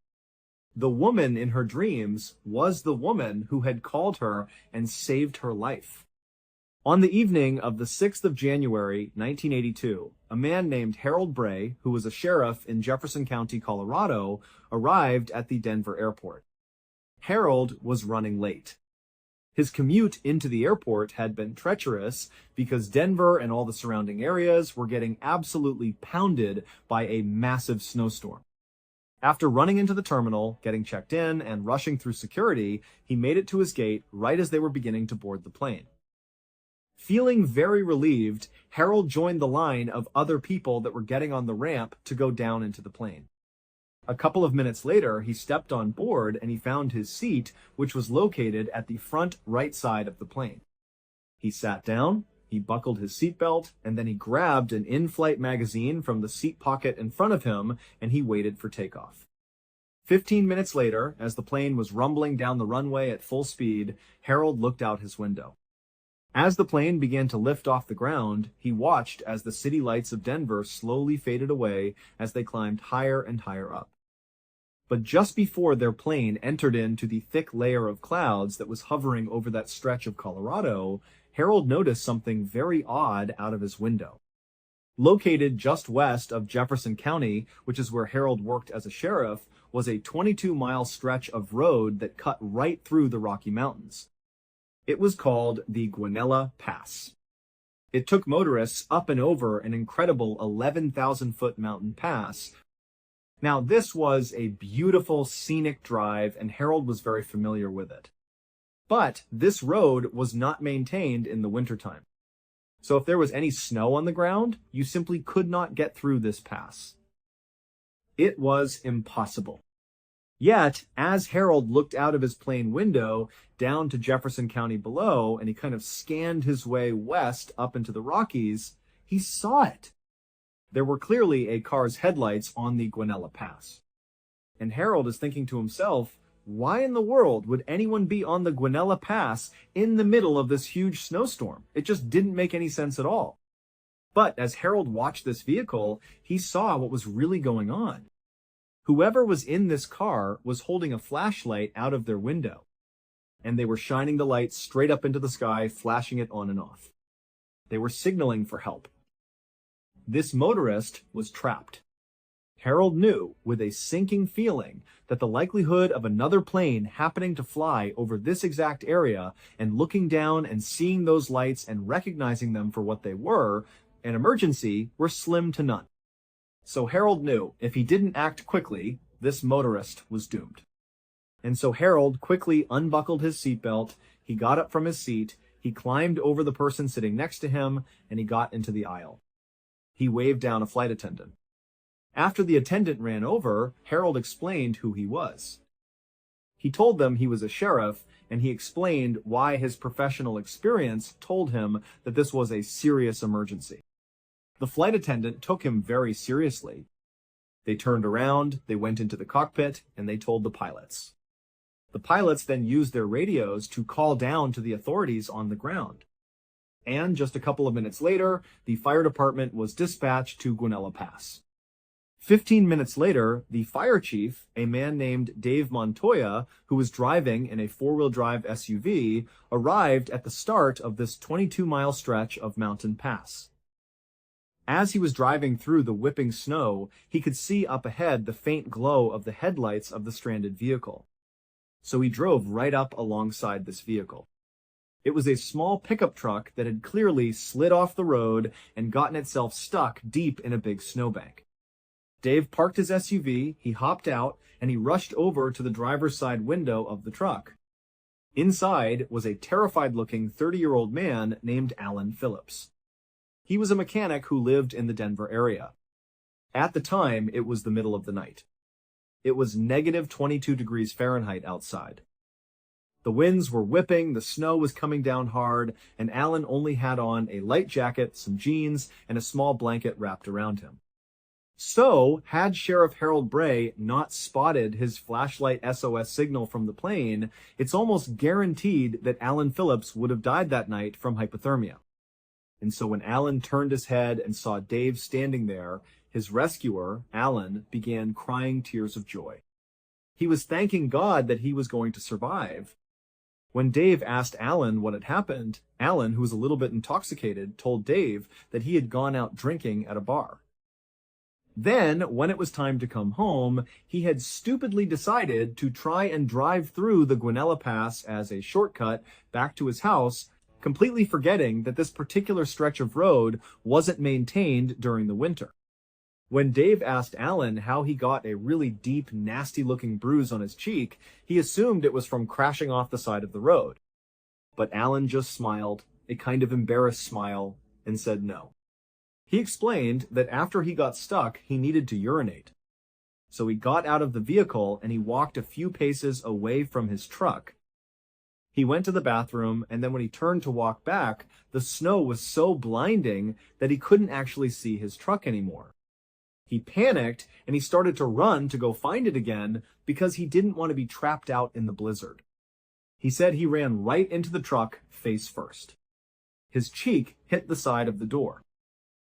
The woman in her dreams was the woman who had called her and saved her life. On the evening of the 6th of January, 1982, a man named Harold Bray, who was a sheriff in Jefferson County, Colorado, arrived at the Denver airport. Harold was running late. His commute into the airport had been treacherous because Denver and all the surrounding areas were getting absolutely pounded by a massive snowstorm. After running into the terminal, getting checked in, and rushing through security, he made it to his gate right as they were beginning to board the plane. Feeling very relieved, Harold joined the line of other people that were getting on the ramp to go down into the plane. A couple of minutes later, he stepped on board and he found his seat, which was located at the front right side of the plane. He sat down, he buckled his seatbelt, and then he grabbed an in-flight magazine from the seat pocket in front of him, and he waited for takeoff. 15 minutes later, as the plane was rumbling down the runway at full speed, Harold looked out his window. As the plane began to lift off the ground, he watched as the city lights of Denver slowly faded away as they climbed higher and higher up. But just before their plane entered into the thick layer of clouds that was hovering over that stretch of Colorado, Harold noticed something very odd out of his window. Located just west of Jefferson County, which is where Harold worked as a sheriff, was a 22-mile stretch of road that cut right through the Rocky Mountains. It was called the Guanella Pass. It took motorists up and over an incredible 11,000-foot mountain pass. Now, this was a beautiful scenic drive, and Harold was very familiar with it. But this road was not maintained in the wintertime. So if there was any snow on the ground, you simply could not get through this pass. It was impossible. Yet, as Harold looked out of his plane window down to Jefferson County below, and he kind of scanned his way west up into the Rockies, he saw it. There were clearly a car's headlights on the Guanella Pass. And Harold is thinking to himself, why in the world would anyone be on the Guanella Pass in the middle of this huge snowstorm? It just didn't make any sense at all. But as Harold watched this vehicle, he saw what was really going on. Whoever was in this car was holding a flashlight out of their window, and they were shining the light straight up into the sky, flashing it on and off. They were signaling for help. This motorist was trapped. Harold knew, with a sinking feeling, that the likelihood of another plane happening to fly over this exact area and looking down and seeing those lights and recognizing them for what they were, an emergency, were slim to none. So Harold knew if he didn't act quickly, this motorist was doomed. And so Harold quickly unbuckled his seatbelt, he got up from his seat, he climbed over the person sitting next to him, and he got into the aisle. He waved down a flight attendant. After the attendant ran over, Harold explained who he was. He told them he was a sheriff, and he explained why his professional experience told him that this was a serious emergency. The flight attendant took him very seriously. They turned around, they went into the cockpit, and they told the pilots. The pilots then used their radios to call down to the authorities on the ground. And just a couple of minutes later, the fire department was dispatched to Guanella Pass. 15 minutes later, the fire chief, a man named Dave Montoya, who was driving in a four-wheel drive SUV, arrived at the start of this 22-mile stretch of mountain pass. As he was driving through the whipping snow, he could see up ahead the faint glow of the headlights of the stranded vehicle. So he drove right up alongside this vehicle. It was a small pickup truck that had clearly slid off the road and gotten itself stuck deep in a big snowbank. Dave parked his SUV, he hopped out, and he rushed over to the driver's side window of the truck. Inside was a terrified-looking 30-year-old man named Alan Phillips. He was a mechanic who lived in the Denver area. At the time, it was the middle of the night. It was negative 22 degrees Fahrenheit outside. The winds were whipping, the snow was coming down hard, and Alan only had on a light jacket, some jeans, and a small blanket wrapped around him. So, had Sheriff Harold Bray not spotted his flashlight SOS signal from the plane, it's almost guaranteed that Alan Phillips would have died that night from hypothermia. And so when Alan turned his head and saw Dave standing there, his rescuer, Alan, began crying tears of joy. He was thanking God that he was going to survive. When Dave asked Alan what had happened, Alan, who was a little bit intoxicated, told Dave that he had gone out drinking at a bar. Then, when it was time to come home, he had stupidly decided to try and drive through the Guanella Pass as a shortcut back to his house, completely forgetting that this particular stretch of road wasn't maintained during the winter. When Dave asked Alan how he got a really deep, nasty-looking bruise on his cheek, he assumed it was from crashing off the side of the road. But Alan just smiled, a kind of embarrassed smile, and said no. He explained that after he got stuck, he needed to urinate. So he got out of the vehicle and he walked a few paces away from his truck. He went to the bathroom, and then when he turned to walk back, the snow was so blinding that he couldn't actually see his truck anymore. He panicked, and he started to run to go find it again because he didn't want to be trapped out in the blizzard. He said he ran right into the truck face first. His cheek hit the side of the door.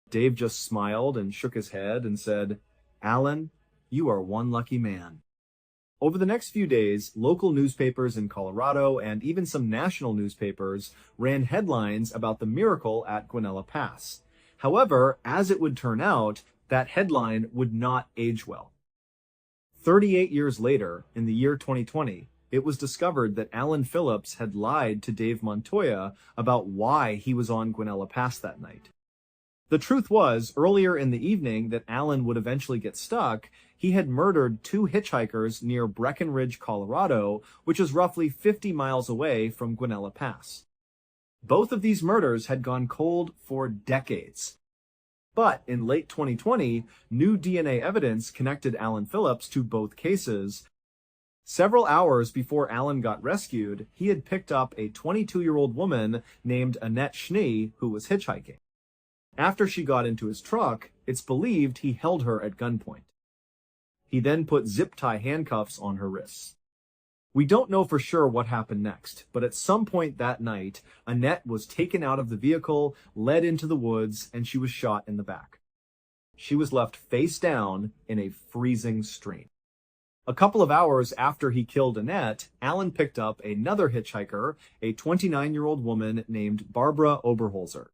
Dave just smiled and shook his head and said, "Alan, you are one lucky man." Over the next few days, local newspapers in Colorado and even some national newspapers ran headlines about the miracle at Guanella Pass. However, as it would turn out, that headline would not age well. 38 years later, in the year 2020, it was discovered that Alan Phillips had lied to Dave Montoya about why he was on Guanella Pass that night. The truth was, earlier in the evening that Alan would eventually get stuck, he had murdered 2 hitchhikers near Breckenridge, Colorado, which is roughly 50 miles away from Guanella Pass. Both of these murders had gone cold for decades. But in late 2020, new DNA evidence connected Alan Phillips to both cases. Several hours before Alan got rescued, he had picked up a 22-year-old woman named Annette Schnee who was hitchhiking. After she got into his truck, it's believed he held her at gunpoint. He then put zip-tie handcuffs on her wrists. We don't know for sure what happened next, but at some point that night, Annette was taken out of the vehicle, led into the woods, and she was shot in the back. She was left face down in a freezing stream. A couple of hours after he killed Annette, Alan picked up another hitchhiker, a 29-year-old woman named Barbara Oberholzer.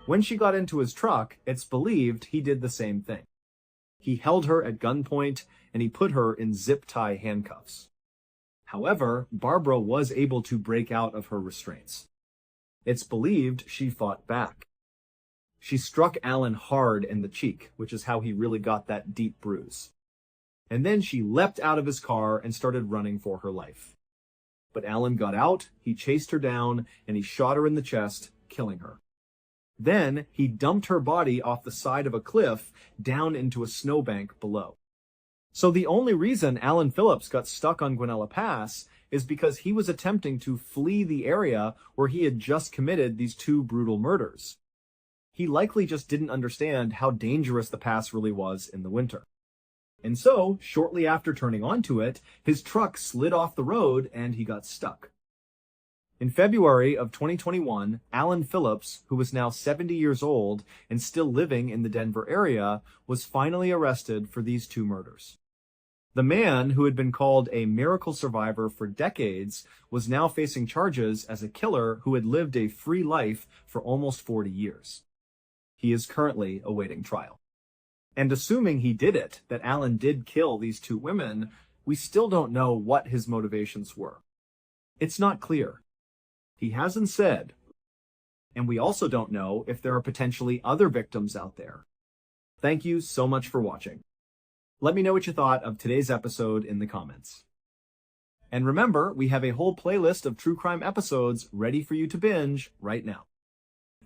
When she got into his truck, it's believed he did the same thing. He held her at gunpoint, and he put her in zip-tie handcuffs. However, Barbara was able to break out of her restraints. It's believed she fought back. She struck Alan hard in the cheek, which is how he really got that deep bruise. And then she leapt out of his car and started running for her life. But Alan got out, he chased her down, and he shot her in the chest, killing her. Then, he dumped her body off the side of a cliff down into a snowbank below. So the only reason Alan Phillips got stuck on Guanella Pass is because he was attempting to flee the area where he had just committed these 2 brutal murders. He likely just didn't understand how dangerous the pass really was in the winter. And so, shortly after turning onto it, his truck slid off the road and he got stuck. In February of 2021, Alan Phillips, who was now 70 years old and still living in the Denver area, was finally arrested for these two murders. The man, who had been called a miracle survivor for decades, was now facing charges as a killer who had lived a free life for almost 40 years. He is currently awaiting trial. And assuming he did it, that Alan did kill these two women, we still don't know what his motivations were. It's not clear. He hasn't said. And we also don't know if there are potentially other victims out there. Thank you so much for watching. Let me know what you thought of today's episode in the comments. And remember, we have a whole playlist of true crime episodes ready for you to binge right now.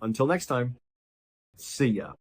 Until next time, see ya.